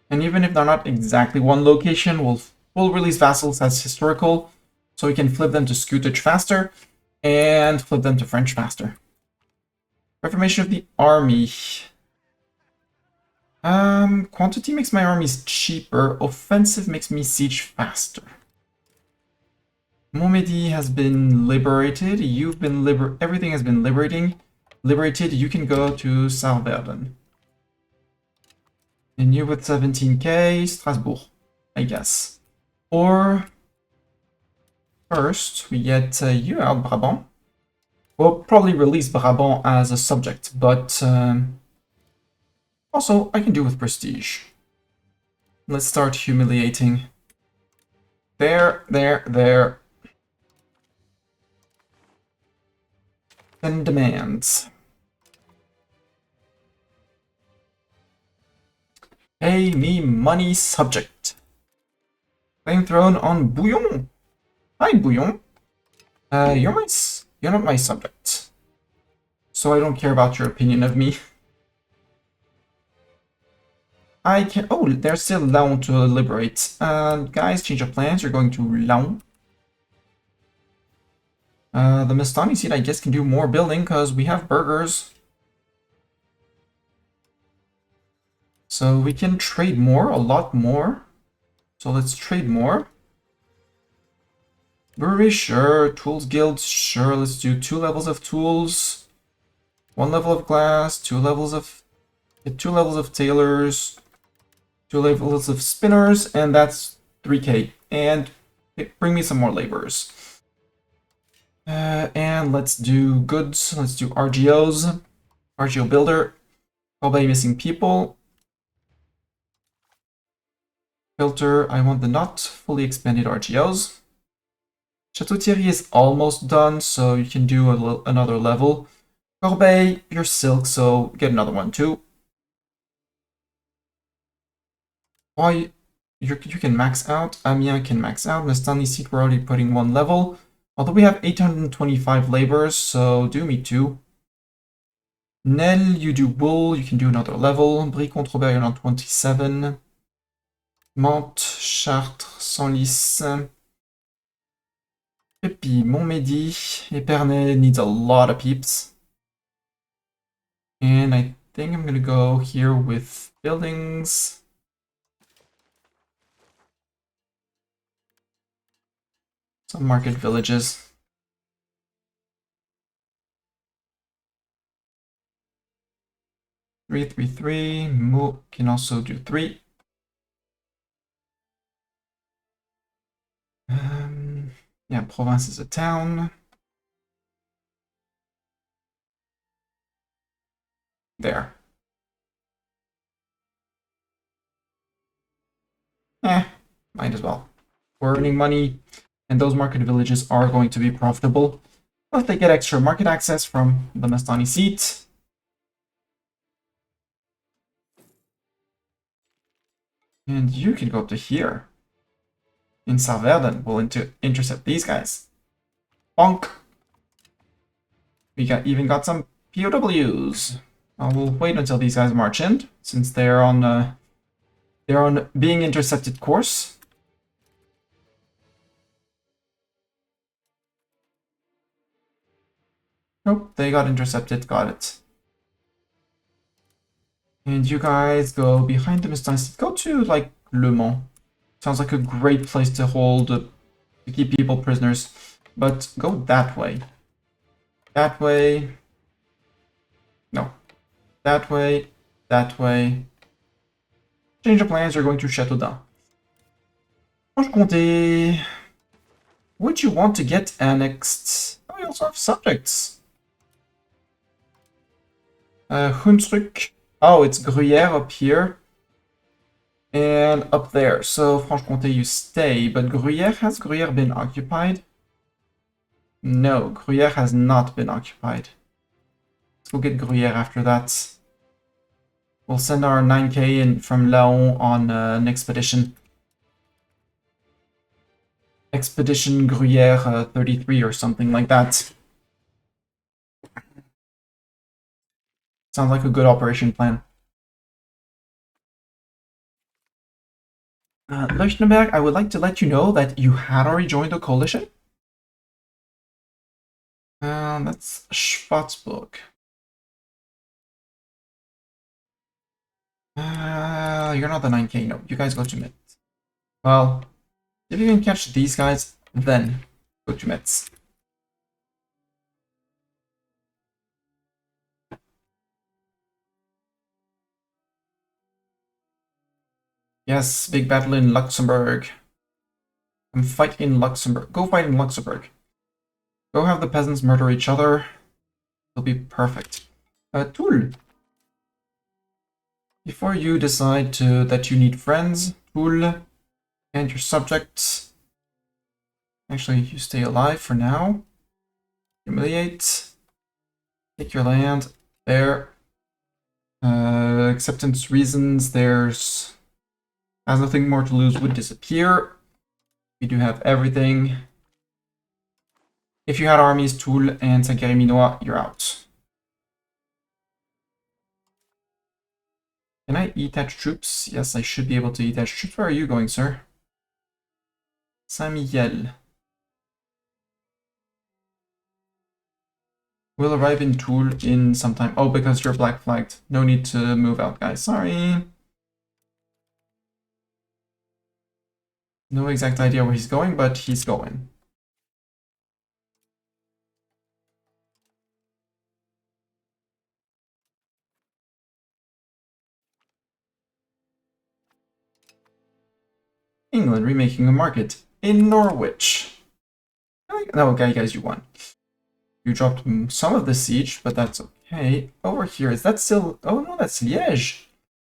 S1: And even if they're not exactly one location, we'll release vassals as historical, so we can flip them to Scutage faster, and flip them to French faster. Reformation of the army. Quantity makes my armies cheaper. Offensive makes me siege faster. Montmedy has been liberated. You've been everything has been liberated. You can go to Saarverden. And you with 17k, Strasbourg, I guess. Or first we get you out, Brabant. We'll probably release Brabant as a subject, but also I can do with prestige. Let's start humiliating. There. 10 demands. Pay me money, subject. Claim throne on Bouillon. Hi, Bouillon. You're not my subject, so I don't care about your opinion of me. I can. Oh, there's still Laon to liberate. Guys, change of plans. You're going to Laon. The Mastani seat, I guess, can do more building because we have burgers. So we can trade more, a lot more. So let's trade more. Brewery, sure. Tools guild, sure. Let's do 2 levels of tools. 1 level of glass, 2 levels of tailors, 2 levels of spinners, and that's 3k. And bring me some more laborers. And let's do goods. Let's do RGOs. RGO builder. Probably missing people. Filter. I want the not fully expanded RGOs. Chateau Thierry is almost done, so you can do another level. Corbeil, you're silk, so get another one too. Why? You can max out. Amiens can max out. Mestani seat, we're already putting 1 level. Although we have 825 laborers, so do me too. Nel, you do wool, you can do another level. Brie-Contre-Robert, you're on 27. Mantes, Chartres, Senlis. Pépi, Montmedy, Épernay needs a lot of peeps. And I think I'm gonna go here with buildings. Some market villages. Three. Mo can also do 3. Yeah, Provence is a town. There. Might as well. We're earning money, and those market villages are going to be profitable. But they get extra market access from the Mastani seat. And you can go to here. In Salverden, we'll intercept these guys. Bonk! We even got some POWs. We'll wait until these guys march in, since they're on being intercepted course. Nope, they got intercepted, got it. And you guys go behind the Mustang. Go to, like, Le Mans. Sounds like a great place to hold, to keep people prisoners. But go that way. That way. No. That way. That way. Change of plans, you're going to Châteaudun. Franche-Comté. Would you want to get annexed? Oh, you also have subjects. Hunsrück. Oh, it's Gruyère up here. And up there. So, Franche-Comté, you stay. But has Gruyère been occupied? No, Gruyère has not been occupied. Let's go get Gruyère after that. We'll send our 9k in from Laon on an expedition. Expedition Gruyère 33 or something like that. Sounds like a good operation plan. Leuchtenberg, I would like to let you know that you had already joined the coalition. That's Schwarzburg. You're not the 9k, no. You guys go to Metz. Well, if you can catch these guys, then go to Metz. Yes, big battle in Luxembourg. Fight in Luxembourg. Go fight in Luxembourg. Go have the peasants murder each other. It'll be perfect. Toul. Before you decide that you need friends, Toul, and your subjects. Actually, you stay alive for now. Humiliate. Take your land. There. Acceptance reasons. There's... Has nothing more to lose would disappear. We do have everything. If you had armies, Toul and Saint-Guéry-Minois, you're out. Can I detach troops? Yes, I should be able to detach troops. Where are you going, sir? Saint-Mihiel. We'll arrive in Toul in some time. Oh, because you're black flagged. No need to move out, guys. Sorry. No exact idea where he's going, but he's going. England remaking a market in Norwich. No, okay, guys, you won. You dropped some of the siege, but that's okay. Over here, is that still... Oh, no, that's Liège.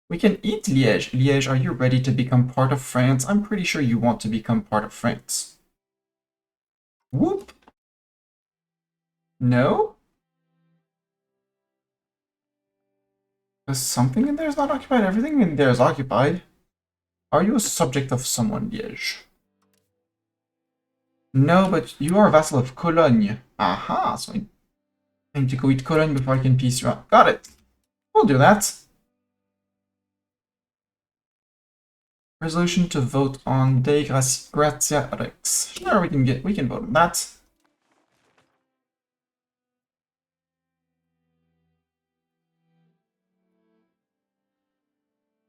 S1: We can eat Liège. Liège, are you ready to become part of France? I'm pretty sure you want to become part of France. Whoop. No? Because something in there is not occupied. Everything in there is occupied. Are you a subject of someone, Liège? No, but you are a vassal of Cologne. Aha, so I need to go eat Cologne before I can peace you out. Got it. We'll do that. Resolution to vote on Dei Gratia Rex. Sure, we can vote on that.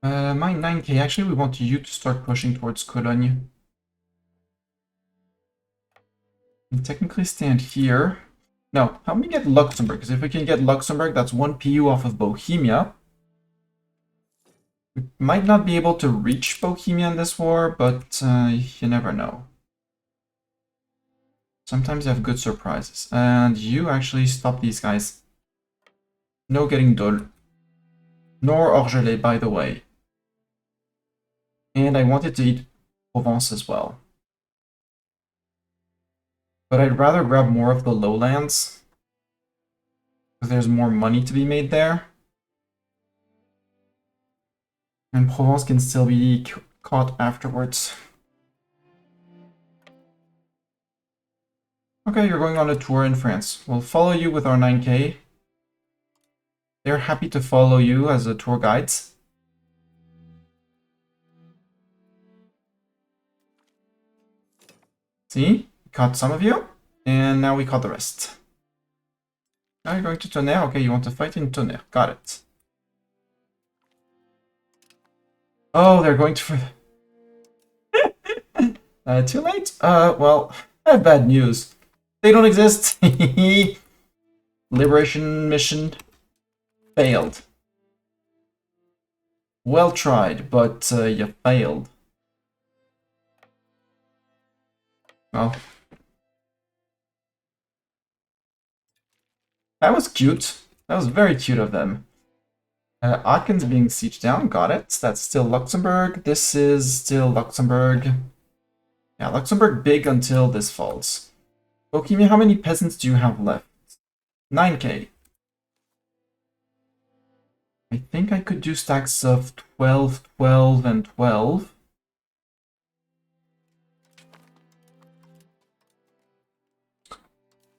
S1: My 9k, actually we want you to start pushing towards Cologne. And technically stand here. No, help me get Luxembourg, because if we can get Luxembourg, that's 1 PU off of Bohemia. We might not be able to reach Bohemia in this war, but you never know. Sometimes you have good surprises. And you actually stop these guys. No getting Dole. Nor Orgelet, by the way. And I wanted to eat Provence as well. But I'd rather grab more of the lowlands. Because there's more money to be made there. And Provence can still be caught afterwards. Okay, you're going on a tour in France. We'll follow you with our 9K. They're happy to follow you as a tour guide. See? We caught some of you, and now we caught the rest. Now you're going to Tonnerre. Okay, you want to fight in Tonnerre. Got it. Oh, they're going to... too late? Well, I have bad news. They don't exist. Liberation mission failed. Well tried, but you failed. Well, that was cute. That was very cute of them. Aachen being sieged down, got it. That's still Luxembourg. This is still Luxembourg. Yeah, Luxembourg big until this falls. Okimi, how many peasants do you have left? 9K. I think I could do stacks of 12, 12, and 12.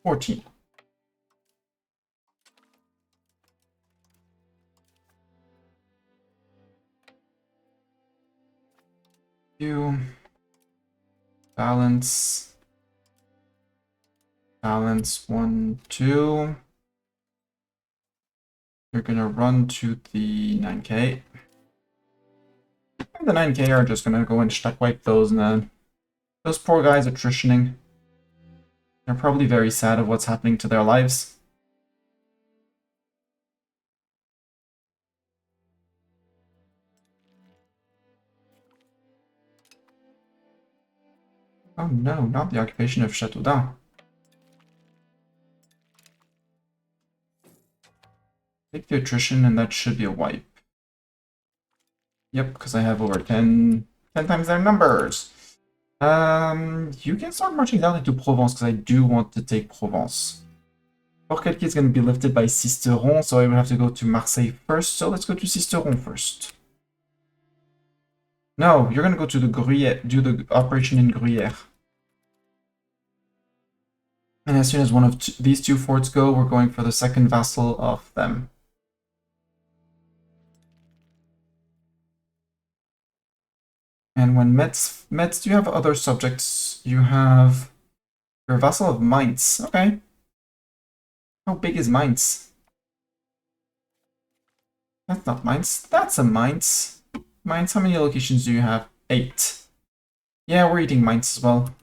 S1: $14. Balance. Balance 1, 2. You're gonna run to the 9K. And the 9K are just gonna go and stack wipe those, and then those poor guys attritioning. They're probably very sad of what's happening to their lives. Oh no, not the occupation of Châteaudun. Take the attrition and that should be a wipe. Yep, because I have over 10 times their numbers. You can start marching down into Provence because I do want to take Provence. Forcalquier is going to be lifted by Sisteron, so I will have to go to Marseille first. So let's go to Sisteron first. No, you're going to go to the Gruyère, do the operation in Gruyère. And as soon as one of these two forts go, we're going for the second vassal of them. And when Metz, do you have other subjects? You have your vassal of Mainz. Okay. How big is Mainz? That's not Mainz. That's a Mainz. Mainz, how many locations do you have? 8. Yeah, we're eating Mainz as well.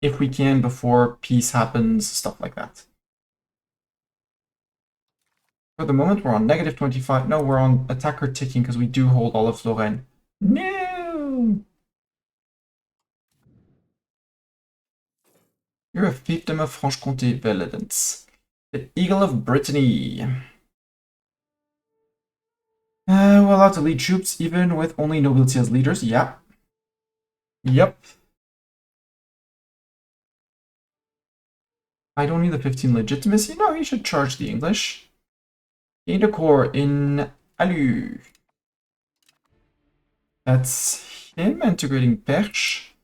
S1: If we can before peace happens, stuff like that. For the moment, we're on negative 25. No, we're on attacker ticking because we do hold all of Lorraine. No! You're a fiefdom of Franche-Comté, Valence. The Eagle of Brittany. We're allowed to lead troops even with only nobility as leaders. Yeah. Yep. I don't need the 15 legitimacy. No, you should charge the English. Gain a corps in Alu. That's him integrating Perche.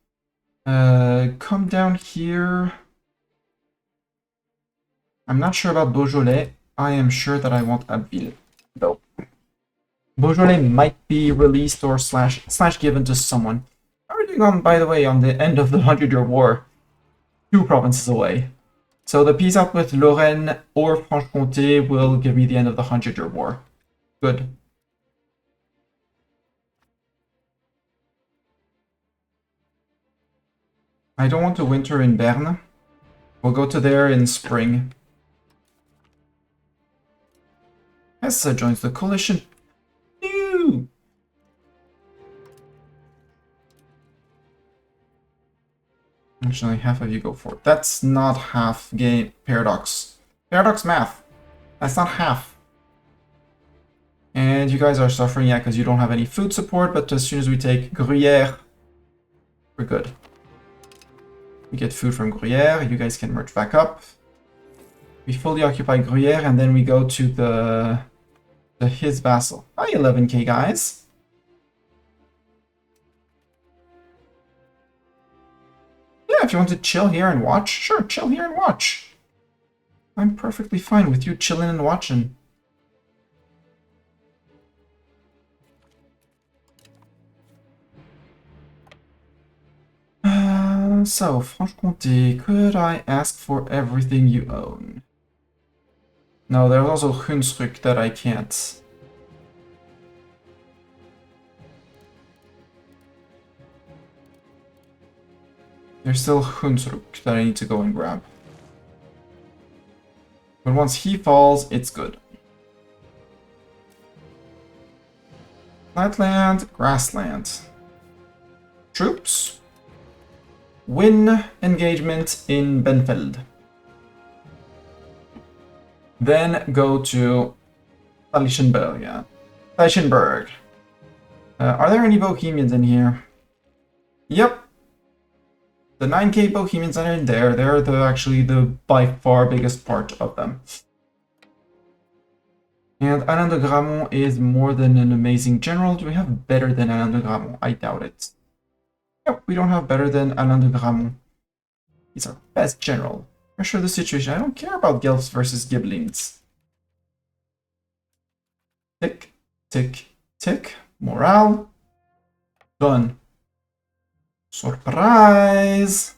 S1: Come down here. I'm not sure about Beaujolais. I am sure that I want Abbeville, though. Beaujolais might be released or slash given to someone. How are we doing on, by the way, on the end of the 100-year war? 2 provinces away. So the peace out with Lorraine or Franche-Comté will give me the end of the 100-year war. Good. I don't want to winter in Berne. We'll go to there in spring. Hesse joins the coalition. No! Actually, half of you go for it. That's not half game paradox. Paradox math. That's not half. And you guys are suffering, yeah, because you don't have any food support, but as soon as we take Gruyère, we're good. We get food from Gruyère, you guys can merge back up. We fully occupy Gruyère, and then we go to his vassal. Hi, 11k guys. if you want to chill here and watch, sure, chill here and watch. I'm perfectly fine with you chilling and watching. So, Franche-Comté, could I ask for everything you own? No, there's also Hunsrück that I can't. There's still Hunsrück that I need to go and grab. But once he falls, it's good. Flatland, grassland. Troops. Win engagement in Benfeld. Then go to Talischenberg, yeah. Talischenberg. Are there any Bohemians in here? Yep. The 9k Bohemians are in there. They're actually the by far biggest part of them. And Alain de Gramont is more than an amazing general. Do we have better than Alain de Gramont? I doubt it. Yep, we don't have better than Alain de Gramont. He's our best general. Pressure the situation. I don't care about Guelphs versus Ghibellines. Tick, tick, tick. Morale. Done. Surprise!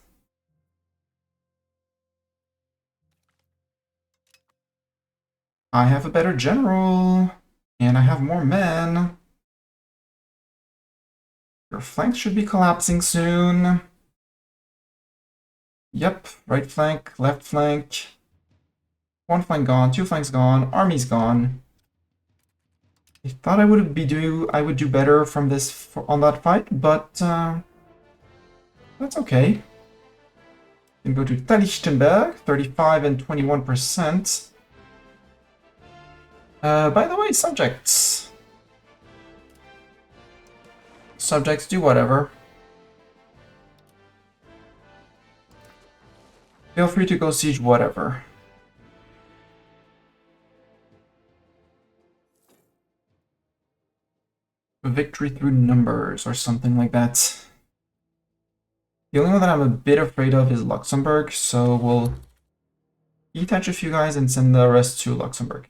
S1: I have a better general. And I have more men. Your flanks should be collapsing soon. Yep, right flank, left flank. One flank gone, two flanks gone, army's gone. I thought I would do better from this on that fight, but that's okay. Then go to Talichtenberg, 35 and 21%. By the way, subjects. Subjects do whatever. Feel free to go siege whatever. Victory through numbers or something like that. The only one that I'm a bit afraid of is Luxembourg, so we'll detach a few guys and send the rest to Luxembourg.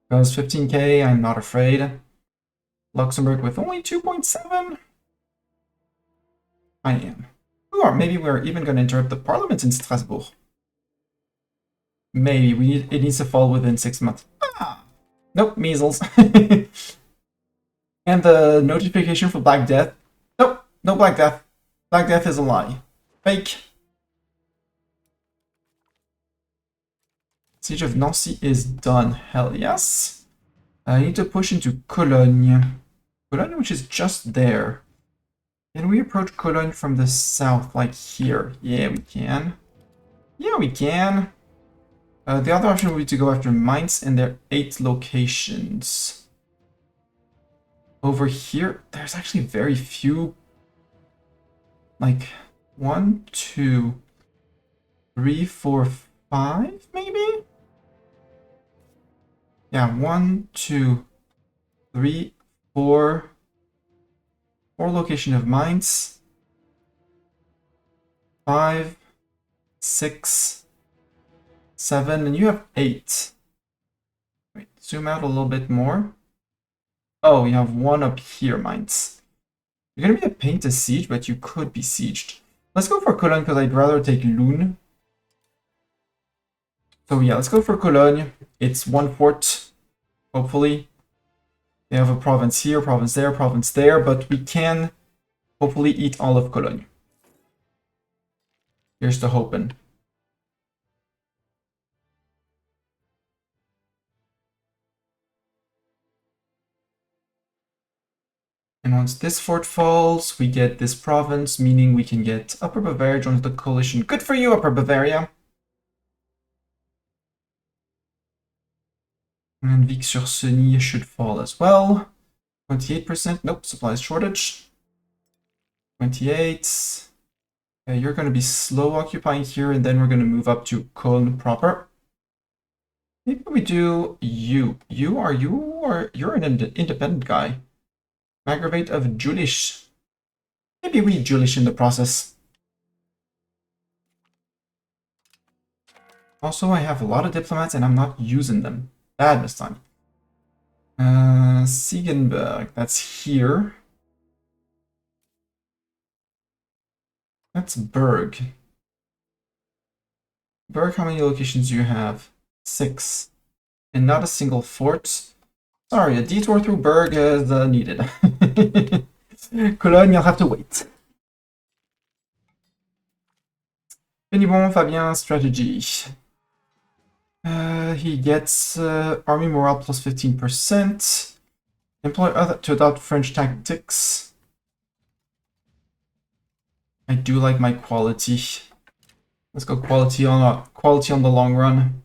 S1: Because 15k, I'm not afraid. Luxembourg with only 2.7? I am. Or maybe we're even going to interrupt the parliament in Strasbourg. Maybe it needs to fall within 6 months. Ah! Nope, measles. And the notification for Black Death. Nope, no Black Death. Black Death is a lie. Fake. Siege of Nancy is done. Hell yes. I need to push into Cologne. Cologne, which is just there. Can we approach Cologne from the south, like here? Yeah, we can. Yeah, we can. The other option would be to go after Mainz and their 8 locations. Over here, there's actually very few. Like 1, 2, 3, 4, 5, maybe? Yeah, 1, 2, 3, 4. 4 location of Mainz. 5, 6, 7, and you have 8. Wait, zoom out a little bit more. Oh, you have 1 up here, Mainz. You're gonna be a pain to siege, but you could be sieged. Let's go for Cologne, because I'd rather take Lune. So yeah, let's go for Cologne. It's 1 fort, hopefully. They have a province here, province there, but we can hopefully eat all of Cologne. Here's the hoping. And once this fort falls, we get this province, meaning we can get Upper Bavaria joins the coalition. Good for you, Upper Bavaria. And Vic-sur-Seine should fall as well. 28%. Nope, supplies shortage. 28. You're going to be slow occupying here, and then we're going to move up to Cologne proper. Maybe we do you. You're an independent guy. Aggravate of Julish. Maybe we Julish in the process. Also, I have a lot of diplomats and I'm not using them. Bad this time. Siegenberg, that's here. That's Berg. Berg, how many locations do you have? 6. And not a single fort. Sorry, a detour through Berg is needed. Cologne, you'll have to wait. Benibon, Fabien, strategy. He gets army morale plus 15%. Employ other to adopt French tactics. I do like my quality. Let's go quality on the long run.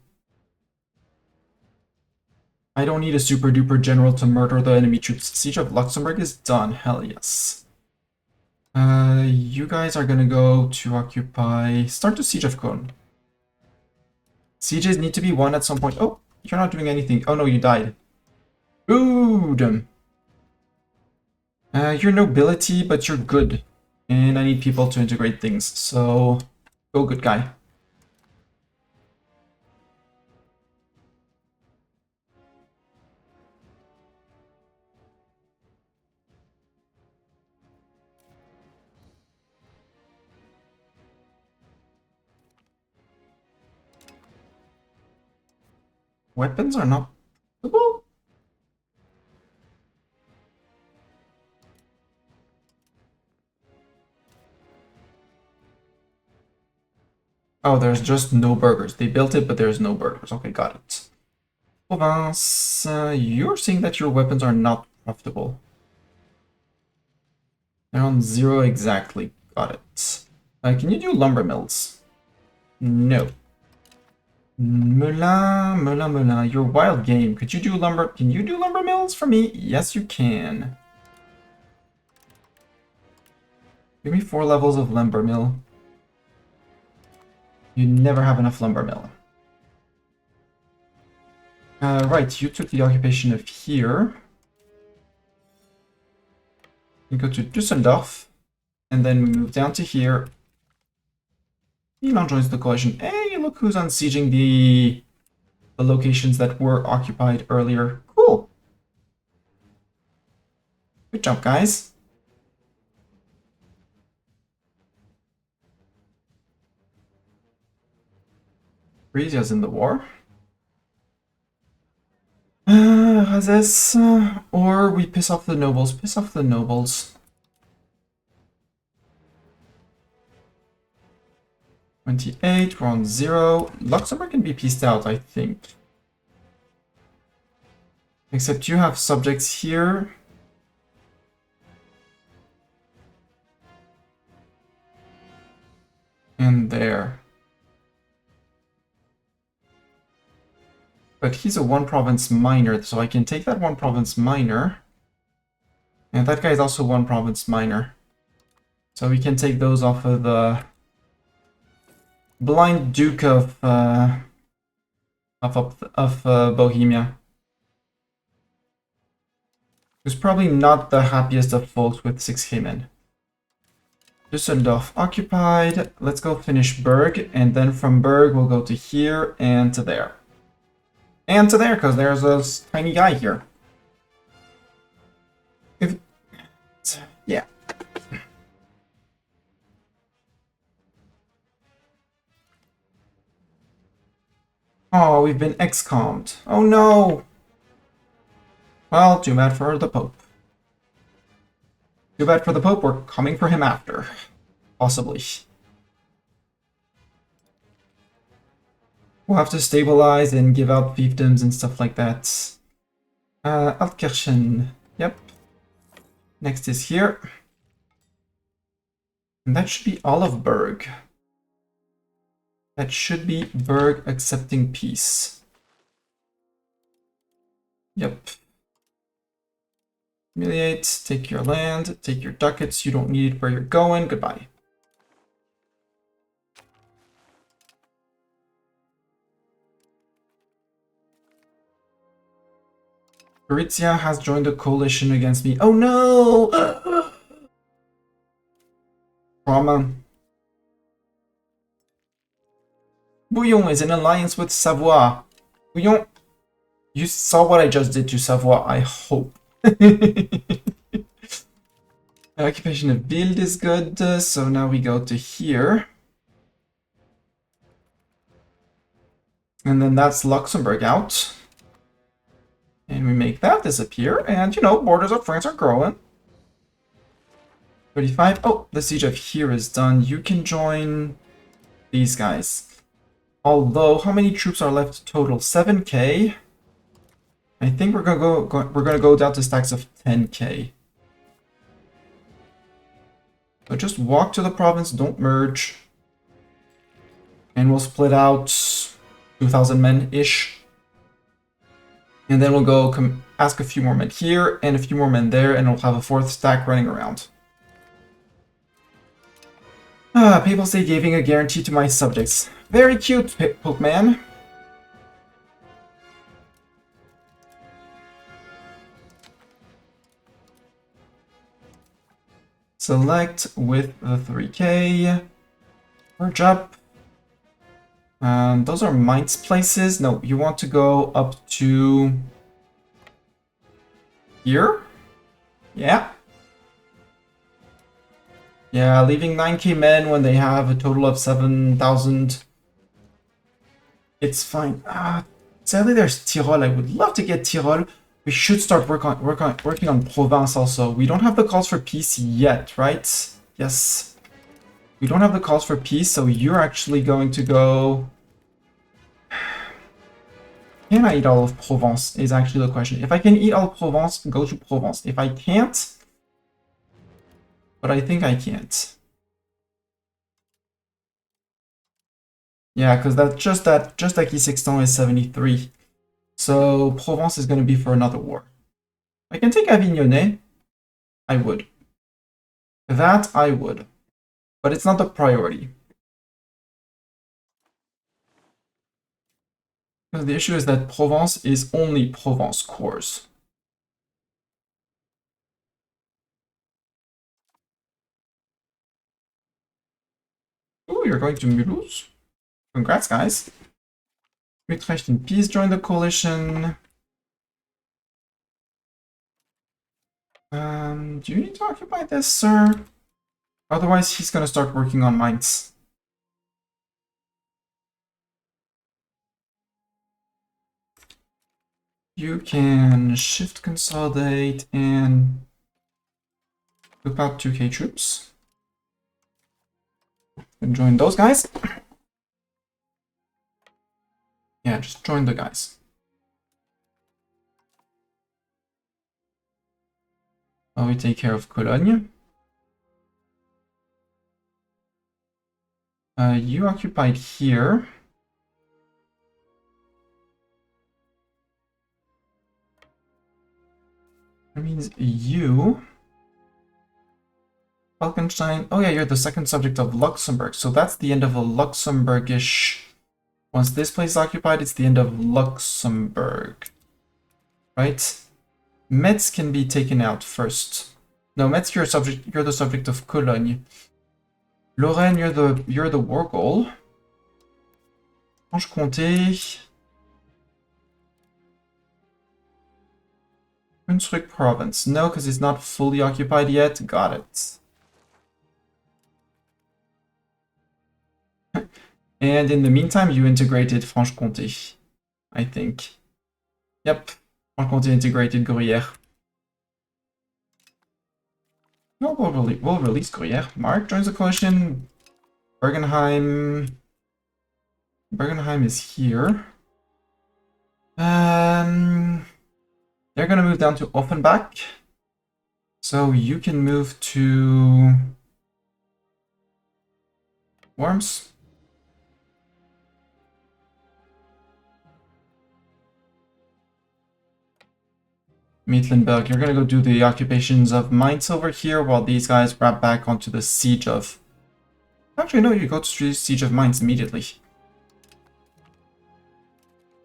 S1: I don't need a super duper general to murder the enemy troops. Siege of Luxembourg is done. Hell yes. You guys are gonna go to occupy. Start the siege of Cologne. Sieges need to be won at some point. Oh, you're not doing anything. Oh no, you died. Rude. You're nobility, but you're good. And I need people to integrate things, so go good guy. Weapons are not possible? Oh, there's just no burgers. They built it, but there's no burgers. Okay, got it. Province, you're saying that your weapons are not profitable. They're on 0 exactly. Got it. Can you do lumber mills? No. Melun, you're wild game. Could you do lumber? Can you do lumber mills for me? Yes, you can. Give me 4 levels of lumber mill. You never have enough lumber mill. Right, you took the occupation of here. You go to Düsseldorf, and then we move down to here. Milan joins the coalition. Hey, look who's unsieging the locations that were occupied earlier. Cool. Good job, guys. Frisia's in the war. Razes, or we piss off the nobles. Piss off the nobles. 28, we're on 0. Luxembourg can be pieced out, I think. Except you have subjects here. And there. But he's a 1 province minor, so I can take that 1 province minor. And that guy is also 1 province minor. So we can take those off of the blind Duke of Bohemia. Who's probably not the happiest of folks with 6k men. Düsseldorf occupied. Let's go finish Berg, and then from Berg we'll go to here and to there. And to there, because there's a tiny guy here. Yeah. Oh, we've been excommed. Oh no! Well, too bad for the Pope. Too bad for the Pope, we're coming for him after. Possibly. We'll have to stabilize and give out fiefdoms and stuff like that. Altkirchen. Yep. Next is here. And that should be all of Berg. That should be Berg accepting peace. Yep. Humiliate, take your land, take your ducats, you don't need it where you're going, goodbye. Gorizia has joined the coalition against me. Oh no! Trauma. Bouillon is in alliance with Savoie. Bouillon, you saw what I just did to Savoie, I hope. Occupation of Bild is good, so now we go to here. And then that's Luxembourg out. And we make that disappear, and you know, borders of France are growing. 35. Oh, the siege of here is done. You can join these guys. Although, how many troops are left total? 7k. I think we're gonna go down to stacks of 10k. So just walk to the province, don't merge. And we'll split out 2,000 men-ish. And then we'll go ask a few more men here and a few more men there, and we'll have a fourth stack running around. Papal State giving a guarantee to my subjects. Very cute, Pope Man. Select with the 3k. Merge up. Those are Mainz places. No, you want to go up to here? Yeah. Yeah, leaving 9k men when they have a total of 7,000. It's fine. Sadly, there's Tyrol. I would love to get Tyrol. We should start working on Provence also. We don't have the calls for peace yet, right? Yes. We don't have the calls for peace, so you're actually going to go... Can I eat all of Provence is actually the question. If I can eat all of Provence, go to Provence. If I can't... But I think I can't. Yeah, because just like E6 is 73. So Provence is going to be for another war. I can take Avignonnet. I would. That I would. But it's not the priority. Because the issue is that Provence is only Provence cores. Ooh, you're going to Mulhouse? Congrats, guys. Utrecht in peace join the coalition. Do you need to occupy this, sir? Otherwise, he's going to start working on Mainz. You can shift consolidate and whip out 2k troops. And join those guys. Yeah, just join the guys. While we take care of Cologne. You occupied here. That means you... Falkenstein. Oh yeah, you're the second subject of Luxembourg. So that's the end of a Luxembourgish... Once this place is occupied, it's the end of Luxembourg. Right? Metz can be taken out first. No, Metz, you're the subject of Cologne. Lorraine, you're the war goal. Franche-Comté. Brunswick province. No, because it's not fully occupied yet. Got it. And in the meantime, you integrated Franche-Comté, I think. Yep, Franche-Comté integrated Gruyère. No, we'll release Gruyère. Mark joins the coalition. Bergenheim is here. They're gonna move down to Offenbach. So you can move to Worms. Meatlenberg, you're gonna go do the occupations of Mainz over here while these guys wrap back onto the siege of... Actually, no, you go to the siege of Mainz immediately.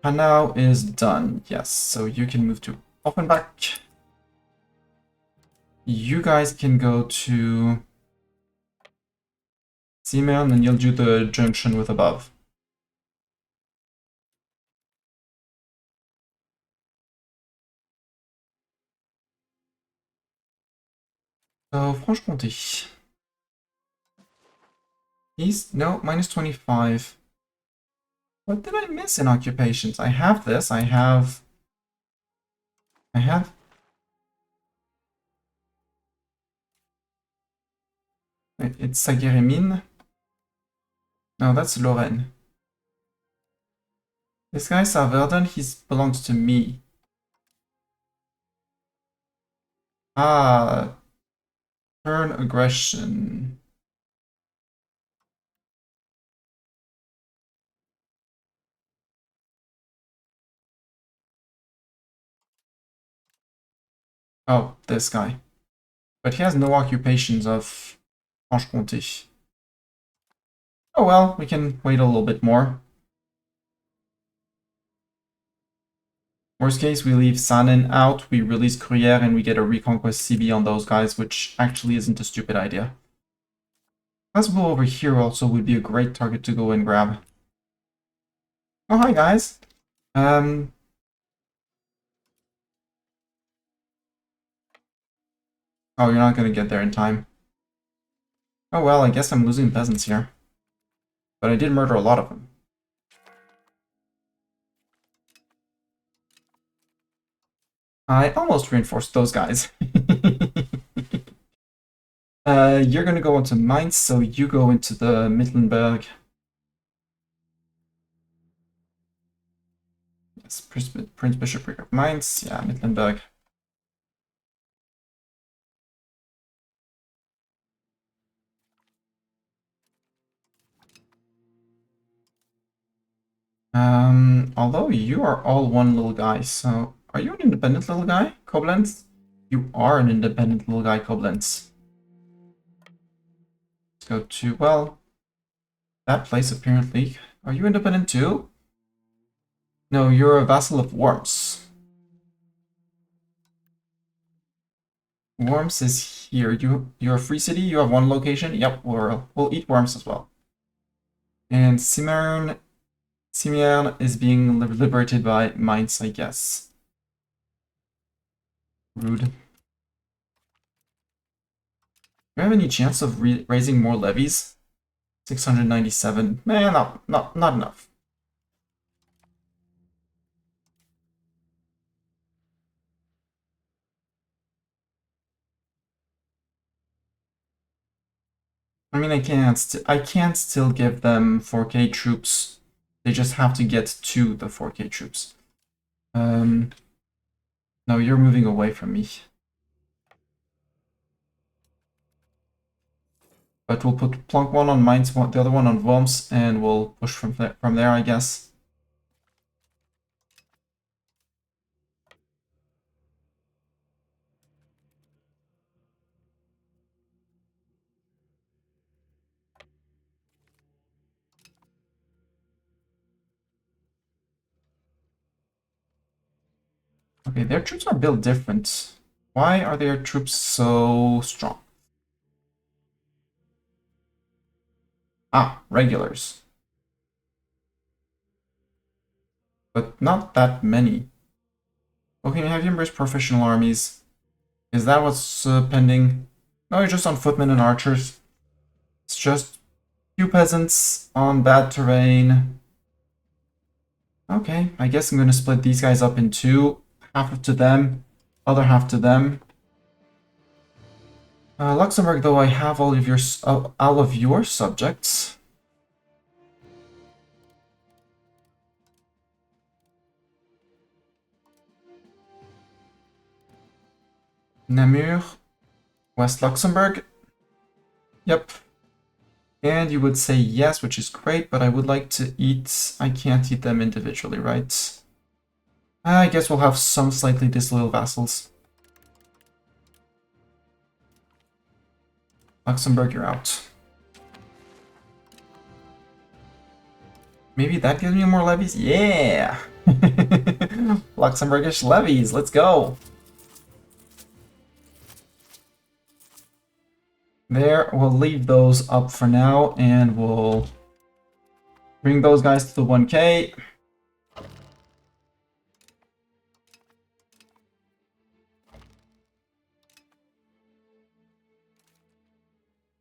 S1: Hanau is done, yes, so you can move to Offenbach. You guys can go to Simeon and you'll do the junction with above. So, Franche-Comté. East, no, minus 25. What did I miss in occupations? I have this, I have... It's Saguerre-Mines. No, that's Lorraine. This guy, Saarverden, he belongs to me. Ah, turn aggression. Oh, this guy. But he has no occupations of Franche-Comté. Oh well, we can wait a little bit more. Worst case, we leave Sanin out, we release Gruyere, and we get a Reconquest CB on those guys, which actually isn't a stupid idea. Possible over here also would be a great target to go and grab. Oh, hi guys. Oh, you're not gonna get there in time. Oh well, I guess I'm losing peasants here. But I did murder a lot of them. I almost reinforced those guys. You're gonna go into Mainz, so you go into the Mittlenberg. Yes, Prince Bishopric of Mainz, yeah, Mittlenberg. Although you are all one little guy, so are you an independent little guy, Koblenz? You are an independent little guy, Koblenz. Let's go to, well, that place apparently. Are you independent too? No, you're a vassal of Worms. Worms is here. You're a free city, you have one location? Yep, we'll eat Worms as well. And Simeon is being liberated by Mainz, I guess. Rude. Do you have any chance of raising more levies? 697. Man, not enough. I mean, I can't still give them 4K troops. They just have to get to the 4K troops. No, you're moving away from me. But we'll put Plonk one on Mainz, the other one on Worms, and we'll push from there, I guess. Okay, their troops are built different. Why are their troops so strong? Ah, regulars. But not that many. Okay, have you embraced professional armies? Is that what's pending? No, you're just on footmen and archers. It's just few peasants on bad terrain. Okay, I guess I'm gonna split these guys up in two. Half to them, other half to them. Luxembourg, though, I have all of your subjects. Namur, West Luxembourg. Yep. And you would say yes, which is great, but I would like to eat... I can't eat them individually, right? I guess we'll have some slightly disloyal vassals. Luxembourg, you're out. Maybe that gives me more levies? Yeah! Luxembourgish levies, let's go. There, we'll leave those up for now, and we'll bring those guys to the 1k.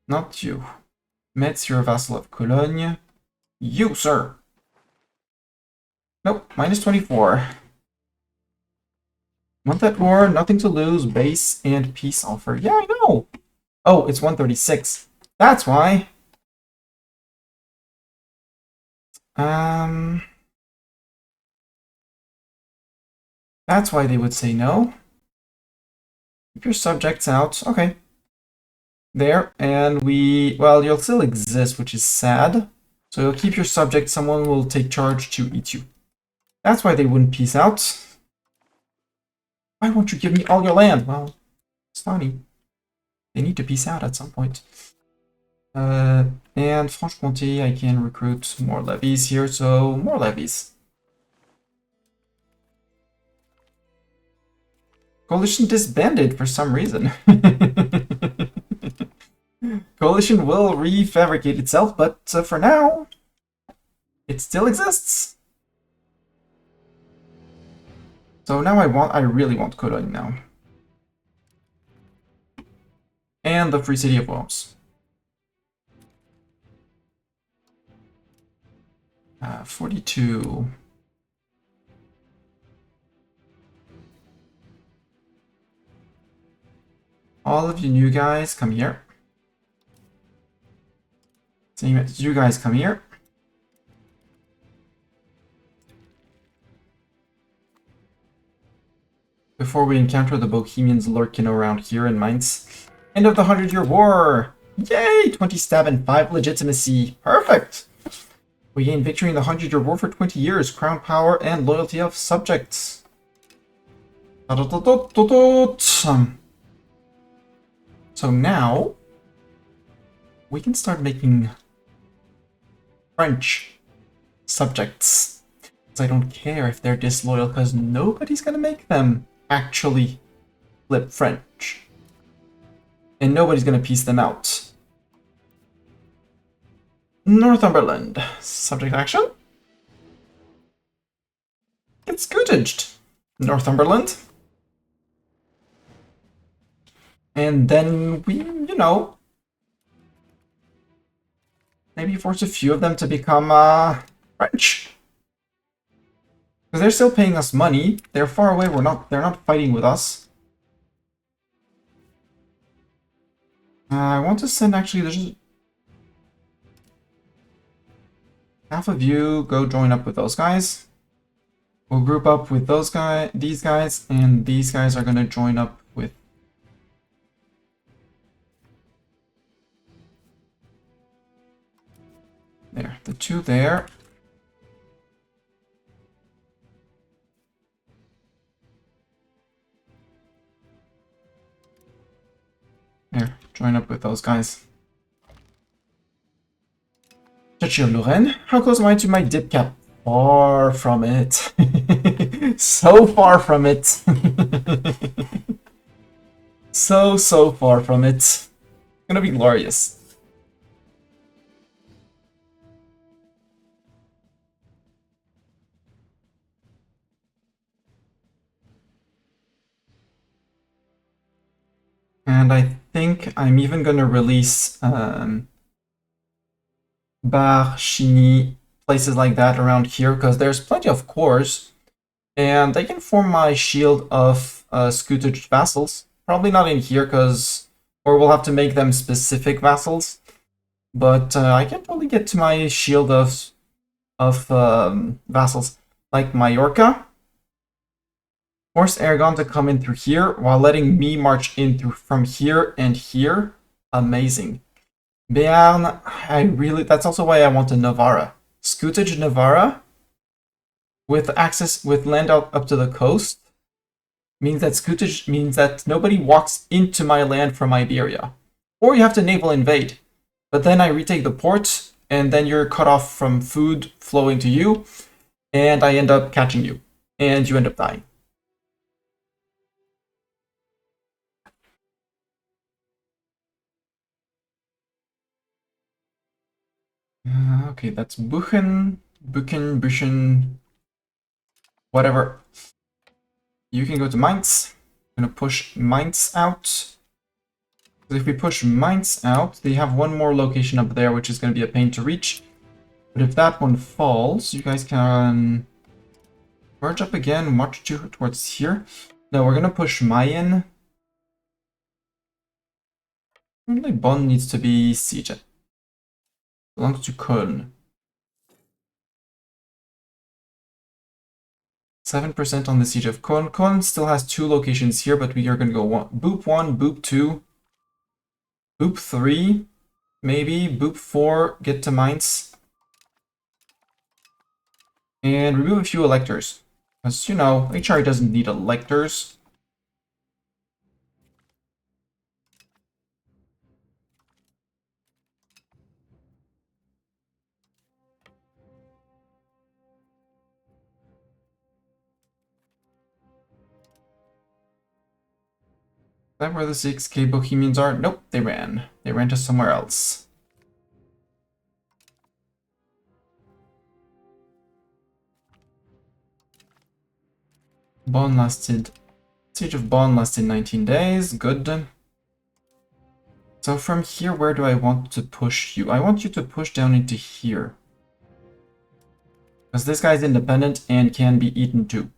S1: Not you. Metz, you're a vassal of Cologne. You, sir! Nope, minus 24. Want that war, nothing to lose, base and peace offer. Yeah, I know! Oh, it's 136. That's why! That's why they would say no. Keep your subjects out. Okay. There, and well, you'll still exist, which is sad. So you'll keep your subject, someone will take charge to eat you. That's why they wouldn't peace out. Why won't you give me all your land? Well, it's funny. They need to peace out at some point. And Franche-Comté, I can recruit more levies here, so more levies. Coalition disbanded for some reason. Coalition will refabricate itself, but for now, it still exists. So now I really want Cologne now. And the Free City of Worms. 42. All of you new guys, come here. You guys come here. Before we encounter the Bohemians lurking around here in Mainz. End of the 100-Year War! Yay! 20 stab and 5 legitimacy. Perfect! We gain victory in the 100-Year War for 20 years. Crown power and loyalty of subjects. So now, we can start making French subjects. Because I don't care if they're disloyal, because nobody's gonna make them actually flip French. And nobody's gonna peace them out. Northumberland. Subject action? It's gootaged. Northumberland. And then we, maybe force a few of them to become French. Because they're still paying us money. They're far away, they're not fighting with us. I want to send there's half of you go join up with those guys. We'll group up with these guys, and these guys are gonna join up with there, the two there. Here, join up with those guys. Duchy of Lorraine. How close am I to my dip cap? Far from it. So far from it. So far from it. It's gonna be glorious. And I think I'm even gonna release Bar, Chigny, places like that around here, because there's plenty of cores, and I can form my shield of Scootage vassals. Probably not in here, or we'll have to make them specific vassals. But I can totally get to my shield of vassals, like Majorca. Force Aragon to come in through here, while letting me march in through from here and here. Amazing. Béarn, that's also why I want a Navarra. Scootage Navarra, with access, with land out up to the coast, means that nobody walks into my land from Iberia. Or you have to naval invade. But then I retake the port, and then you're cut off from food flowing to you, and I end up catching you. And you end up dying. Okay, that's Buchen, whatever. You can go to Mainz. I'm gonna push Mainz out. If we push Mainz out, they have one more location up there, which is gonna be a pain to reach. But if that one falls, you guys can merge up again, march towards here. No, we're gonna push Mayen. Only Bonn needs to be sieged. Belongs to Köln. 7% on the siege of Köln. Köln still has 2 locations here, but we are gonna go Boop 1, Boop 2, Boop 3, maybe, Boop 4, get to Mainz. And remove a few electors. Because, you know, HRE doesn't need electors. Is that where the 6k Bohemians are? Nope, they ran. They ran to somewhere else. Siege of Bonn lasted 19 days, good. So from here, where do I want to push you? I want you to push down into here. Because this guy's independent and can be eaten too.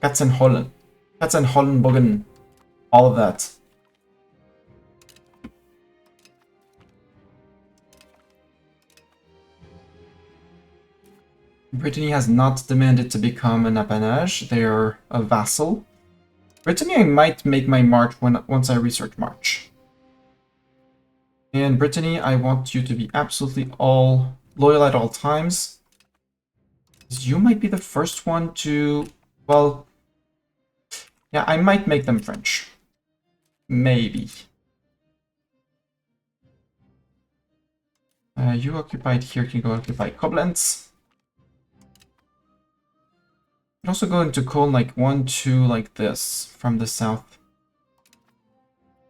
S1: Katzenhollenbogen. All of that. Brittany has not demanded to become an appanage. They're a vassal. Brittany, I might make my march once I research March. And Brittany, I want you to be absolutely all loyal at all times. You might be the first one to... Well... Yeah, I might make them French. Maybe. You occupied here, can go occupy Koblenz. You can also go into Cologne like 1, 2, like this, from the south.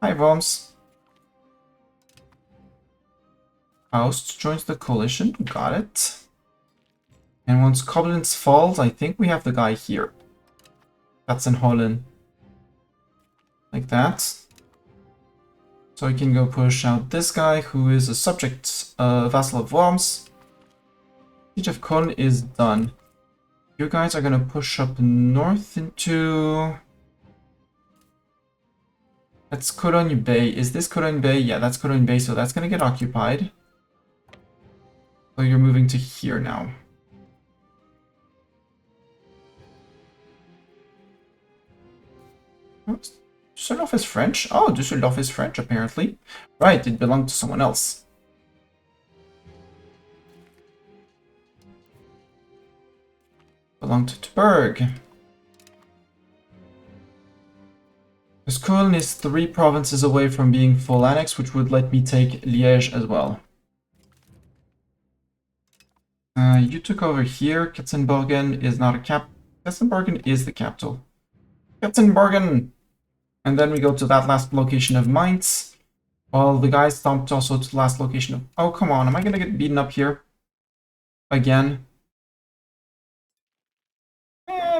S1: Hi, Worms. Faust joins the coalition, got it. And once Koblenz falls, I think we have the guy here. Katzenhollen. Like that. So I can go push out this guy, who is a subject vassal of Worms. Siege of Köln is done. You guys are gonna push up north into... That's Cologne Bay. Is this Cologne Bay? Yeah, that's Cologne Bay, so that's gonna get occupied. So you're moving to here now. Oops. Düsseldorf is French? Oh, Düsseldorf is French, apparently. Right, it belonged to someone else. Belonged to Berg. Because Köln is 3 provinces away from being full annex, which would let me take Liège as well. You took over here. Katzenborgen is not a cap. Katzenborgen is the capital. Katzenborgen! And then we go to that last location of Mainz. Well, the guy stomped also to the last location of... Oh, come on. Am I going to get beaten up here? Again?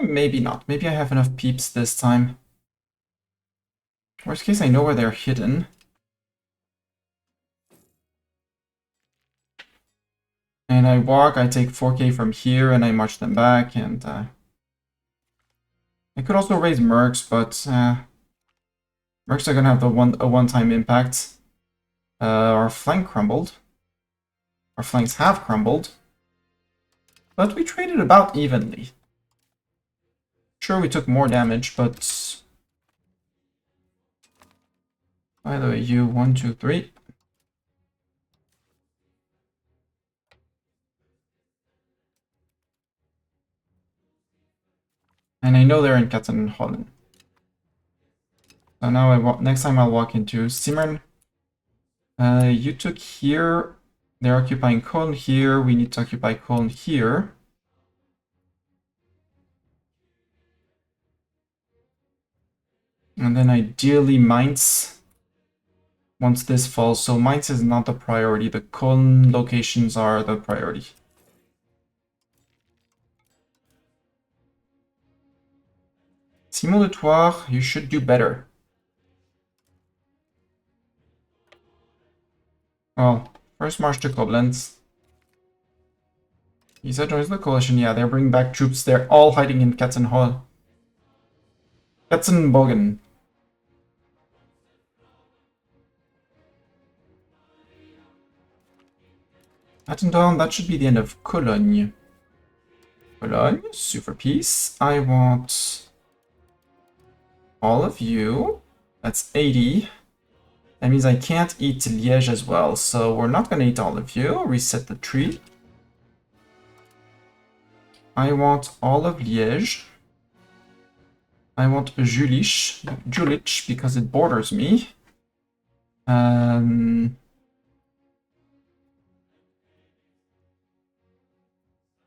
S1: Maybe not. Maybe I have enough peeps this time. Worst case, I know where they're hidden. And I walk, I take 4k from here, and I march them back, and... I could also raise mercs, but... mercs are gonna have a one-time impact. Our flank crumbled. Our flanks have crumbled. But we traded about evenly. Sure, we took more damage, but... By the way, you, 1, 2, 3. And I know they're in Katzenhollen. So now next time I'll walk into Simmern. You took here. They're occupying Köln here. We need to occupy Köln here. And then ideally Mainz once this falls. So Mainz is not the priority. The Cologne locations are the priority. Simon de Toire, you should do better. Well, first march to Koblenz. Isa joins the coalition. Yeah, they're bringing back troops. They're all hiding in Katzenhall. Katzenbogen. Attendon, that should be the end of Cologne. Cologne, super peace. I want all of you. That's 80. That means I can't eat Liège as well, so we're not gonna eat all of you. Reset the tree. I want all of Liège. I want Jülich, because it borders me.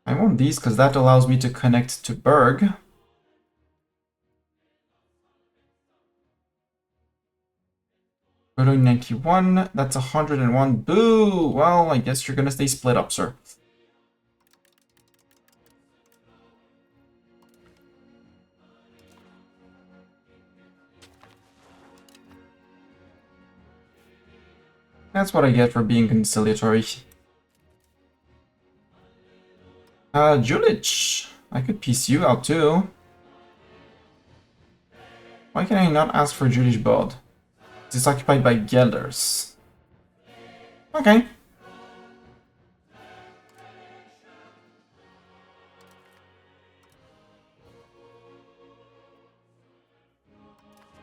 S1: I want these because that allows me to connect to Berg. Cologne 91, that's 101. Boo! Well, I guess you're gonna stay split up, sir. That's what I get for being conciliatory. Jülich. I could piece you out too. Why can I not ask for Jülich Bod? It's occupied by Gelders. Okay.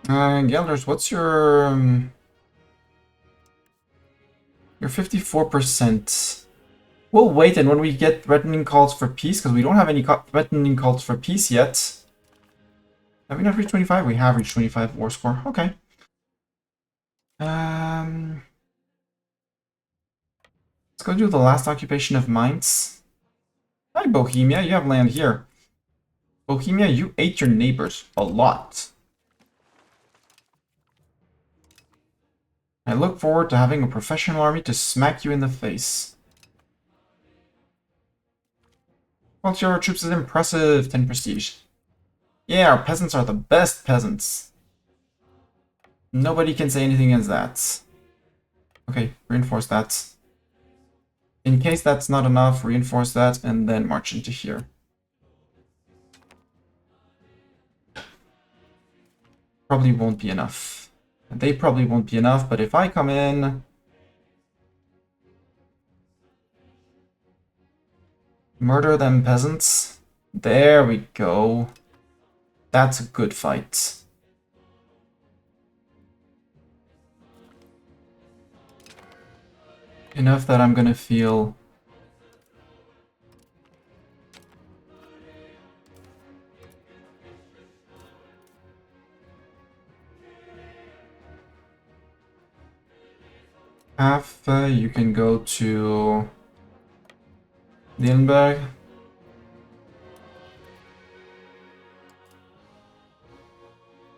S1: Gelders, what's your 54%. We'll wait, and when we get threatening calls for peace, because we don't have any threatening calls for peace yet. Have we not reached 25? We have reached 25 war score. Okay. Let's go do the last occupation of Mainz. Hi, Bohemia. You have land here. Bohemia, you ate your neighbors a lot. I look forward to having a professional army to smack you in the face. Quality of our troops is impressive. 10 prestige. Yeah, our peasants are the best peasants. Nobody can say anything against that. Okay, reinforce that. In case that's not enough, reinforce that and then march into here. Probably won't be enough. They probably won't be enough, but if I come in... Murder them peasants. There we go. That's a good fight. Enough that I'm gonna feel... you can go to Nuremberg.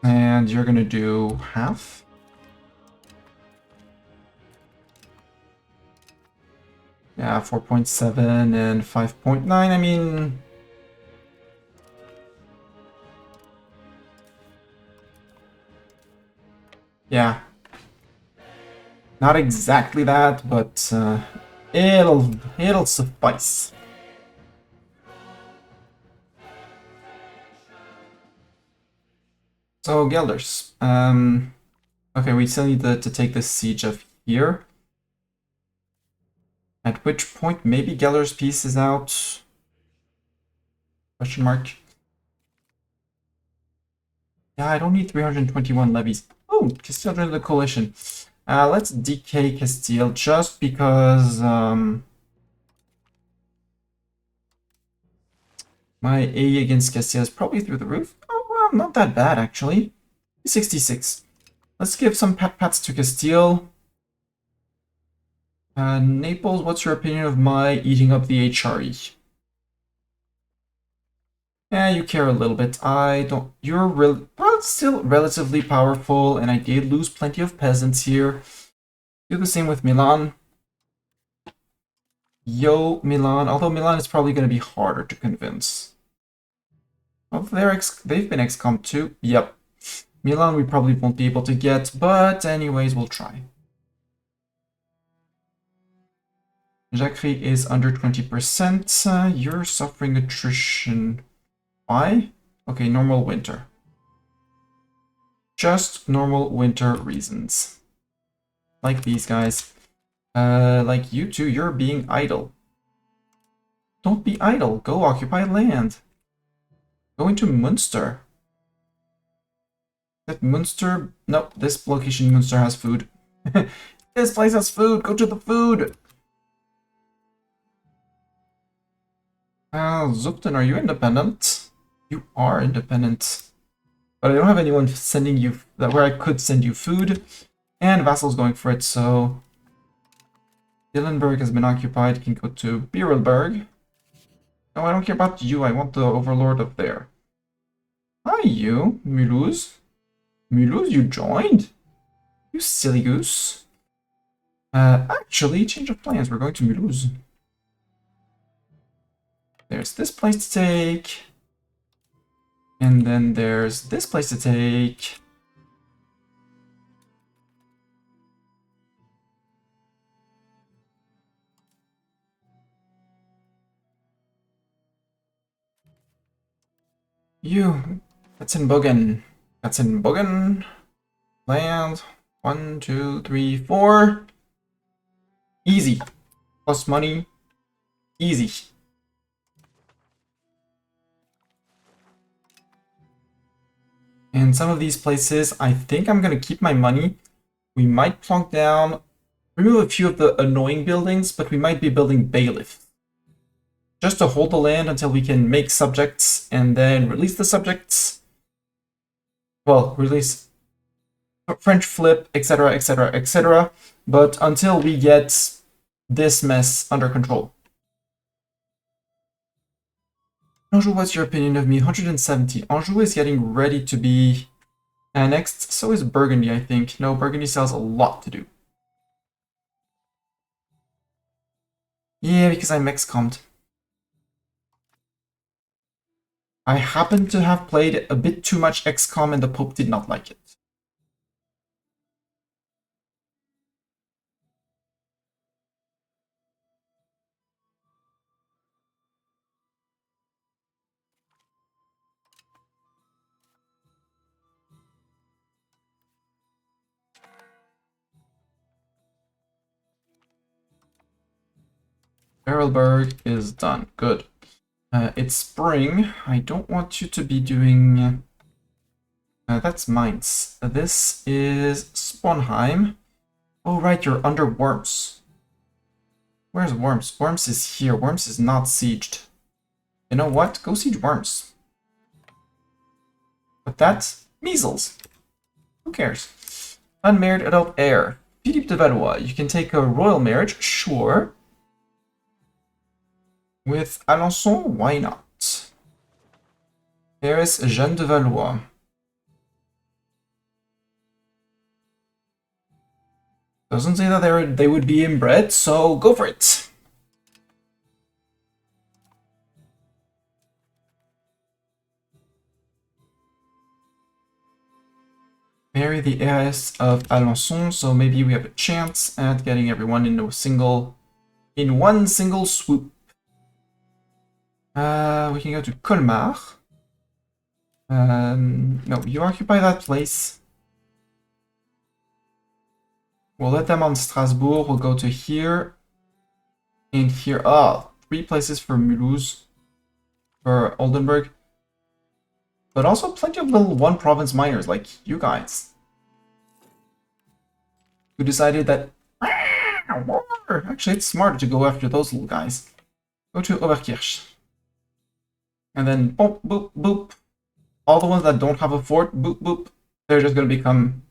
S1: And you're gonna do half. Yeah, 4.7 and 5.9. I mean... Yeah. Not exactly that, but it'll suffice. So Gelders, okay, we still need to take the siege of here. At which point maybe Geller's piece is out? Question mark. Yeah, I don't need 321 levies. Oh, Castile joined the coalition. Let's decay Castile just because my A against Castile is probably through the roof. Oh, well, not that bad actually. 66. Let's give some pats to Castile. Naples, what's your opinion of my eating up the HRE? Yeah, you care a little bit. I don't. You're really. Well, still relatively powerful, and I did lose plenty of peasants here. Do the same with Milan. Yo, Milan. Although Milan is probably going to be harder to convince. Oh, they've been XCOM too. Yep. Milan we probably won't be able to get, but anyways, we'll try. Jacques is under 20%. You're suffering attrition. Why? Okay, normal winter. Just normal winter reasons. Like these guys. Like you two, you're being idle. Don't be idle. Go occupy land. Go into Munster. That Munster... No, this location Munster has food. This place has food. Go to the food. Zupton, are you independent? You are independent. But I don't have anyone sending you... where I could send you food. And Vassal's going for it, so... Dillenburg has been occupied. Can go to Birelberg. No, I don't care about you. I want the overlord up there. Hi, you. Mulhouse. Mulhouse, you joined? You silly goose. Actually, change of plans. We're going to Mulhouse. There's this place to take. And then there's this place to take. You. That's in Bogen. That's in Bogen. Land. 1, 2, 3, 4. Easy. Plus money. Easy. And some of these places, I think I'm going to keep my money. We might plonk down, remove a few of the annoying buildings, but we might be building bailiffs. Just to hold the land until we can make subjects and then release the subjects. Well, release French flip, etc., etc., etc. But until we get this mess under control. Anjou, what's your opinion of me? 170. Anjou is getting ready to be annexed. So is Burgundy, I think. No, Burgundy still has a lot to do. Yeah, because I'm XCOM'd. I happen to have played a bit too much XCOM and the Pope did not like it. Berylberg is done. Good. It's spring. I don't want you to be doing... that's Mainz. This is Sponheim. Oh, right, you're under Worms. Where's Worms? Worms is here. Worms is not sieged. You know what? Go siege Worms. But that's measles. Who cares? Unmarried adult heir. Philippe de Valois. You can take a royal marriage, sure. With Alençon, why not? Heiress Jeanne de Valois. Doesn't say that they would be inbred, so go for it. Marry the heiress of Alençon, so maybe we have a chance at getting everyone in one single swoop. We can go to Colmar. No, you occupy that place. We'll let them on Strasbourg. We'll go to here. And here. Oh, 3 places for Mulhouse. For Oldenburg. But also plenty of little one-province miners like you guys. Who decided that... Actually, it's smarter to go after those little guys. Go to Oberkirch. And then boop, boop, boop. All the ones that don't have a fort, boop, boop. They're just gonna come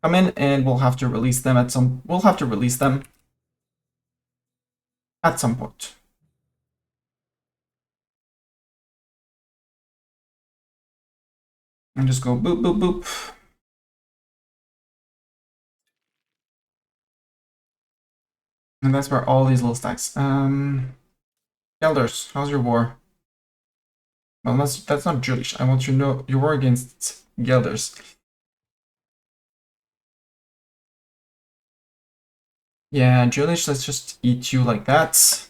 S1: in, and we'll have to release them at some... We'll have to release them at some point. And just go boop, boop, boop. And that's where all these little stacks. Elders, how's your war? Well, that's not Jewish. I want you to know your war against Gelders. Yeah, Jewish, let's just eat you like that.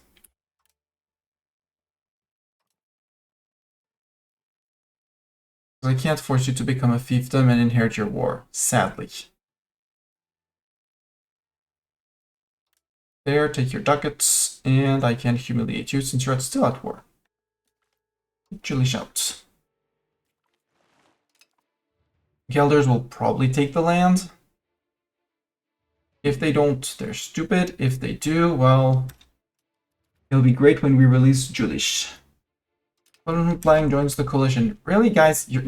S1: I can't force you to become a fiefdom and inherit your war, sadly. There, take your ducats, and I can humiliate you since you're still at war. Jewish out. Gelders will probably take the land. If they don't, they're stupid. If they do, well, it'll be great when we release Julish. Flying joins the coalition. Really, guys, you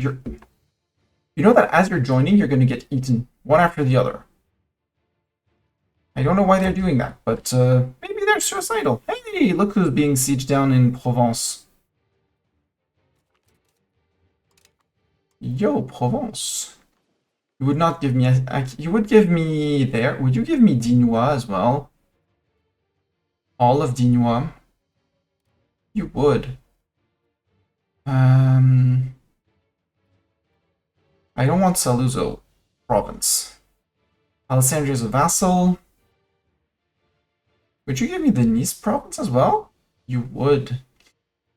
S1: know that as you're joining, you're going to get eaten one after the other. I don't know why they're doing that, but maybe they're suicidal. Hey, look who's being sieged down in Provence. Yo, Provence. You would not give me you would give me there. Would you give me Dinois as well? All of Dinois? You would. I don't want Saluzzo province. Alessandria is a vassal. Would you give me the Nice province as well? You would.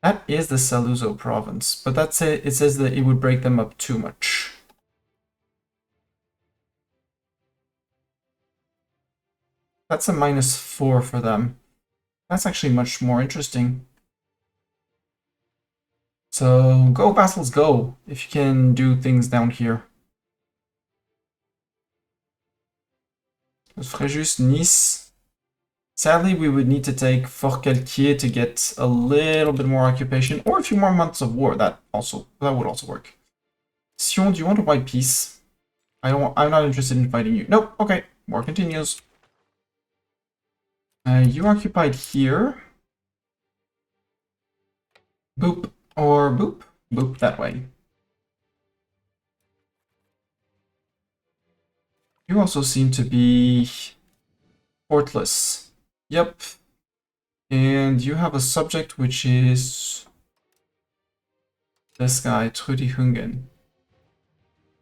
S1: That is the Saluzzo province, but that's it. It says that it would break them up too much. That's a -4 for them. That's actually much more interesting. So go vassals, go, if you can do things down here. Fréjus, Nice. Sadly, we would need to take Fort-Calquier to get a little bit more occupation, or a few more months of war. That would also work. Sion, do you want a white peace? I'm not interested in fighting you. Nope. Okay. War continues. You occupied here. Boop or boop. Boop that way. You also seem to be fortless. Yep. And you have a subject which is this guy, Trudy Hungen.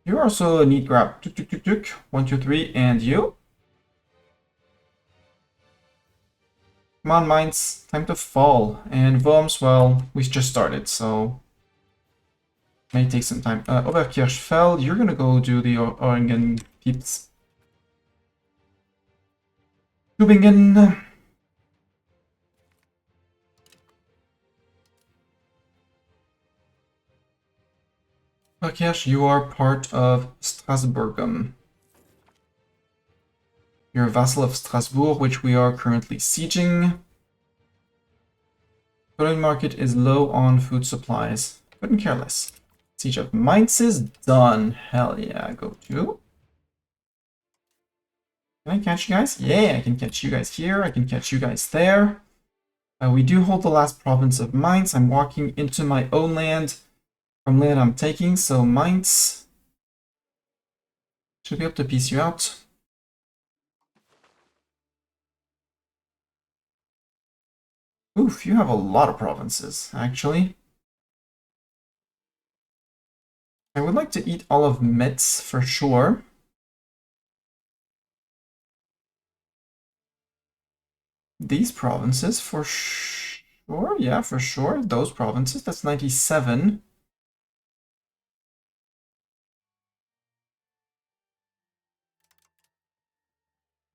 S1: You're also a neat grab. Tuk, tuk, tuk, tuk. 1, 2, 3, and you? Come on, mines. Time to fall. And Worms, well, we just started, so may take some time. Oberkirchfeld, you're gonna go do the Oringen peeps. Tübingen. Oberkirch, you are part of Strasbourgum. You're a vassal of Strasbourg, which we are currently sieging. Foreign market is low on food supplies. Couldn't care less. Siege of Mainz is done. Hell yeah, go to. Can I catch you guys? Yeah, I can catch you guys here. I can catch you guys there. We do hold the last province of Mainz. I'm walking into my own land from land I'm taking, so Mainz should be able to piece you out. Oof, you have a lot of provinces, actually. I would like to eat all of Metz for sure. These provinces for sure, yeah, for sure. Those provinces, that's 97.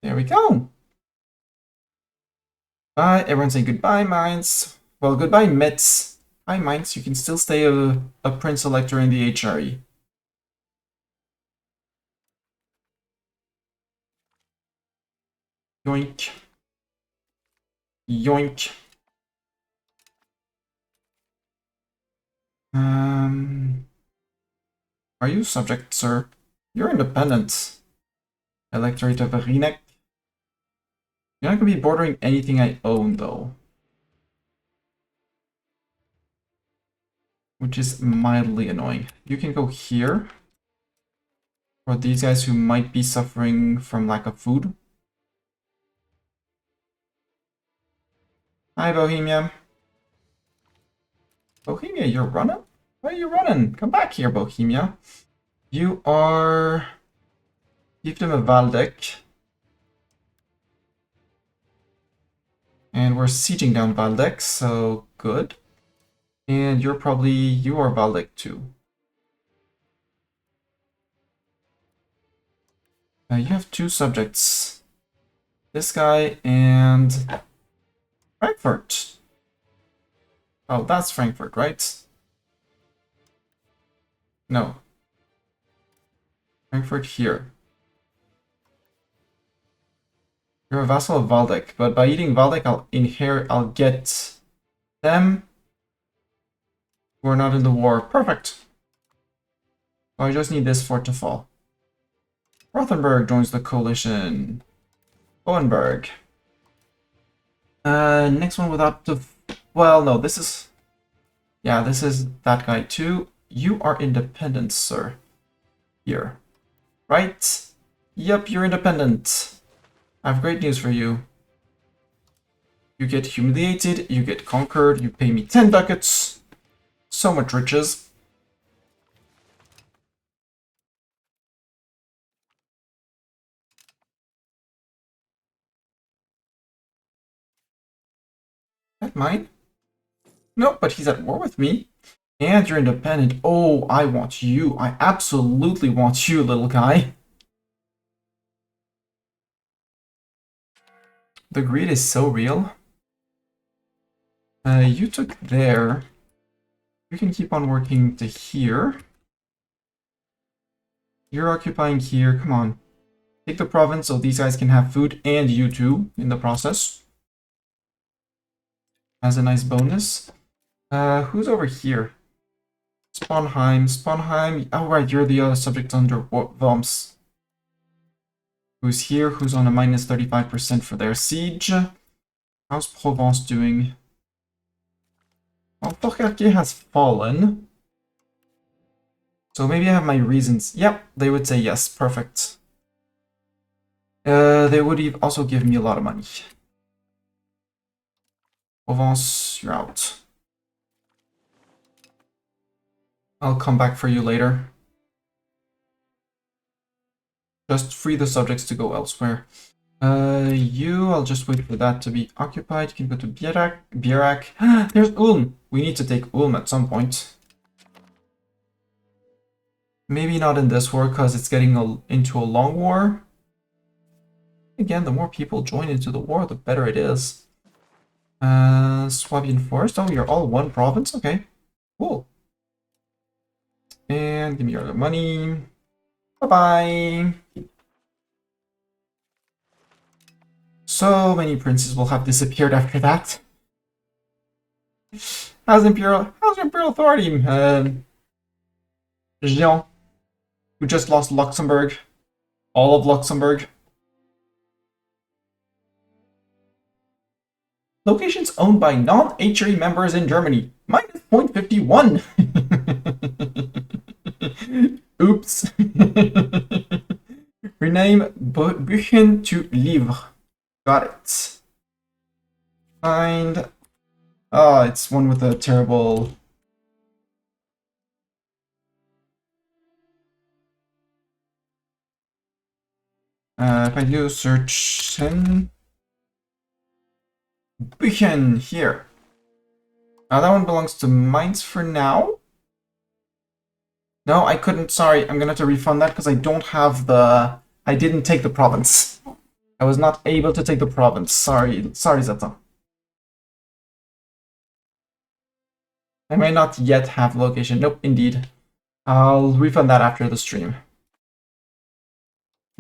S1: There we go. Bye, everyone saying goodbye, Mainz. Well, goodbye, Metz. Hi, Mainz, you can still stay a prince elector in the HRE. Yoink. Yoink. Are you subject, sir? You're independent. Electorate of Arinek. You're not going to be bordering anything I own, though. Which is mildly annoying. You can go here. For these guys who might be suffering from lack of food. Hi, Bohemia. Bohemia, you're running? Why are you running? Come back here, Bohemia. You are... Give them a Valdek. And we're sieging down Valdek, so good. And you're probably... You are Valdek too. You have two subjects. This guy and... Frankfurt. Oh, that's Frankfurt, right? No. Frankfurt here. You're a vassal of Valdek, but by eating Valdek, I'll get them who are not in the war. Perfect. So I just need this fort to fall. Rothenburg joins the coalition. Hohenberg. Next one without the... Well, no, this is... Yeah, this is that guy too. You are independent, sir. Here. Right? Yep, you're independent. I have great news for you. You get humiliated, you get conquered, you pay me 10 ducats. So much riches. That mine? Nope, but he's at war with me. And you're independent. Oh, I want you. I absolutely want you, little guy. The greed is so real. You took there. You can keep on working to here. You're occupying here. Come on. Take the province so these guys can have food, and you too in the process. As a nice bonus. Who's over here? Sponheim. Sponheim. Oh, right, you're the other subject under Worms. Who's here? Who's on a minus 35% for their siege? How's Provence doing? Well, Forcalquier has fallen. So maybe I have my reasons. Yep, they would say yes. Perfect. They would also give me a lot of money. Provence, you're out. I'll come back for you later. Just free the subjects to go elsewhere. I'll just wait for that to be occupied. You can go to Bierak. There's Ulm. We need to take Ulm at some point. Maybe not in this war, because it's getting into a long war. Again, the more people join into the war, the better it is. Swabian Forest. Oh, you're all one province? Okay, cool. And give me your other money. Bye-bye. So many princes will have disappeared after that. How's Imperial Authority? Jean, who just lost Luxembourg. All of Luxembourg. Locations owned by non-HRE members in Germany. Minus 0.51. Oops. Rename Büchen to Livre. Got it. Find... Oh, it's one with a terrible... if I do search in... Büchen, here. Now that one belongs to Mainz for now. No, I couldn't, sorry, I'm gonna have to refund that because I don't have the... I didn't take the province. I was not able to take the province. Sorry, Zeta. I may not yet have location. Nope, indeed. I'll refund that after the stream.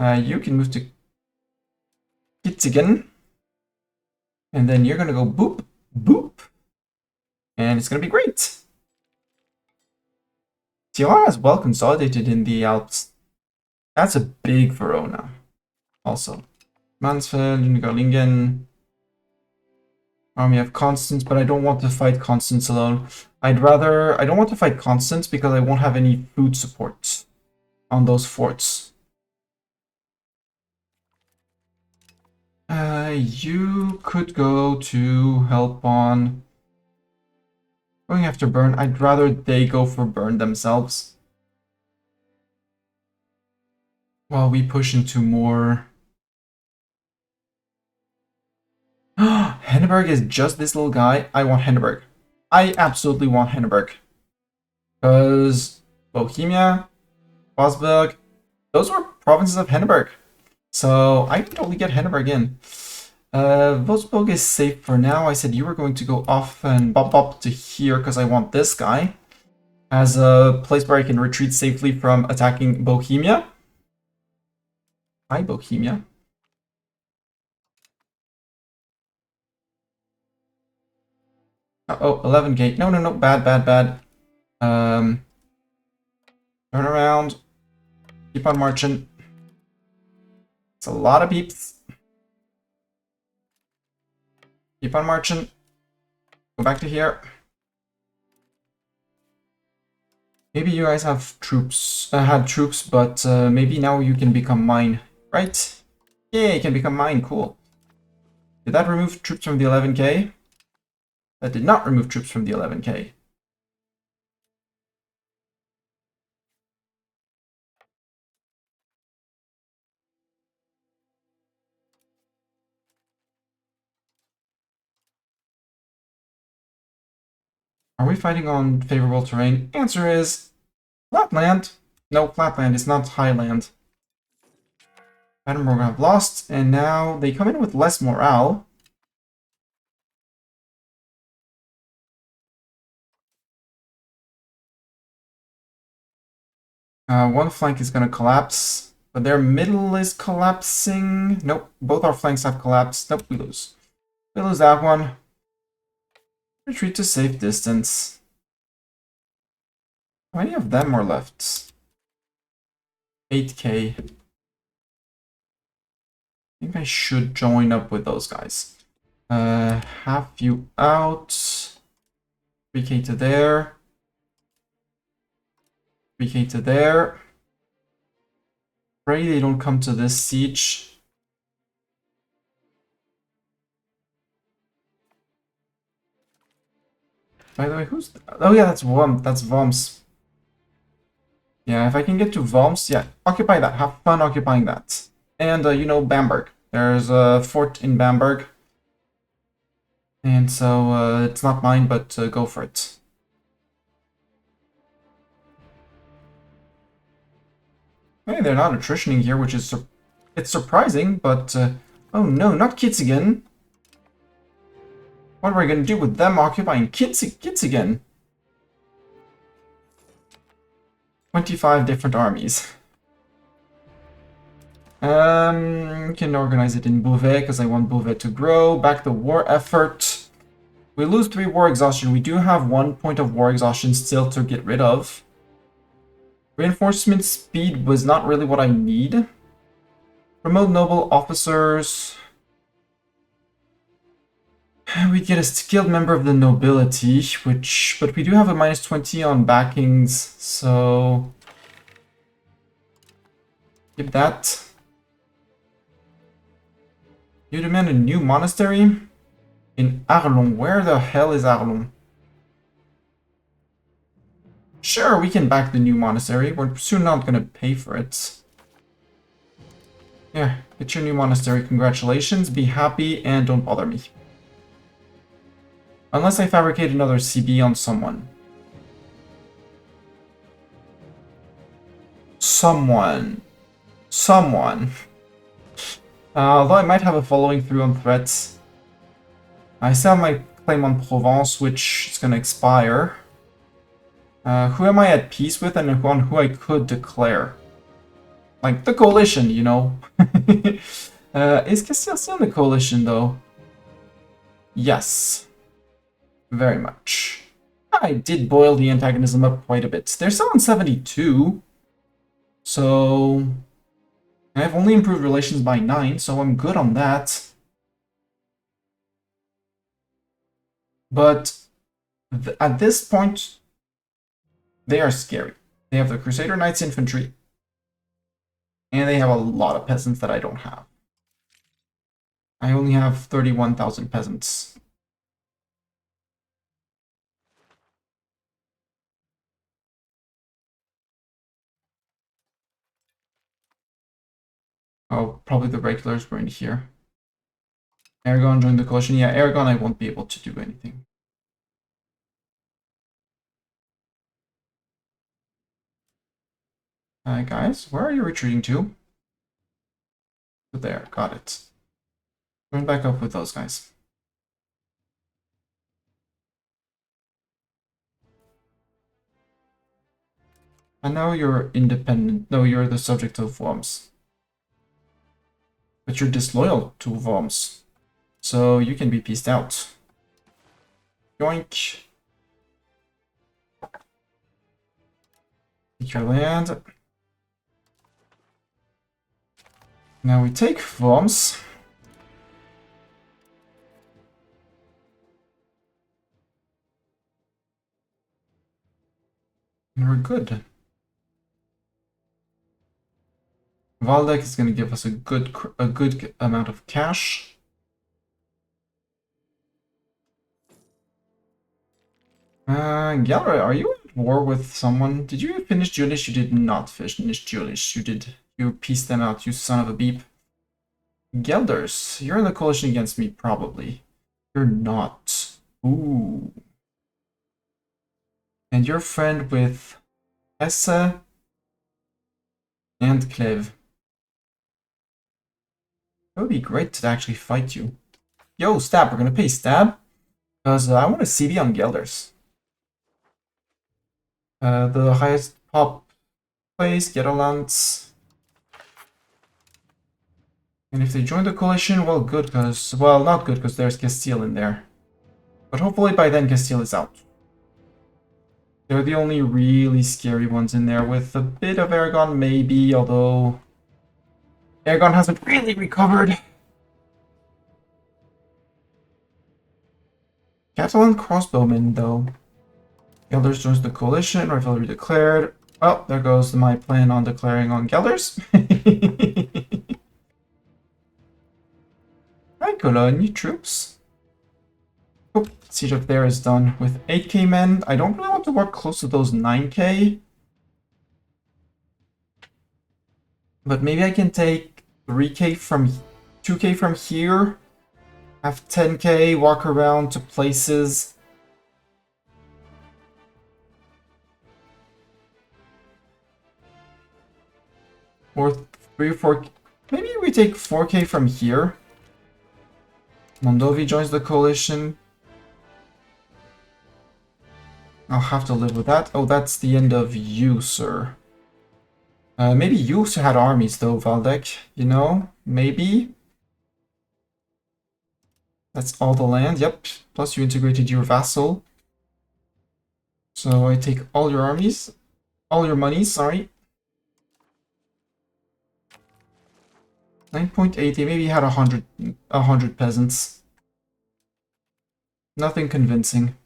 S1: You can move to Kitzingen. And then you're gonna go boop, boop. And it's gonna be great. Tirol is well consolidated in the Alps. That's a big Verona. Also. Mansfeld, Garlingen. Army of Constance, but I don't want to fight Constance alone. I don't want to fight Constance because I won't have any food support on those forts. You could go to help on going after Burn. I'd rather they go for Burn themselves. While we push into more... Henneberg is just this little guy. I want Henneberg. I absolutely want Henneberg. Because Bohemia, Bosberg, those were provinces of Henneberg. So I can totally get Henneberg in. Wolfsburg is safe for now. I said you were going to go off and bump up to here because I want this guy as a place where I can retreat safely from attacking Bohemia. Hi, Bohemia. Oh, 11k. No, no, no. Bad, bad, bad. Turn around. Keep on marching. It's a lot of peeps. Keep on marching. Go back to here. Maybe you guys have troops, had troops, but maybe now you can become mine, right? Yeah, you can become mine. Cool. Did that remove troops from the 11k? That did not remove troops from the 11k. Are we fighting on favorable terrain? Answer is flatland. No, flatland is not highland. Edinburgh have lost, and now they come in with less morale. One flank is going to collapse, but their middle is collapsing. Nope, both our flanks have collapsed. Nope, we lose. We lose that one. Retreat to safe distance. How many of them are left? 8k. I think I should join up with those guys. Half you out. 3k to there. 3k to there. Pray they don't come to this siege. By the way, who's... Oh yeah, that's Worms. Yeah, if I can get to Worms, yeah, occupy that. Have fun occupying that. And, you know, Bamberg. There's a fort in Bamberg. And so, it's not mine, but go for it. Hey, they're not attritioning here, which is... It's surprising, but... oh no, not kids again. What are we going to do with them occupying kids again? 25 different armies. Can organize it in Beauvais because I want Beauvais to grow. Back the war effort. We lose 3 war exhaustion. We do have 1 point of war exhaustion still to get rid of. Reinforcement speed was not really what I need. Promote noble officers. We get a skilled member of the nobility, but we do have a -20 on backings, so keep that. You demand a new monastery in Arlon. Where the hell is Arlon? Sure, we can back the new monastery. We're soon not going to pay for it. Here, get your new monastery. Congratulations. Be happy and don't bother me. Unless I fabricate another CB on someone. Someone. Although I might have a following through on threats. I still have my claim on Provence, which is going to expire. Who am I at peace with and on who I could declare? Like, the coalition, you know. Is Castile still in the coalition, though? Yes. Very much. I did boil the antagonism up quite a bit. They're still on 72. So... I've only improved relations by 9, so I'm good on that. But at this point, they are scary. They have the Crusader Knights infantry. And they have a lot of peasants that I don't have. I only have 31,000 peasants. Oh, probably the regulars were in here. Aragon joined the coalition. Yeah, Aragon, I won't be able to do anything. Guys, where are you retreating to? There, got it. Join back up with those guys. And now you're independent. No, you're the subject of Worms. But you're disloyal to Worms. So you can be pieced out. Yoink. Take your land. Now we take Worms. And we're good. Valdek is going to give us a good amount of cash. Gallery, are you at war with someone? Did you finish Julish? You did not finish Julish. You did. You pieced them out, you son of a beep. Gelders, you're in the coalition against me, probably. You're not. Ooh. And you're friend with Esse and Cleve. It would be great to actually fight you. Yo, Stab, we're gonna pay Stab. Because I want to CB on Gelders. The highest pop place, Getolans. And if they join the coalition, well, good, because... Well, not good, because there's Castile in there. But hopefully by then Castile is out. They're the only really scary ones in there, with a bit of Aragon, maybe, although... Aragon hasn't really recovered. Catalan crossbowmen, though. Gelders joins the coalition, rivalry declared. Well, there goes my plan on declaring on Gelders. Hi, Cologne, troops. Oh, siege up there is done with 8k men. I don't really want to work close to those 9k. But maybe I can take 3k from 2k from here. Have 10k, walk around to places. Or 3 or 4. Maybe we take 4k from here. Mondovi joins the coalition. I'll have to live with that. Oh, that's the end of you, sir. Maybe you had armies, though, Valdek. You know? Maybe? That's all the land. Yep. Plus you integrated your vassal. So I take all your armies. All your money, sorry. 9.8. They maybe had 100 peasants. Nothing convincing.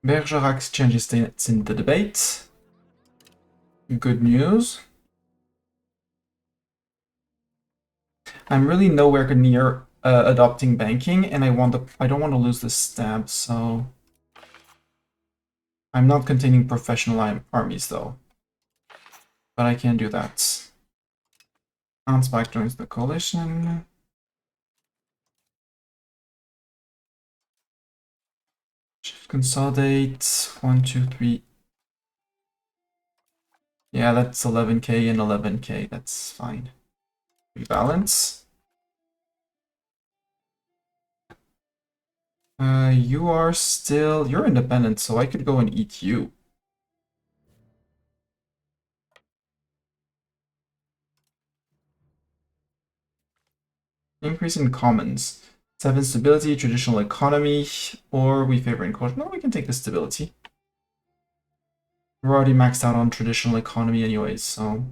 S1: Bergerac changes states in the debate. Good news. I'm really nowhere near adopting banking, and I don't want to lose this stab, so I'm not containing professional armies though. But I can do that. Ansbach joins the coalition. Consolidate 1, 2, 3. Yeah, that's 11k and 11k. That's fine. Rebalance. You're independent, so I could go and eat you. Increase in commons. 7 stability, traditional economy, or we favor encourage. No, we can take the stability. We're already maxed out on traditional economy anyways, so...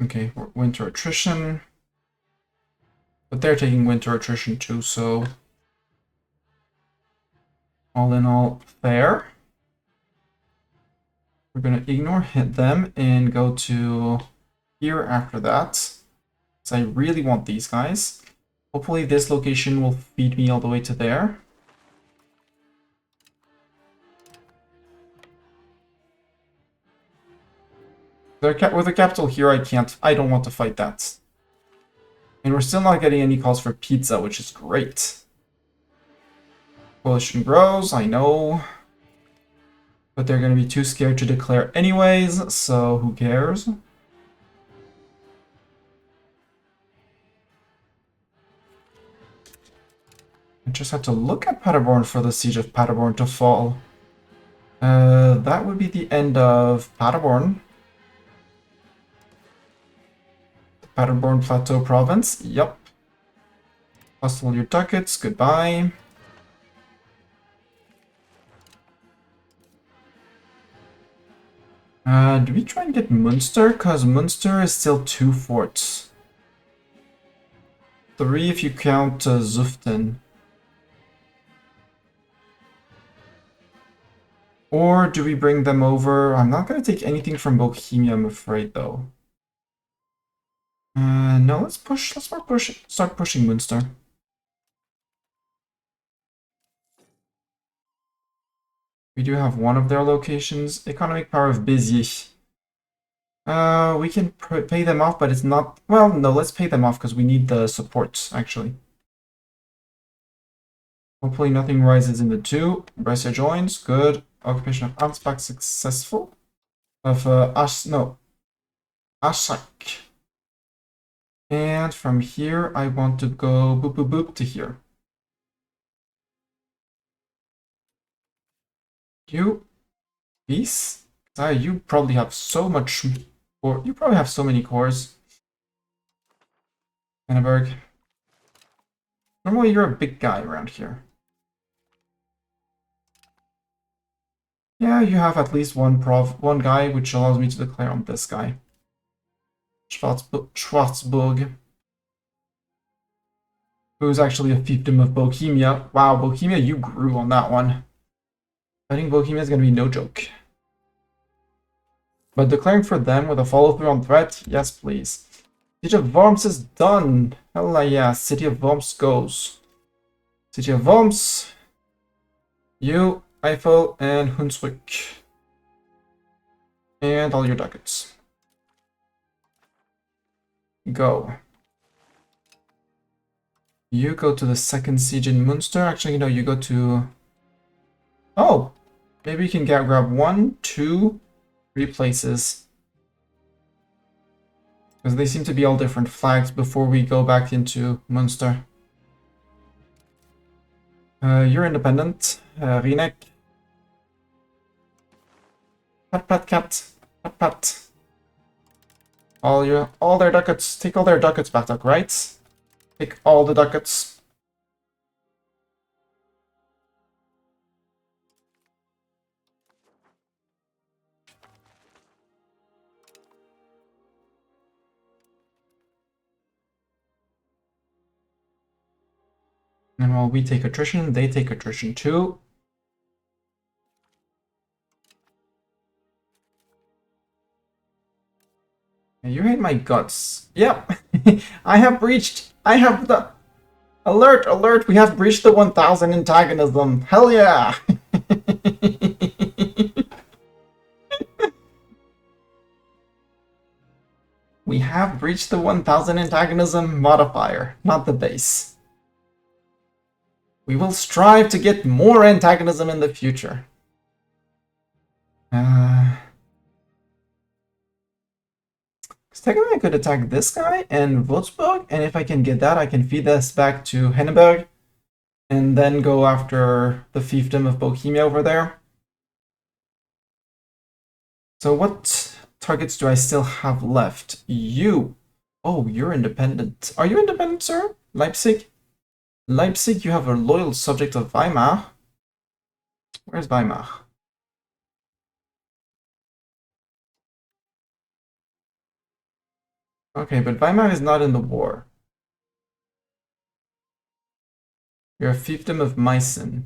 S1: Okay, winter attrition. But they're taking winter attrition too, so... All in all, fair. We're going to ignore hit them and go to here after that. Because I really want these guys. Hopefully this location will feed me all the way to there. With the capital here, I don't want to fight that. And we're still not getting any calls for pizza, which is great. Coalition grows, I know. But they're going to be too scared to declare anyways, so who cares? I just have to look at Paderborn for the siege of Paderborn to fall. That would be the end of Paderborn. The Paderborn Plateau Province, yep. Hustle your ducats, goodbye. Do we try and get Munster? Because Munster is still 2 forts. 3 if you count Zuften. Or do we bring them over? I'm not going to take anything from Bohemia, I'm afraid, though. No, let's start pushing Munster. We do have one of their locations. Economic power of Béziers. We can pay them off, but it's not... Well, no, let's pay them off because we need the support, actually. Hopefully nothing rises in the 2. Brescia joins, good. Occupation of Ansbach successful. Of, Aschak. And from here, I want to go boop boop boop to here. You, peace. You probably have so much, or you probably have so many cores. Henneberg. Normally you're a big guy around here. Yeah, you have at least one guy, which allows me to declare on this guy. Schwarzburg. Who's actually a fiefdom of Bohemia. Wow, Bohemia, you grew on that one. I think Bohemia is going to be no joke. But declaring for them with a follow-through on threat? Yes, please. City of Worms is done. Hell yeah, City of Worms goes. City of Worms. You, Eiffel, and Hunsrück. And all your ducats. Go. You go to the second siege in Munster. Actually, no, you go to... Oh! Maybe you can grab 1, 2, 3 places. Because they seem to be all different flags before we go back into Munster. You're independent. Rieneck. Pat pat cat. Pat pat. All their ducats. Take all their ducats back, right? Take all the ducats. And while we take attrition, they take attrition too. You hate my guts. Yep. I have breached. I have the... Alert, alert, we have breached the 1000 antagonism. Hell yeah! We have breached the 1000 antagonism modifier, not the base. We will strive to get more antagonism in the future. Technically I could attack this guy and Würzburg, and if I can get that, I can feed this back to Henneberg, and then go after the fiefdom of Bohemia over there. So what targets do I still have left? You! Oh, you're independent. Are you independent, sir? Leipzig? Leipzig, you have a loyal subject of Weimar. Where's Weimar? Okay, but Weimar is not in the war. You're a fiefdom of Meissen.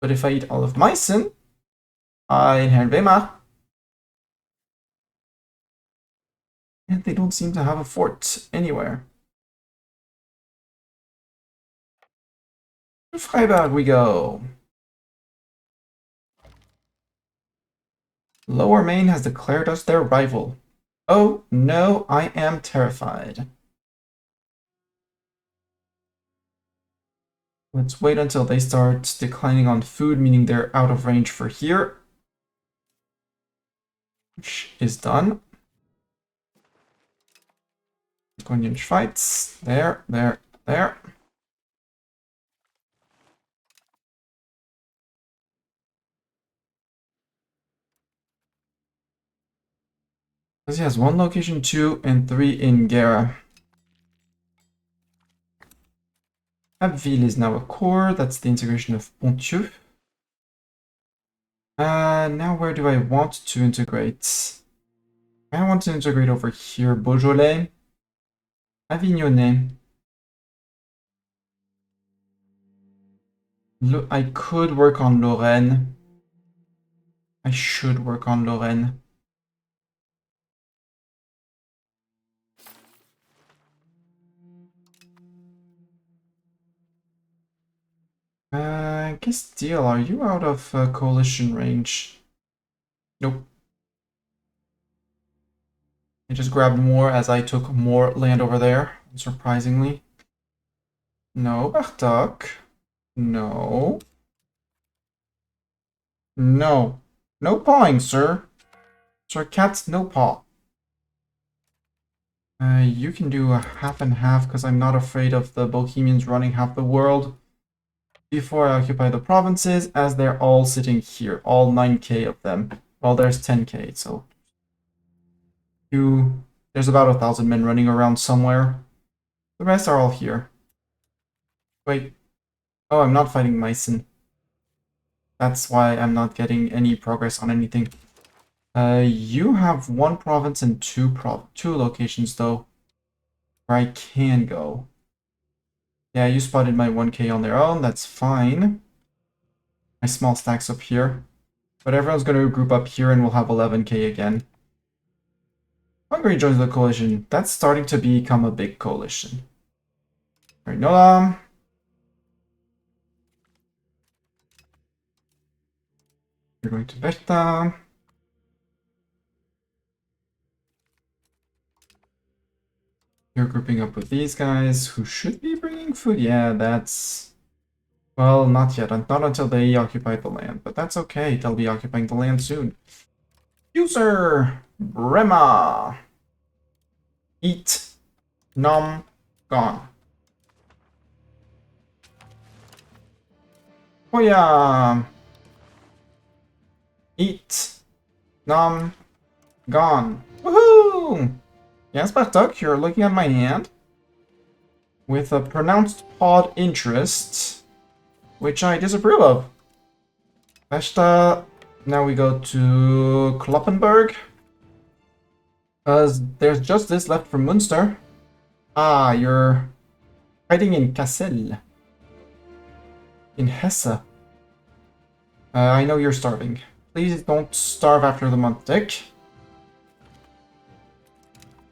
S1: But if I eat all of Meissen, I inherit Weimar. And they don't seem to have a fort anywhere. To Freiburg we go. Lower Maine has declared us their rival. Oh no, I am terrified. Let's wait until they start declining on food, meaning they're out of range for here. Which is done. Onion fights. There. Because he has 1 location, 2, and 3 in Gera. Abbeville is now a core. That's the integration of Pontieu. Now where do I want to integrate? I want to integrate over here. Beaujolais. Avignonnais. I could work on Lorraine. I should work on Lorraine. Castile, are you out of coalition range? Nope. I just grabbed more as I took more land over there, surprisingly. No, Bartok. No. No. No pawing, sir. Sir Cat's no paw. You can do a half and half because I'm not afraid of the Bohemians running half the world before I occupy the provinces, as they're all sitting here, all 9k of them. Well, there's 10k, so there's about 1,000 men running around somewhere. The rest are all here. Wait. Oh, I'm not fighting Meissen. That's why I'm not getting any progress on anything. You have 1 province and 2 locations, though, where I can go. Yeah, you spotted my 1k on their own. That's fine. My small stacks up here. But everyone's going to group up here and we'll have 11k again. Hungary joins the coalition. That's starting to become a big coalition. Alright, Nola. You're going to Berta. You're grouping up with these guys who should be bringing food. Yeah, that's... Well, not yet. Not until they occupy the land. But that's okay. They'll be occupying the land soon. User! Brema! Eat. Nom. Gone. Hoya! Eat. Nom. Gone. Woohoo! Yes, Bartok, you're looking at my hand with a pronounced pod interest, which I disapprove of. Vesta, now we go to Kloppenburg. There's just this left from Münster. Ah, you're hiding in Kassel. In Hesse. I know you're starving. Please don't starve after the month, Dick.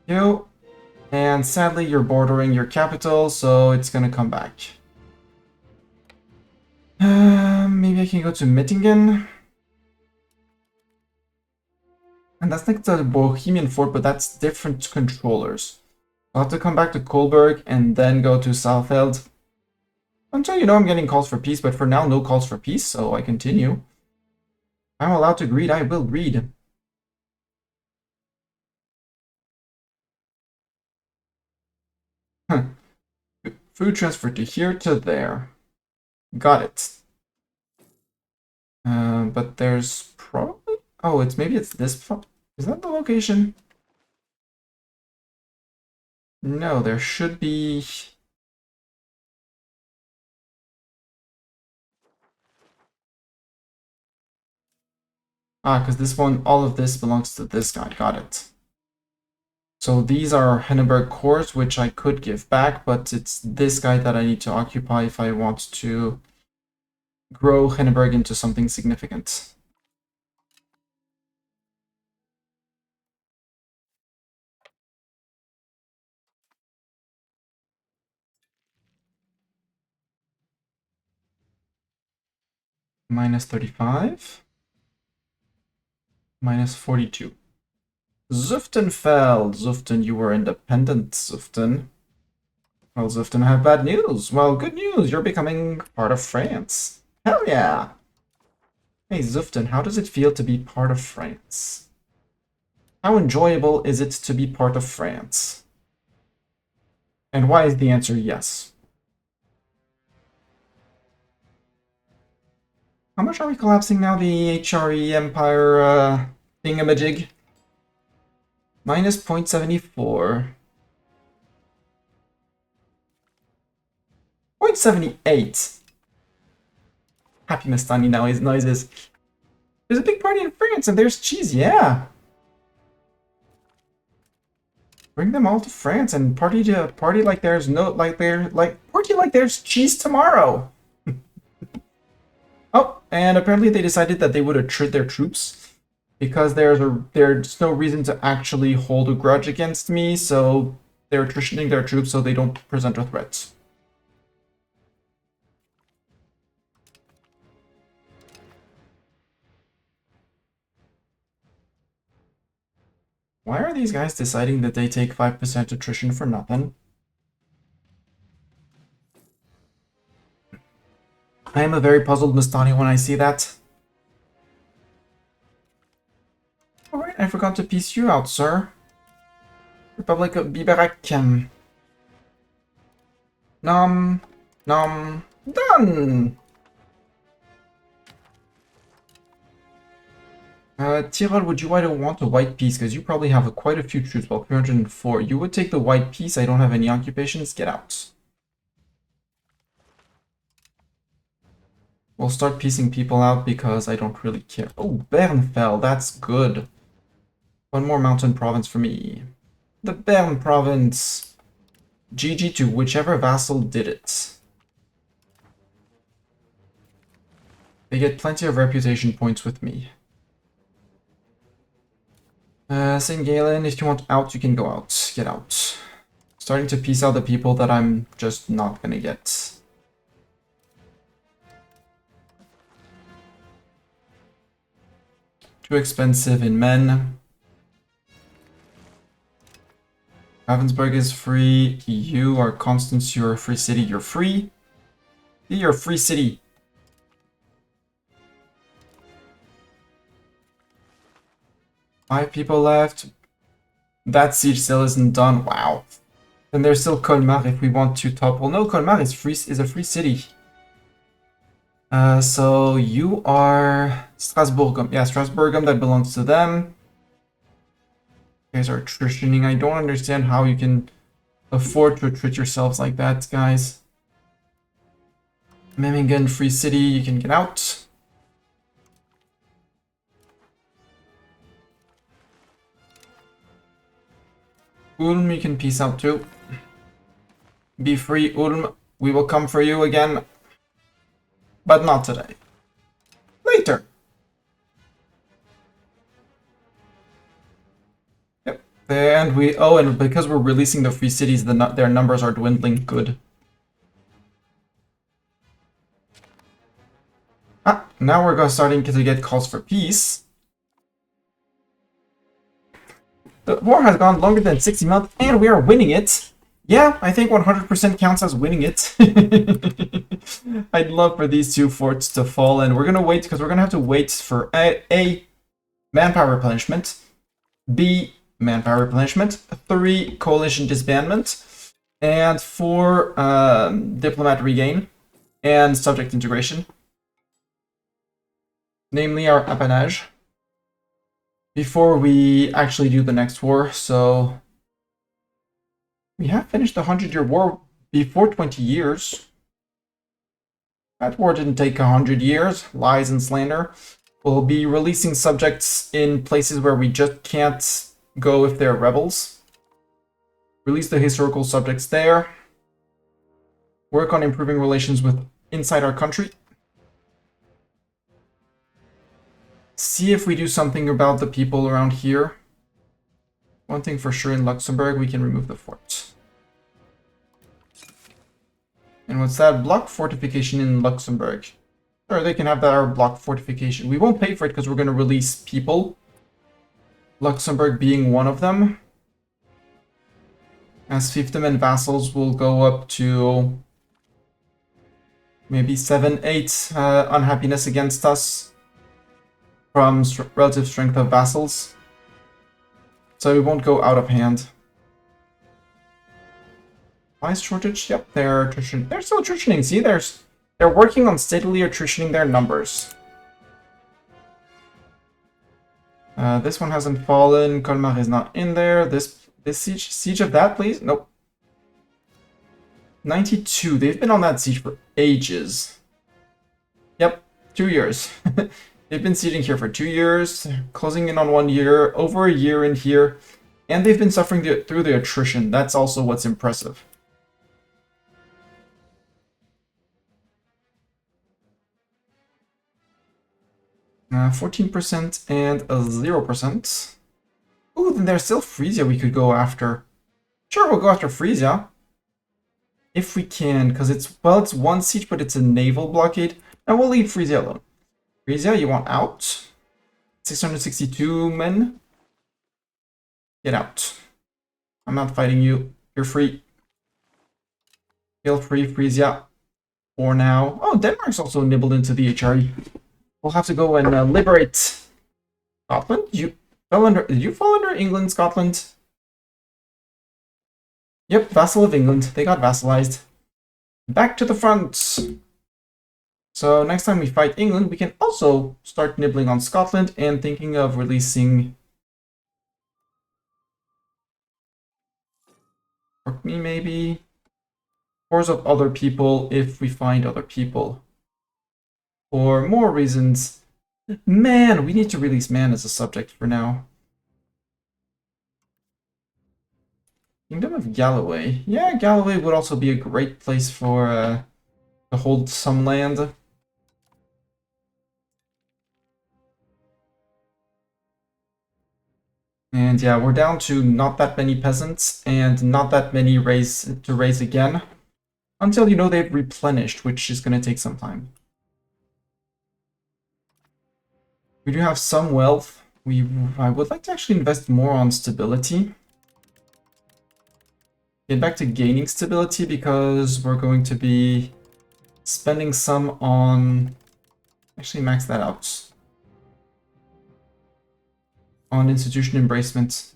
S1: You. And sadly, you're bordering your capital, so it's gonna come back. Maybe I can go to Mettingen. And that's like the Bohemian fort, but that's different controllers. I'll have to come back to Kolberg and then go to Saalfeld. Until you know I'm getting calls for peace, but for now, no calls for peace, so I continue. I'm allowed to greed, I will read. Food transfer to here to there. Got it. But there's probably... Oh, maybe it's this... Is that the location? No, there should be... Ah, because this one, all of this belongs to this guy. Got it. So these are Hindenburg cores, which I could give back, but it's this guy that I need to occupy if I want to grow Hindenburg into something significant. Minus 35. Minus 42. Zuften fell. Zuften, you were independent, Zuften. Well, Zuften, I have bad news. Well, good news. You're becoming part of France. Hell yeah. Hey, Zuften, how does it feel to be part of France? How enjoyable is it to be part of France? And why is the answer yes? How much are we collapsing now, the HRE Empire thingamajig? Minus 0.74. 0.78. Happy Mastani now his noises. There's a big party in France and there's cheese, yeah. Bring them all to France and party like there's party like there's cheese tomorrow. Oh, and apparently they decided that they would attrit their troops because there's no reason to actually hold a grudge against me, so they're attritioning their troops so they don't present a threat. Why are these guys deciding that they take 5% attrition for nothing? I am a very puzzled Mastani when I see that. Alright, I forgot to piece you out, sir. Republic of Biberak. Nom. Done! Tyrol, would you want a white piece? Because you probably have quite a few troops. Well, 304. You would take the white piece. I don't have any occupations. Get out. We'll start piecing people out because I don't really care. Oh, Bern fell. That's good. One more mountain province for me. The Bern province. GG to whichever vassal did it. They get plenty of reputation points with me. St. Galen, if you want out, you can go out. Get out. Starting to piece out the people that I'm just not gonna get. Too expensive in men. Ravensburg is free. You are Constance, you're a free city. You're free. You're a free city. Five people left. That siege still isn't done. Wow. Then there's still Colmar if we want to topple. No, Colmar is a free city. So you are Strasbourgum. Yeah, Strasbourgum, that belongs to them. You guys are attritioning. I don't understand how you can afford to attrit yourselves like that, guys. Memmingen, free city, you can get out. Ulm, you can peace out too. Be free, Ulm. We will come for you again. But not today. Later. Yep. And and because we're releasing the free cities, their numbers are dwindling. Good. Ah, now we're starting to get calls for peace. The war has gone longer than 60 months, and we are winning it. Yeah, I think 100% counts as winning it. I'd love for these two forts to fall, and we're going to wait, because we're going to have to wait for A, manpower replenishment, B, manpower replenishment, 3, coalition disbandment, and 4, diplomat regain, and subject integration. Namely our appanage. Before we actually do the next war, so we have finished the 100-year war before 20 years. That war didn't take 100 years. Lies and slander. We'll be releasing subjects in places where we just can't go if they're rebels. Release the historical subjects there. Work on improving relations with inside our country. see if we do something about the people around here. One thing for sure in Luxembourg, we can remove the fort. And what's that? Block fortification in Luxembourg. Sure, they can have that, our block fortification. We won't pay for it because we're going to release people. Luxembourg being one of them. As fiefdom and vassals will go up to maybe 7, 8 unhappiness against us from relative strength of vassals. So it won't go out of hand. Why shortage? Yep, they're attrition. They're still attritioning. See, they're working on steadily attritioning their numbers. This one hasn't fallen. Colmar is not in there. This siege of that, please. Nope. 92. They've been on that siege for ages. Yep, 2 years. They've been sieging here for 2 years, closing in on 1 year, over a year in here, and they've been suffering through the attrition. That's also what's impressive. Uh, 14% and a 0%. Ooh, then there's still Frisia we could go after. Sure, we'll go after Frisia. If we can, because it's, well, it's 1 siege, but it's a naval blockade. And we'll leave Frisia alone. Frisia, you want out? 662 men. Get out. I'm not fighting you. You're free. Feel free, Frisia. For now. Oh, Denmark's also nibbled into the HRE. We'll have to go and liberate Scotland. Did you fall under England, Scotland? Yep, vassal of England. They got vassalized. Back to the front. So next time we fight England, we can also start nibbling on Scotland and thinking of releasing Orkney, maybe. Wars of other people if we find other people. For more reasons. Man, we need to release man as a subject for now. Kingdom of Galloway. Yeah, Galloway would also be a great place for to hold some land. And yeah, we're down to not that many peasants and not that many to raise again. Until, you know, they've replenished, which is going to take some time. We do have some wealth. I would like to actually invest more on stability. Get back to gaining stability because we're going to be spending some on... Actually, max that out. On institution embracement.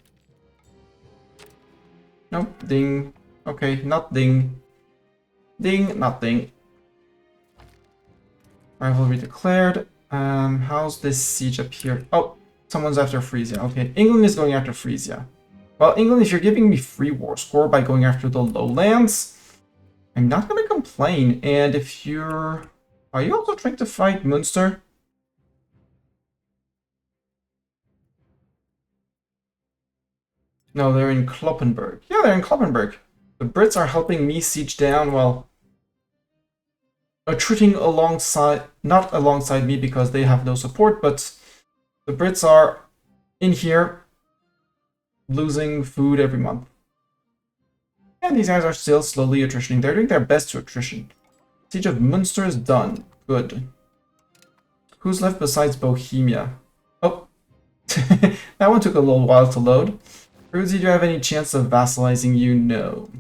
S1: Nope, ding. Okay, not ding. Ding, not ding. Rivalry declared. How's this siege up here? Oh, someone's after Frisia. Okay, England is going after Frisia. Well, England, if you're giving me free war score by going after the lowlands, I'm not going to complain. And if you're... Are you also trying to fight Munster? No, they're in Kloppenburg. Yeah, they're in Kloppenburg. The Brits are helping me siege down, well... Retreating alongside... Not alongside me because they have no support, but... The Brits are in here... losing food every month. And these guys are still slowly attritioning. They're doing their best to attrition. Siege of Munster is done. Good. Who's left besides Bohemia? Oh. That one took a little while to load. Ruzi, do you have any chance of vassalizing you? No.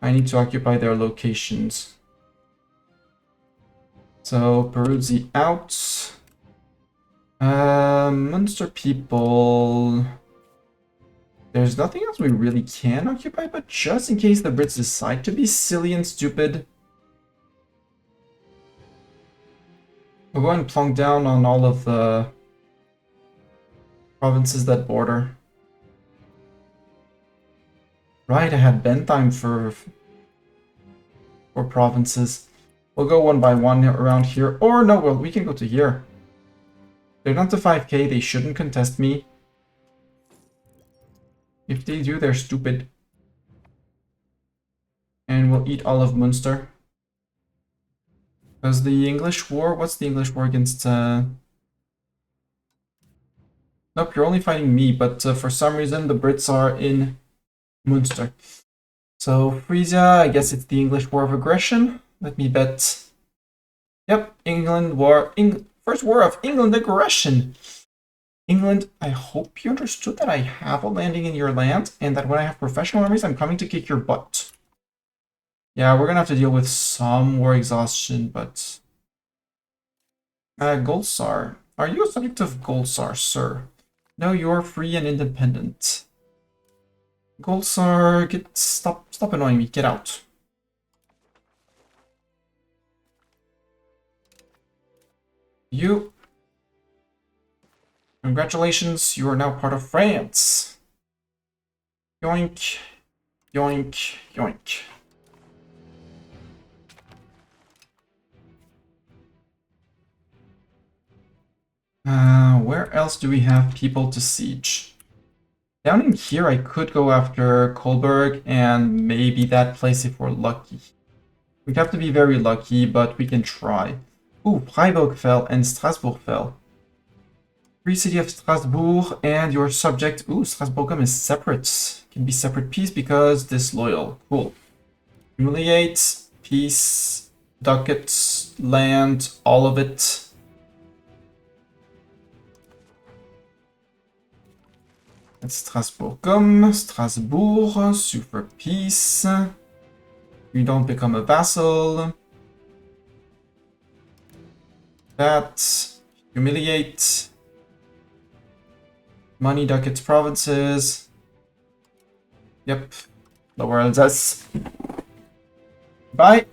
S1: I need to occupy their locations. So, Peruzzi out. Munster people... There's nothing else we really can occupy, but just in case the Brits decide to be silly and stupid, we'll go and plunk down on all of the provinces that border. Right, I had Bentheim for provinces. We'll go one by one around here. Or no, well, we can go to here. They're not to 5k, they shouldn't contest me. If they do, they're stupid. And will eat all of Munster. Because the English war, what's the English war against... Nope, you're only fighting me, but for some reason the Brits are in Munster. So Frisia, I guess it's the English war of aggression. Let me bet. Yep, England war, first war of England aggression. England, I hope you understood that I have a landing in your land and that when I have professional armies, I'm coming to kick your butt. Yeah, we're gonna have to deal with some war exhaustion, but... Goldsar. Are you a subject of Goldsar, sir? No, you're free and independent. Goldsar, stop annoying me, get out. You... Congratulations, you are now part of France. Yoink, yoink, yoink. Where else do we have people to siege? Down in here, I could go after Kolberg and maybe that place if we're lucky. We'd have to be very lucky, but we can try. Ooh, Freiburg fell and Strasbourg fell. Free city of Strasbourg and your subject. Ooh, Strasbourg is separate. Can be separate peace because disloyal. Cool. Humiliate, peace, ducats, land, all of it. Strasbourg, Strasbourg, sue for peace. You don't become a vassal. That, humiliate. Money ducats provinces. Yep, lower Alsace. Bye.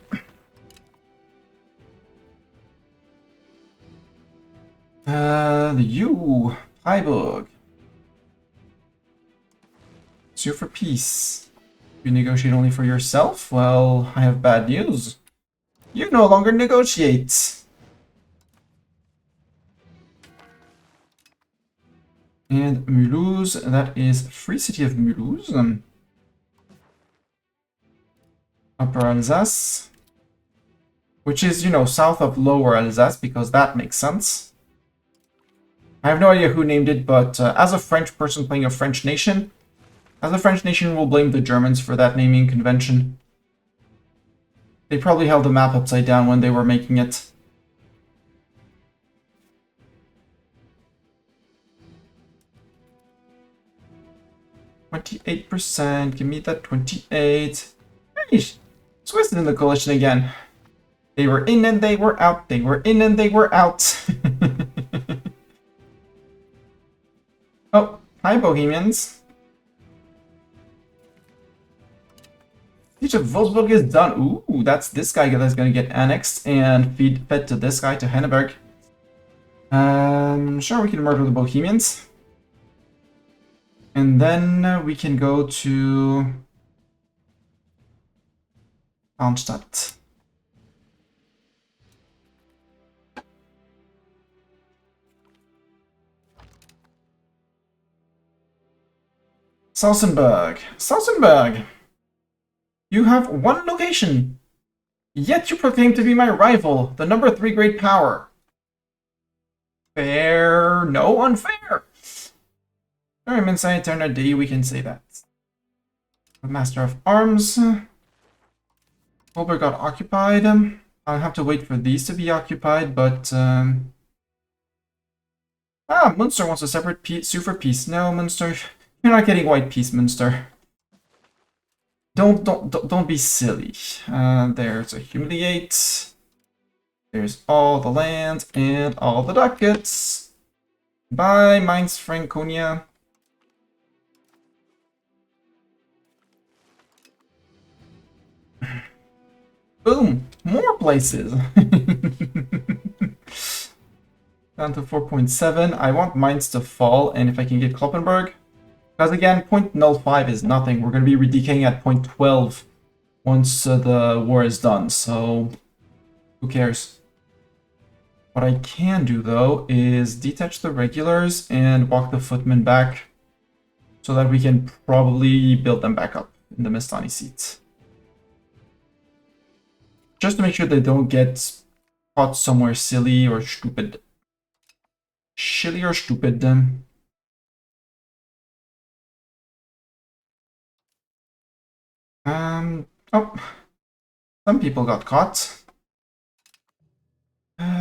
S1: You, Freiburg. Sue for peace. You negotiate only for yourself? Well, I have bad news. You no longer negotiate. And Mulhouse, that is Free City of Mulhouse. Upper Alsace. Which is, you know, south of Lower Alsace, because that makes sense. I have no idea who named it, but as a French person playing a French nation, as a French nation will blame the Germans for that naming convention. They probably held the map upside down when they were making it. %, give me that 28. Hey, Swiss is in the coalition again. They were in and they were out, they were in and they were out. Oh, hi Bohemians. Siege of Wolfsburg is done. Ooh, that's this guy that's gonna get annexed and fed to this guy, to Henneberg. Sure, we can murder the Bohemians. And then we can go to Arnstadt. Sausenberg. Sausenberg! You have one location, yet you proclaim to be my rival, the number 3 great power. Fair? No, unfair. I'm inside eternity, we can say that. The Master of Arms. Kolberg got occupied. I'll have to wait for these to be occupied, but... Munster wants a separate sue for peace. No, Munster, you're not getting white peace, Munster. Don't be silly. There's a humiliate. There's all the land and all the ducats. Bye, Mainz, Franconia. Boom! More places! Down to 4.7. I want Mainz to fall, and if I can get Kloppenburg. Because again, 0.05 is nothing. We're going to be decaying at 0.12 once the war is done, so who cares? What I can do, though, is detach the regulars and walk the footmen back so that we can probably build them back up in the Mestani seats. just to make sure they don't get caught somewhere silly or stupid. Silly or stupid. Oh, some people got caught.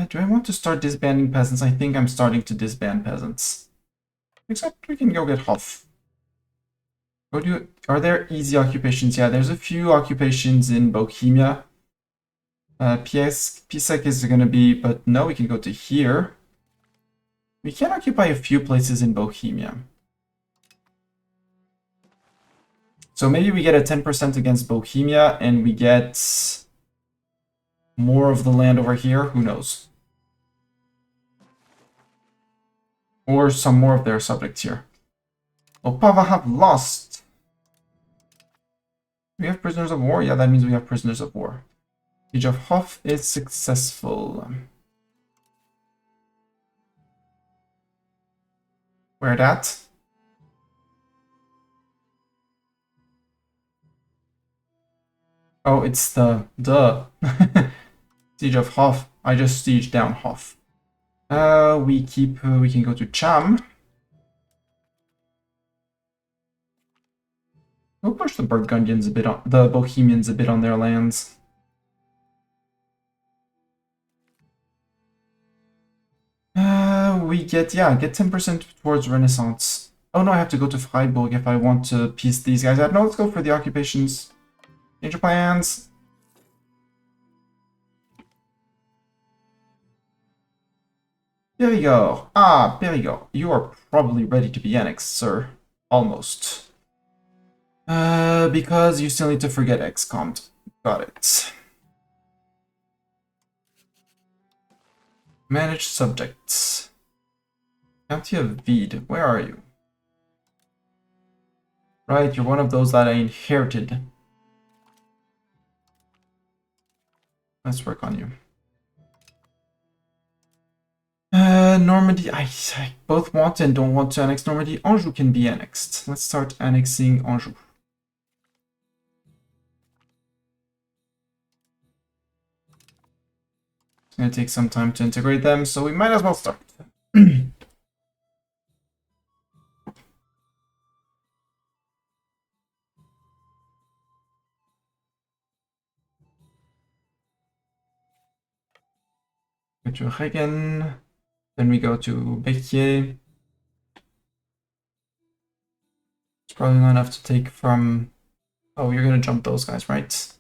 S1: Do I want to start disbanding peasants? I think I'm starting to disband peasants. Except we can go get Hof. Are there easy occupations? Yeah, there's a few occupations in Bohemia. Pisek is gonna be, but no, we can go to here. We can occupy a few places in Bohemia. So maybe we get a 10% against Bohemia and we get more of the land over here. Who knows? Or some more of their subjects here. Opava have lost. We have prisoners of war? Yeah, that means we have prisoners of war. Siege of Hof is successful. Where that? Oh, it's the Siege of Hof. I just siege down Hof. We can go to Cham. We'll push the Burgundians a bit on the Bohemians a bit on their lands. We get 10% towards Renaissance. Oh no, I have to go to Freiburg if I want to piece these guys out. No, let's go for the occupations. Change of plans. There we go. Ah, there we go. You are probably ready to be annexed, sir. Almost. Because you still need to forget XCOM. Got it. Manage subjects. County of Vede. Where are you? Right, you're one of those that I inherited. Let's work on you. Normandy, I both want and don't want to annex Normandy. Anjou can be annexed. Let's start annexing Anjou. It's going to take some time to integrate them, so we might as well start. Go to Regen. Then we go to Béquier. It's probably not enough to take from... Oh, you're going to jump those guys, right?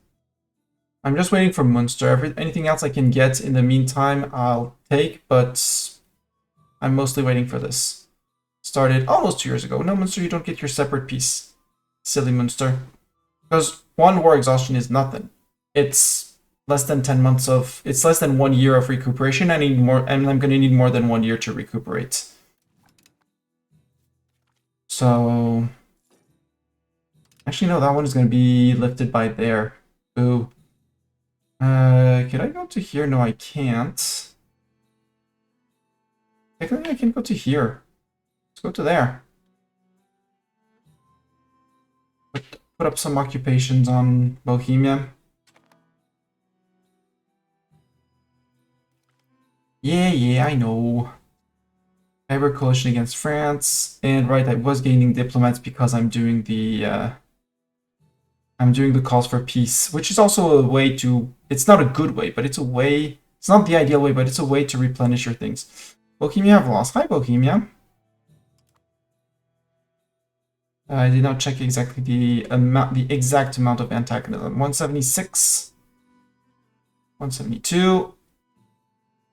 S1: I'm just waiting for Munster. Anything else I can get in the meantime, I'll take, but I'm mostly waiting for this. Started almost 2 years ago. No, Munster, you don't get your separate piece. Silly Munster. Because one war exhaustion is nothing. It's less than 10 months of... It's less than 1 year of recuperation. I need more, and I'm going to need more than 1 year to recuperate. So... Actually, no, that one is going to be lifted by there. Ooh. Can I go to here? No, I can't. Technically, I can go to here. Let's go to there. Put up some occupations on Bohemia. Yeah, I know. Cyber coalition against France. And right, I was gaining diplomats because I'm doing the calls for peace, which is also a way to... It's not a good way, but it's a way... It's not the ideal way, but it's a way to replenish your things. Bohemia have lost. Hi, Bohemia. I did not check exactly the exact amount of antagonism. 176. 172.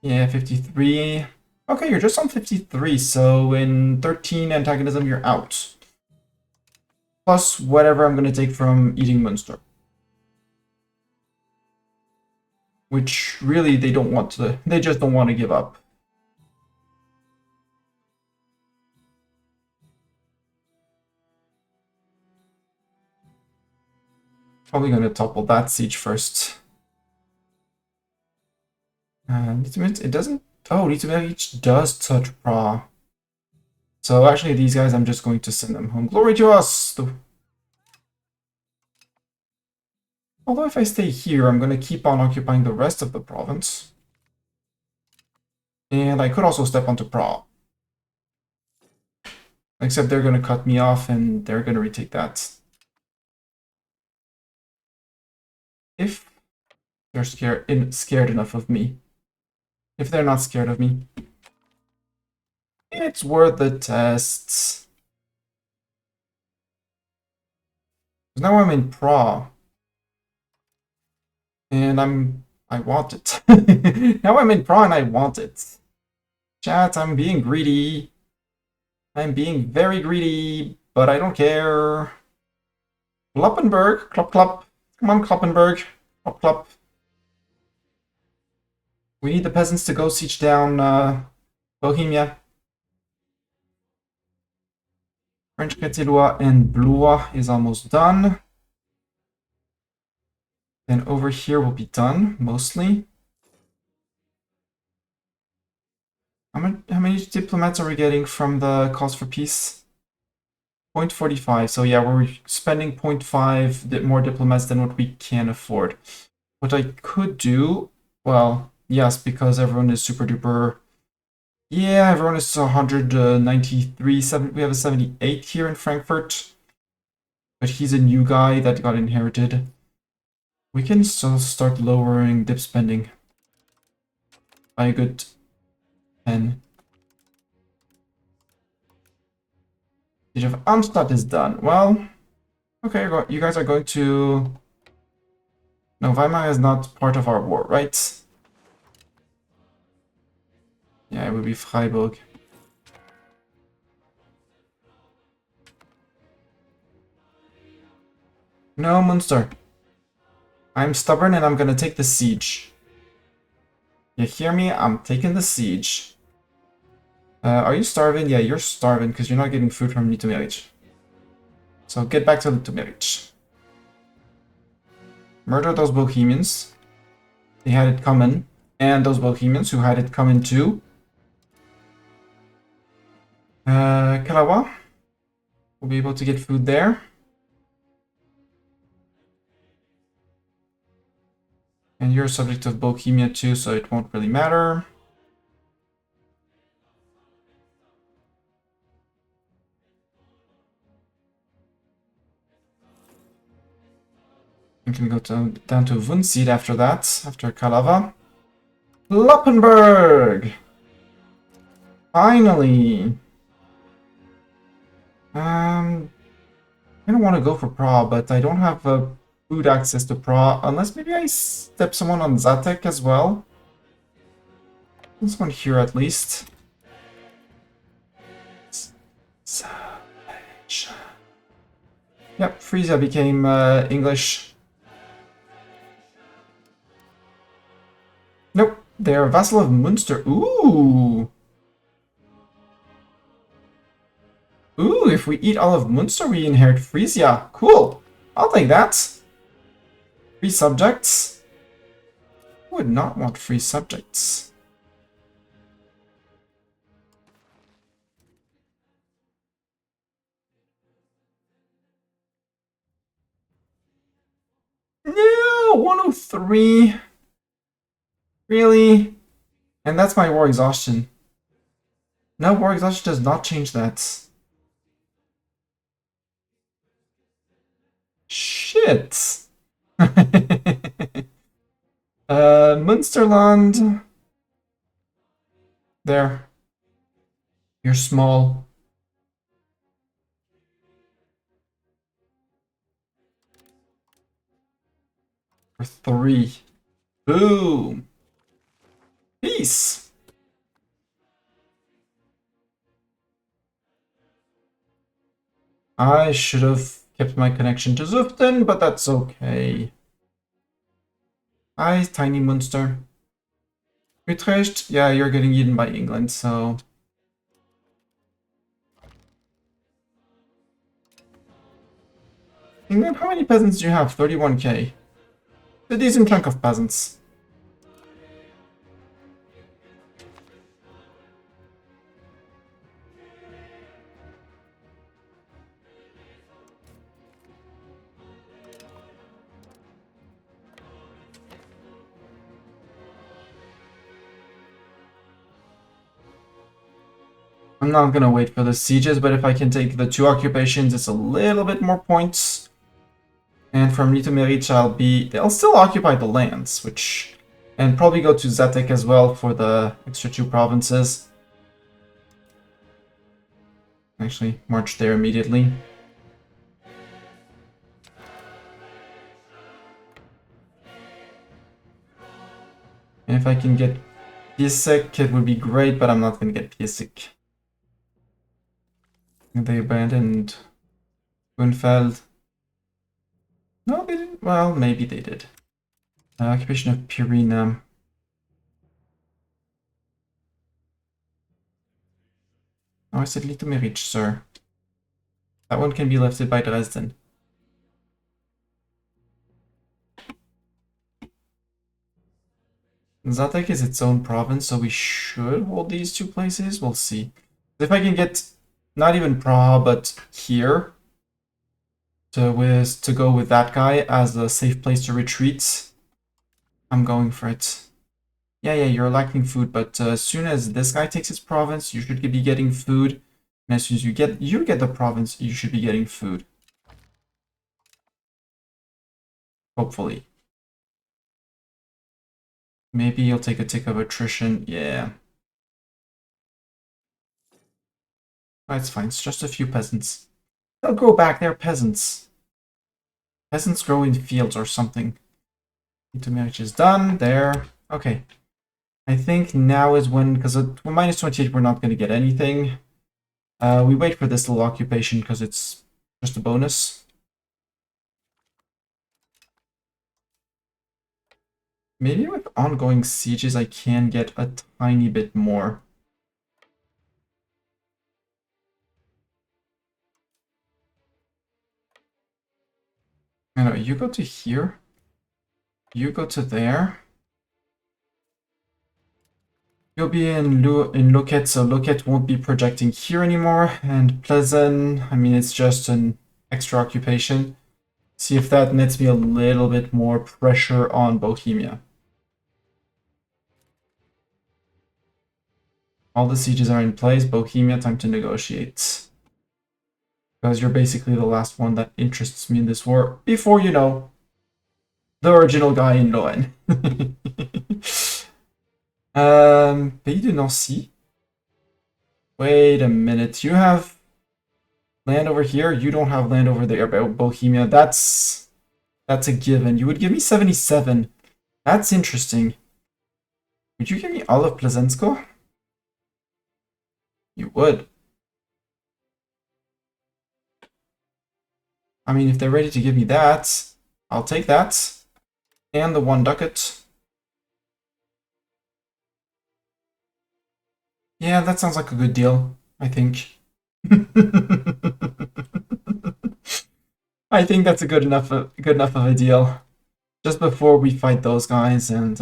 S1: Yeah, 53. Okay, you're just on 53, so in 13 antagonism, you're out. Plus whatever I'm going to take from eating Munster. Which really they don't want to, they just don't want to give up. Probably going to topple that siege first. It doesn't, oh, each does touch Pra. So actually these guys, I'm just going to send them home. Glory to us! Although if I stay here, I'm going to keep on occupying the rest of the province. And I could also step onto Prague. Except they're going to cut me off and they're going to retake that. If they're scared enough of me. If they're not scared of me. It's worth the tests. Now I'm in Prague. And I want it. Now I'm in Prague and I want it. Chat, I'm being greedy. I'm being very greedy, but I don't care. Kloppenberg, klop klop. Come on, Kloppenberg. Klop klop. We need the peasants to go siege down Bohemia. French Catillois and Blois is almost done. Then over here will be done, mostly. How many diplomats are we getting from the cause for peace? 0.45. So yeah, we're spending 0.5 more diplomats than what we can afford. What I could do, well, yes, because everyone is super duper. Yeah, everyone is 193. We have a 78 here in Frankfurt. But he's a new guy that got inherited. We can still start lowering dip spending by a good 10. Siege of Amstatt is done. Well, okay, you guys are going to... No, Weimar is not part of our war, right? Yeah, it would be Freiburg. No, Munster. I'm stubborn and I'm gonna take the siege. You hear me? I'm taking the siege. Are you starving? Yeah, you're starving because you're not getting food from Litoměřice. So get back to Litoměřice. Murder those Bohemians. They had it coming. And those Bohemians who had it coming too. Kalawa. We'll be able to get food there. And you're a subject of Bohemia too, so it won't really matter. You can go down to Wunsiedl after that, after Kalava. Loppenberg! Finally! I don't want to go for Prague, but I don't have food access to Prague, unless maybe I step someone on Zatek as well. This one here at least. Yep, Frisia became English. Nope, they're a vassal of Münster. Ooh! Ooh, if we eat all of Münster, we inherit Frisia. Cool. I'll take that. Free subjects. Who would not want free subjects? No, 103. Really? And that's my war exhaustion. No, war exhaustion does not change that. Shit. Münsterland. There. You're small. For 3. Boom. Peace. I should have kept my connection to Zuften, but that's okay. Hi, tiny Munster. Utrecht? Yeah, you're getting eaten by England, so... England, how many peasants do you have? 31k. A decent chunk of peasants. I'm not gonna wait for the sieges, but if I can take the 2 occupations, it's a little bit more points. And from Litomerich, they'll still occupy the lands, which, and probably go to Zatek as well for the extra 2 provinces. Actually, march there immediately. And if I can get Piasek, it would be great, but I'm not gonna get Piasek. They abandoned Gunfeld. No, they didn't. Well, maybe they did. Occupation of Purina. Oh, I said Litomerich, sir. That one can be lifted by Dresden. Zatek is its own province, so we should hold these 2 places. We'll see. If I can get not even Praha, but here to go with that guy as a safe place to retreat, I'm going for it. Yeah, you're lacking food, but as soon as this guy takes his province, you should be getting food. And as soon as you get the province, you should be getting food. Hopefully. Maybe you'll take a tick of attrition. Yeah. That's fine. It's just a few peasants. They'll go back. They're peasants. Peasants grow in fields or something. Intermarriage is done. There. Okay. I think now is when, because at minus 28 we're not going to get anything. We wait for this little occupation because it's just a bonus. Maybe with ongoing sieges I can get a tiny bit more. I know, you go to here. You go to there. You'll be in Loket, so Loket won't be projecting here anymore. And Pleasant, I mean, it's just an extra occupation. See if that nets me a little bit more pressure on Bohemia. All the sieges are in place. Bohemia, time to negotiate. Because you're basically the last one that interests me in this war. Before, you know, the original guy in Lorraine. Pays de Nancy. Wait a minute. You have land over here. You don't have land over there, Bohemia. That's a given. You would give me 77. That's interesting. Would you give me all of Plazensko? You would. I mean, if they're ready to give me that, I'll take that. And the 1 ducat. Yeah, that sounds like a good deal, I think. I think that's a good enough of a deal. Just before we fight those guys and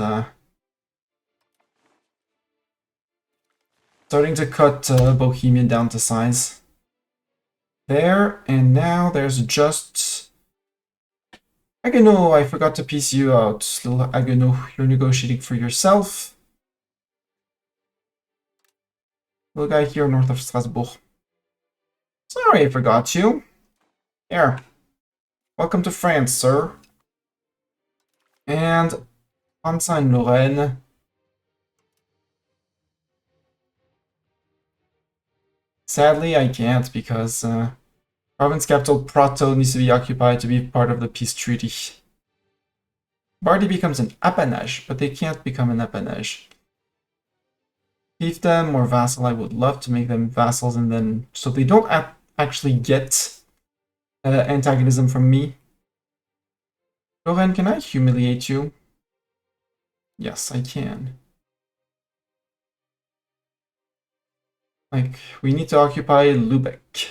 S1: starting to cut Bohemian down to size. There, and now there's just Haguenau. I forgot to piece you out, little Haguenau. You're negotiating for yourself. Little guy here north of Strasbourg. Sorry, I forgot you. Here. Welcome to France, sir. And Ensign Lorraine. Sadly, I can't because province capital Prato needs to be occupied to be part of the peace treaty. Bardi becomes an appanage, but they can't become an appanage. Fiefdom or vassal, I would love to make them vassals and then so they don't actually get antagonism from me. Lorraine, can I humiliate you? Yes, I can. Like, we need to occupy Lubeck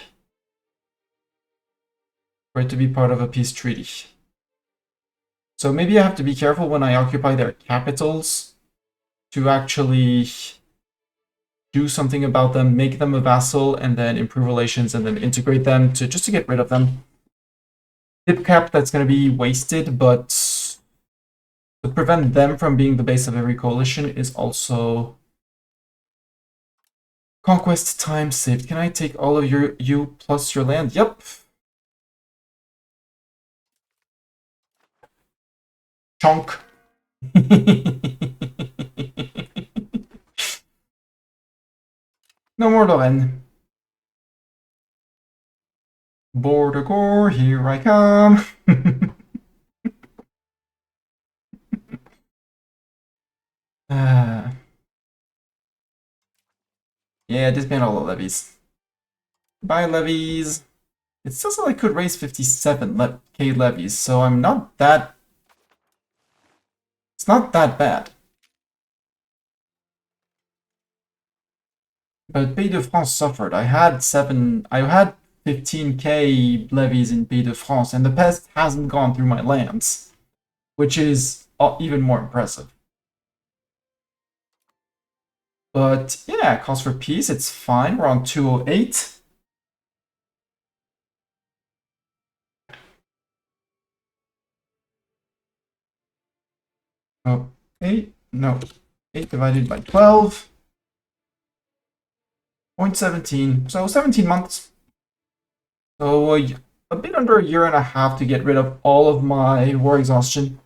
S1: for it to be part of a peace treaty. So maybe I have to be careful when I occupy their capitals to actually do something about them, make them a vassal, and then improve relations, and then integrate them just to get rid of them. Tip cap, that's going to be wasted, but to prevent them from being the base of every coalition is also Conquest time saved. Can I take all of you plus your land? Yep. Chunk. No more Lorraine. Border core, here I come. Yeah, disband all the levies. Bye, levies. It says that I could raise 57k levies, so I'm not that... It's not that bad. But Pays de France suffered. I had 15k levies in Pays de France, and the pest hasn't gone through my lands, which is even more impressive. But yeah, calls for peace, it's fine. We're on 208. Oh, 8? No. 8 divided by 12. 0.17. So 17 months. So a bit under a year and a half to get rid of all of my war exhaustion.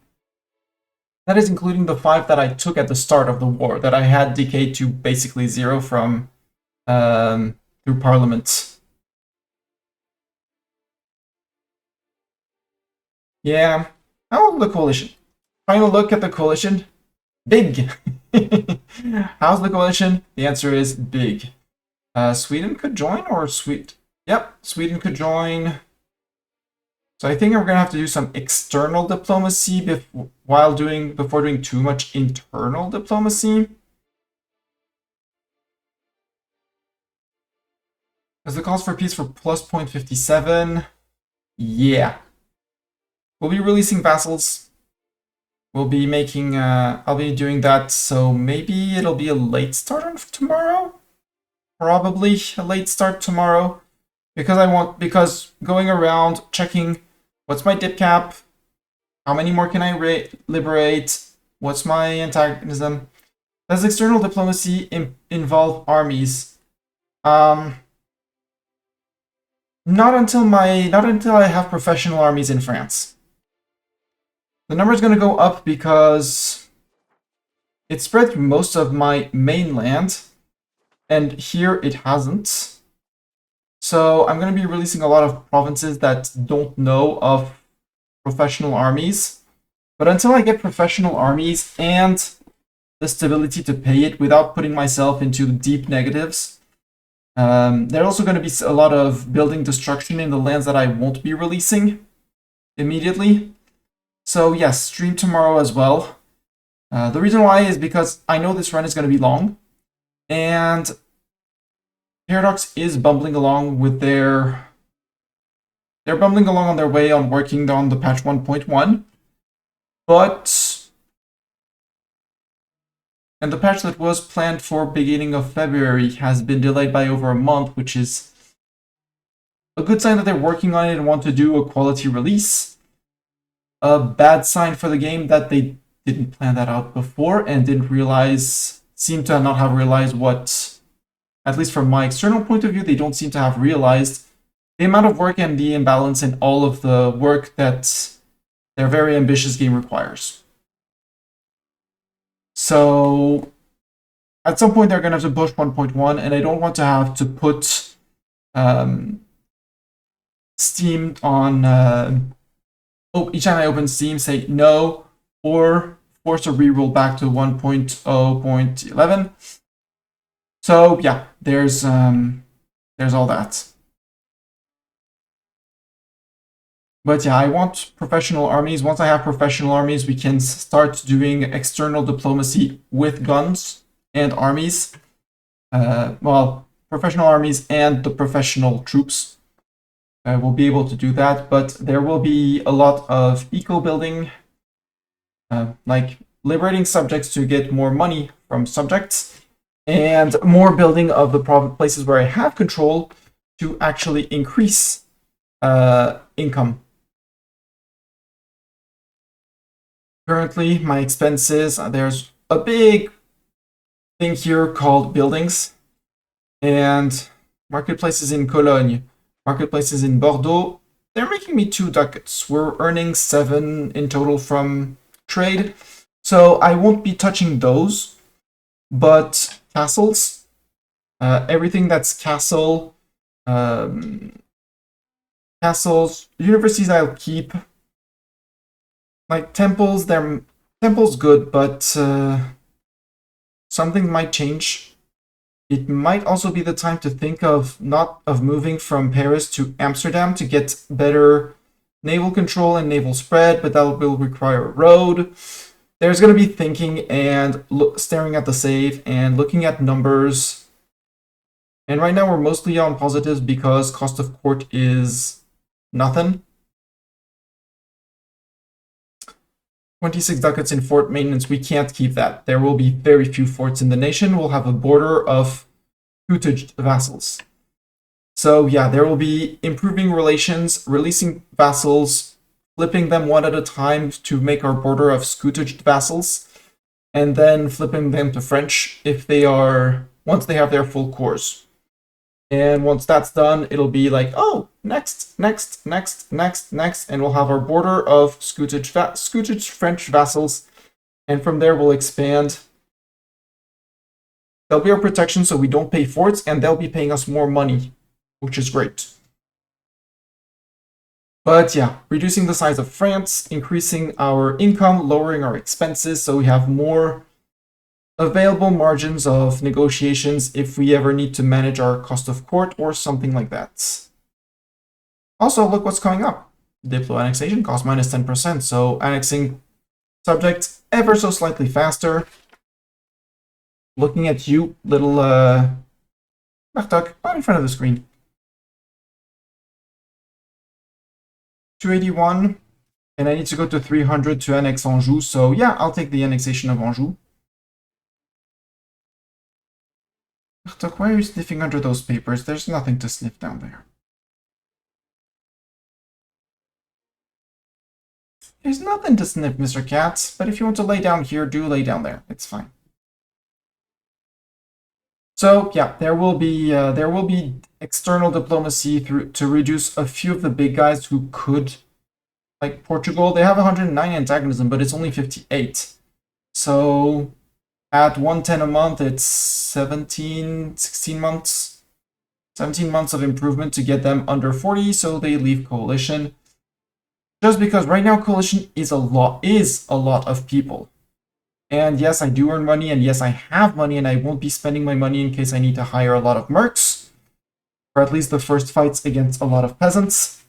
S1: That is including the 5 that I took at the start of the war, that I had decayed to basically 0 from through Parliament. Yeah. How the coalition? Final look at the coalition. Big. How's the coalition? The answer is big. Sweden could join, or Yep, Sweden could join. So I think we're gonna have to do some external diplomacy before doing too much internal diplomacy. As the calls for peace for plus 0.57. Yeah. We'll be releasing vassals. We'll be making, I'll be doing that, so maybe it'll be a late start on tomorrow? Probably a late start tomorrow. Because going around checking what's my dip cap, how many more can I liberate, what's my antagonism. Does external diplomacy involve armies? Not until I have professional armies in France. The number is going to go up because it's spread through most of my mainland, and here it hasn't. So I'm going to be releasing a lot of provinces that don't know of professional armies. But until I get professional armies and the stability to pay it without putting myself into deep negatives, there's also going to be a lot of building destruction in the lands that I won't be releasing immediately. So yes, stream tomorrow as well. The reason why is because I know this run is going to be long, and Paradox is bumbling along with they're bumbling along on their way on working on the patch 1.1, and the patch that was planned for beginning of February has been delayed by over a month, which is a good sign that they're working on it and want to do a quality release. A bad sign for the game that they didn't plan that out before and seem to not have realized what, at least from my external point of view, they don't seem to have realized the amount of work and the imbalance in all of the work that their very ambitious game requires. So at some point they're going to have to push 1.1, and I don't want to have to put Steam on... each time I open Steam, say no, or force a reroll back to 1.0.11. So yeah, there's all that. But yeah, I want professional armies. Once I have professional armies, we can start doing external diplomacy with guns and armies. Well, professional armies and the professional troops. We'll be able to do that, but there will be a lot of eco-building, like liberating subjects to get more money from subjects, and more building of the places where I have control to actually increase income. Currently, my expenses, there's a big thing here called buildings. And marketplaces in Cologne, marketplaces in Bordeaux, they're making me 2 ducats. We're earning 7 in total from trade. So I won't be touching those. But castles, everything that's castle, castles, universities I'll keep. Like temples, temples good, but something might change. It might also be the time to think of not of moving from Paris to Amsterdam to get better naval control and naval spread, but that will require a road. There's going to be thinking and staring at the save and looking at numbers. And right now we're mostly on positives because cost of court is nothing. 26 ducats in fort maintenance, we can't keep that. There will be very few forts in the nation. We'll have a border of scutage vassals. So yeah, there will be improving relations, releasing vassals, flipping them one at a time to make our border of scutaged vassals, and then flipping them to French if they are, once they have their full course. And once that's done, it'll be like, oh, next, next, next, next, next, and we'll have our border of scutage French vassals, and from there we'll expand. They'll be our protection so we don't pay forts, and they'll be paying us more money, which is great. But yeah, reducing the size of France, increasing our income, lowering our expenses, so we have more available margins of negotiations if we ever need to manage our cost of court or something like that. Also, look what's coming up. Diplo annexation cost minus 10%, so annexing subjects ever so slightly faster. Looking at you, little Bartok, right in front of the screen. 281, and I need to go to 300 to annex Anjou, so yeah, I'll take the annexation of Anjou. Bartok, why are you sniffing under those papers? There's nothing to sniff down there. There's nothing to sniff, Mr. Katz, but if you want to lay down here, do lay down there. It's fine. So yeah, there will be external diplomacy to reduce a few of the big guys who could, like Portugal. They have 109 antagonism, but it's only 58. So at 110 a month, it's 16 months. 17 months of improvement to get them under 40, so they leave coalition. Just because right now coalition is a lot of people. And yes, I do earn money, and yes, I have money, and I won't be spending my money in case I need to hire a lot of mercs, or at least the first fights against a lot of peasants,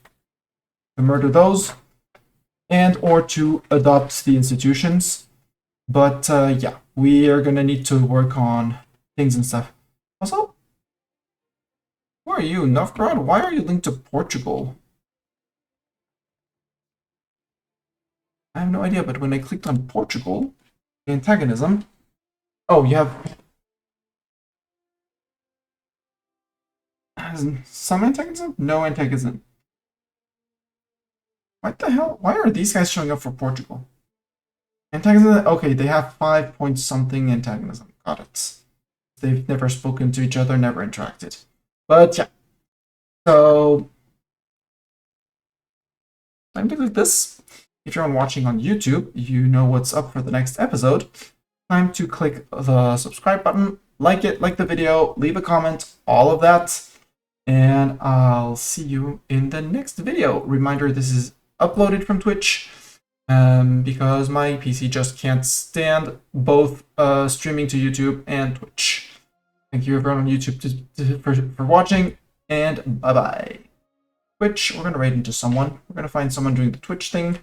S1: to murder those, and or to adopt the institutions. But yeah, we are gonna need to work on things and stuff. Also, who are you, Novgorod? Why are you linked to Portugal? I have no idea, but when I clicked on Portugal, antagonism. Oh, you have some antagonism? No antagonism. What the hell? Why are these guys showing up for Portugal? Antagonism? Okay, they have 5 point something antagonism. Got it. They've never spoken to each other, never interacted. But yeah. So time to click this. If you're watching on YouTube, you know what's up for the next episode. Time to click the subscribe button, like it, like the video, leave a comment, all of that. And I'll see you in the next video. Reminder, this is uploaded from Twitch because my PC just can't stand both streaming to YouTube and Twitch. Thank you everyone on YouTube for watching, and bye-bye. Twitch, we're going to raid into someone. We're going to find someone doing the Twitch thing.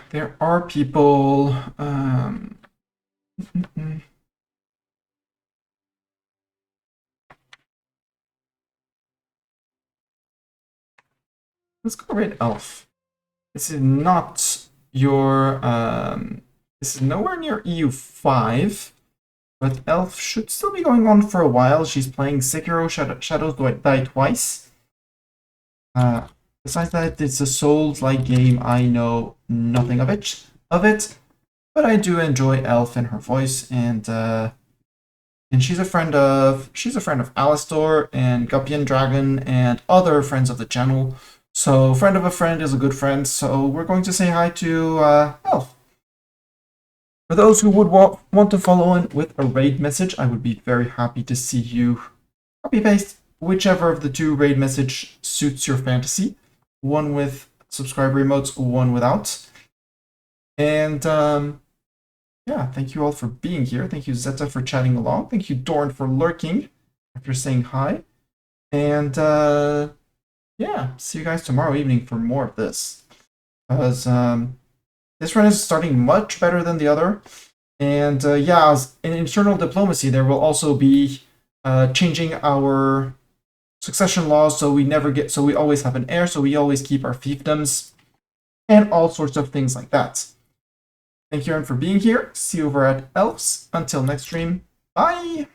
S1: There are people. Let's go raid Elf. This is not your. This is nowhere near EU5, But Elf should still be going on for a while. She's playing Sekiro Shadows Die Twice. Besides that, it's a Souls-like game. I know nothing of it, but I do enjoy Elf and her voice, and she's a friend of Alistor and Gupian Dragon and other friends of the channel. So friend of a friend is a good friend. So we're going to say hi to Elf. For those who would want to follow in with a raid message, I would be very happy to see you copy paste whichever of the two raid message suits your fantasy. One with subscriber emotes, one without. And yeah, thank you all for being here. Thank you, Zeta, for chatting along. Thank you, Dorn, for lurking after saying hi. And yeah, see you guys tomorrow evening for more of this. Because this run is starting much better than the other. And yeah, in internal diplomacy, there will also be changing our succession laws, so we always have an heir, so we always keep our fiefdoms, and all sorts of things like that. Thank you everyone for being here. See you over at Elves. Until next stream, bye!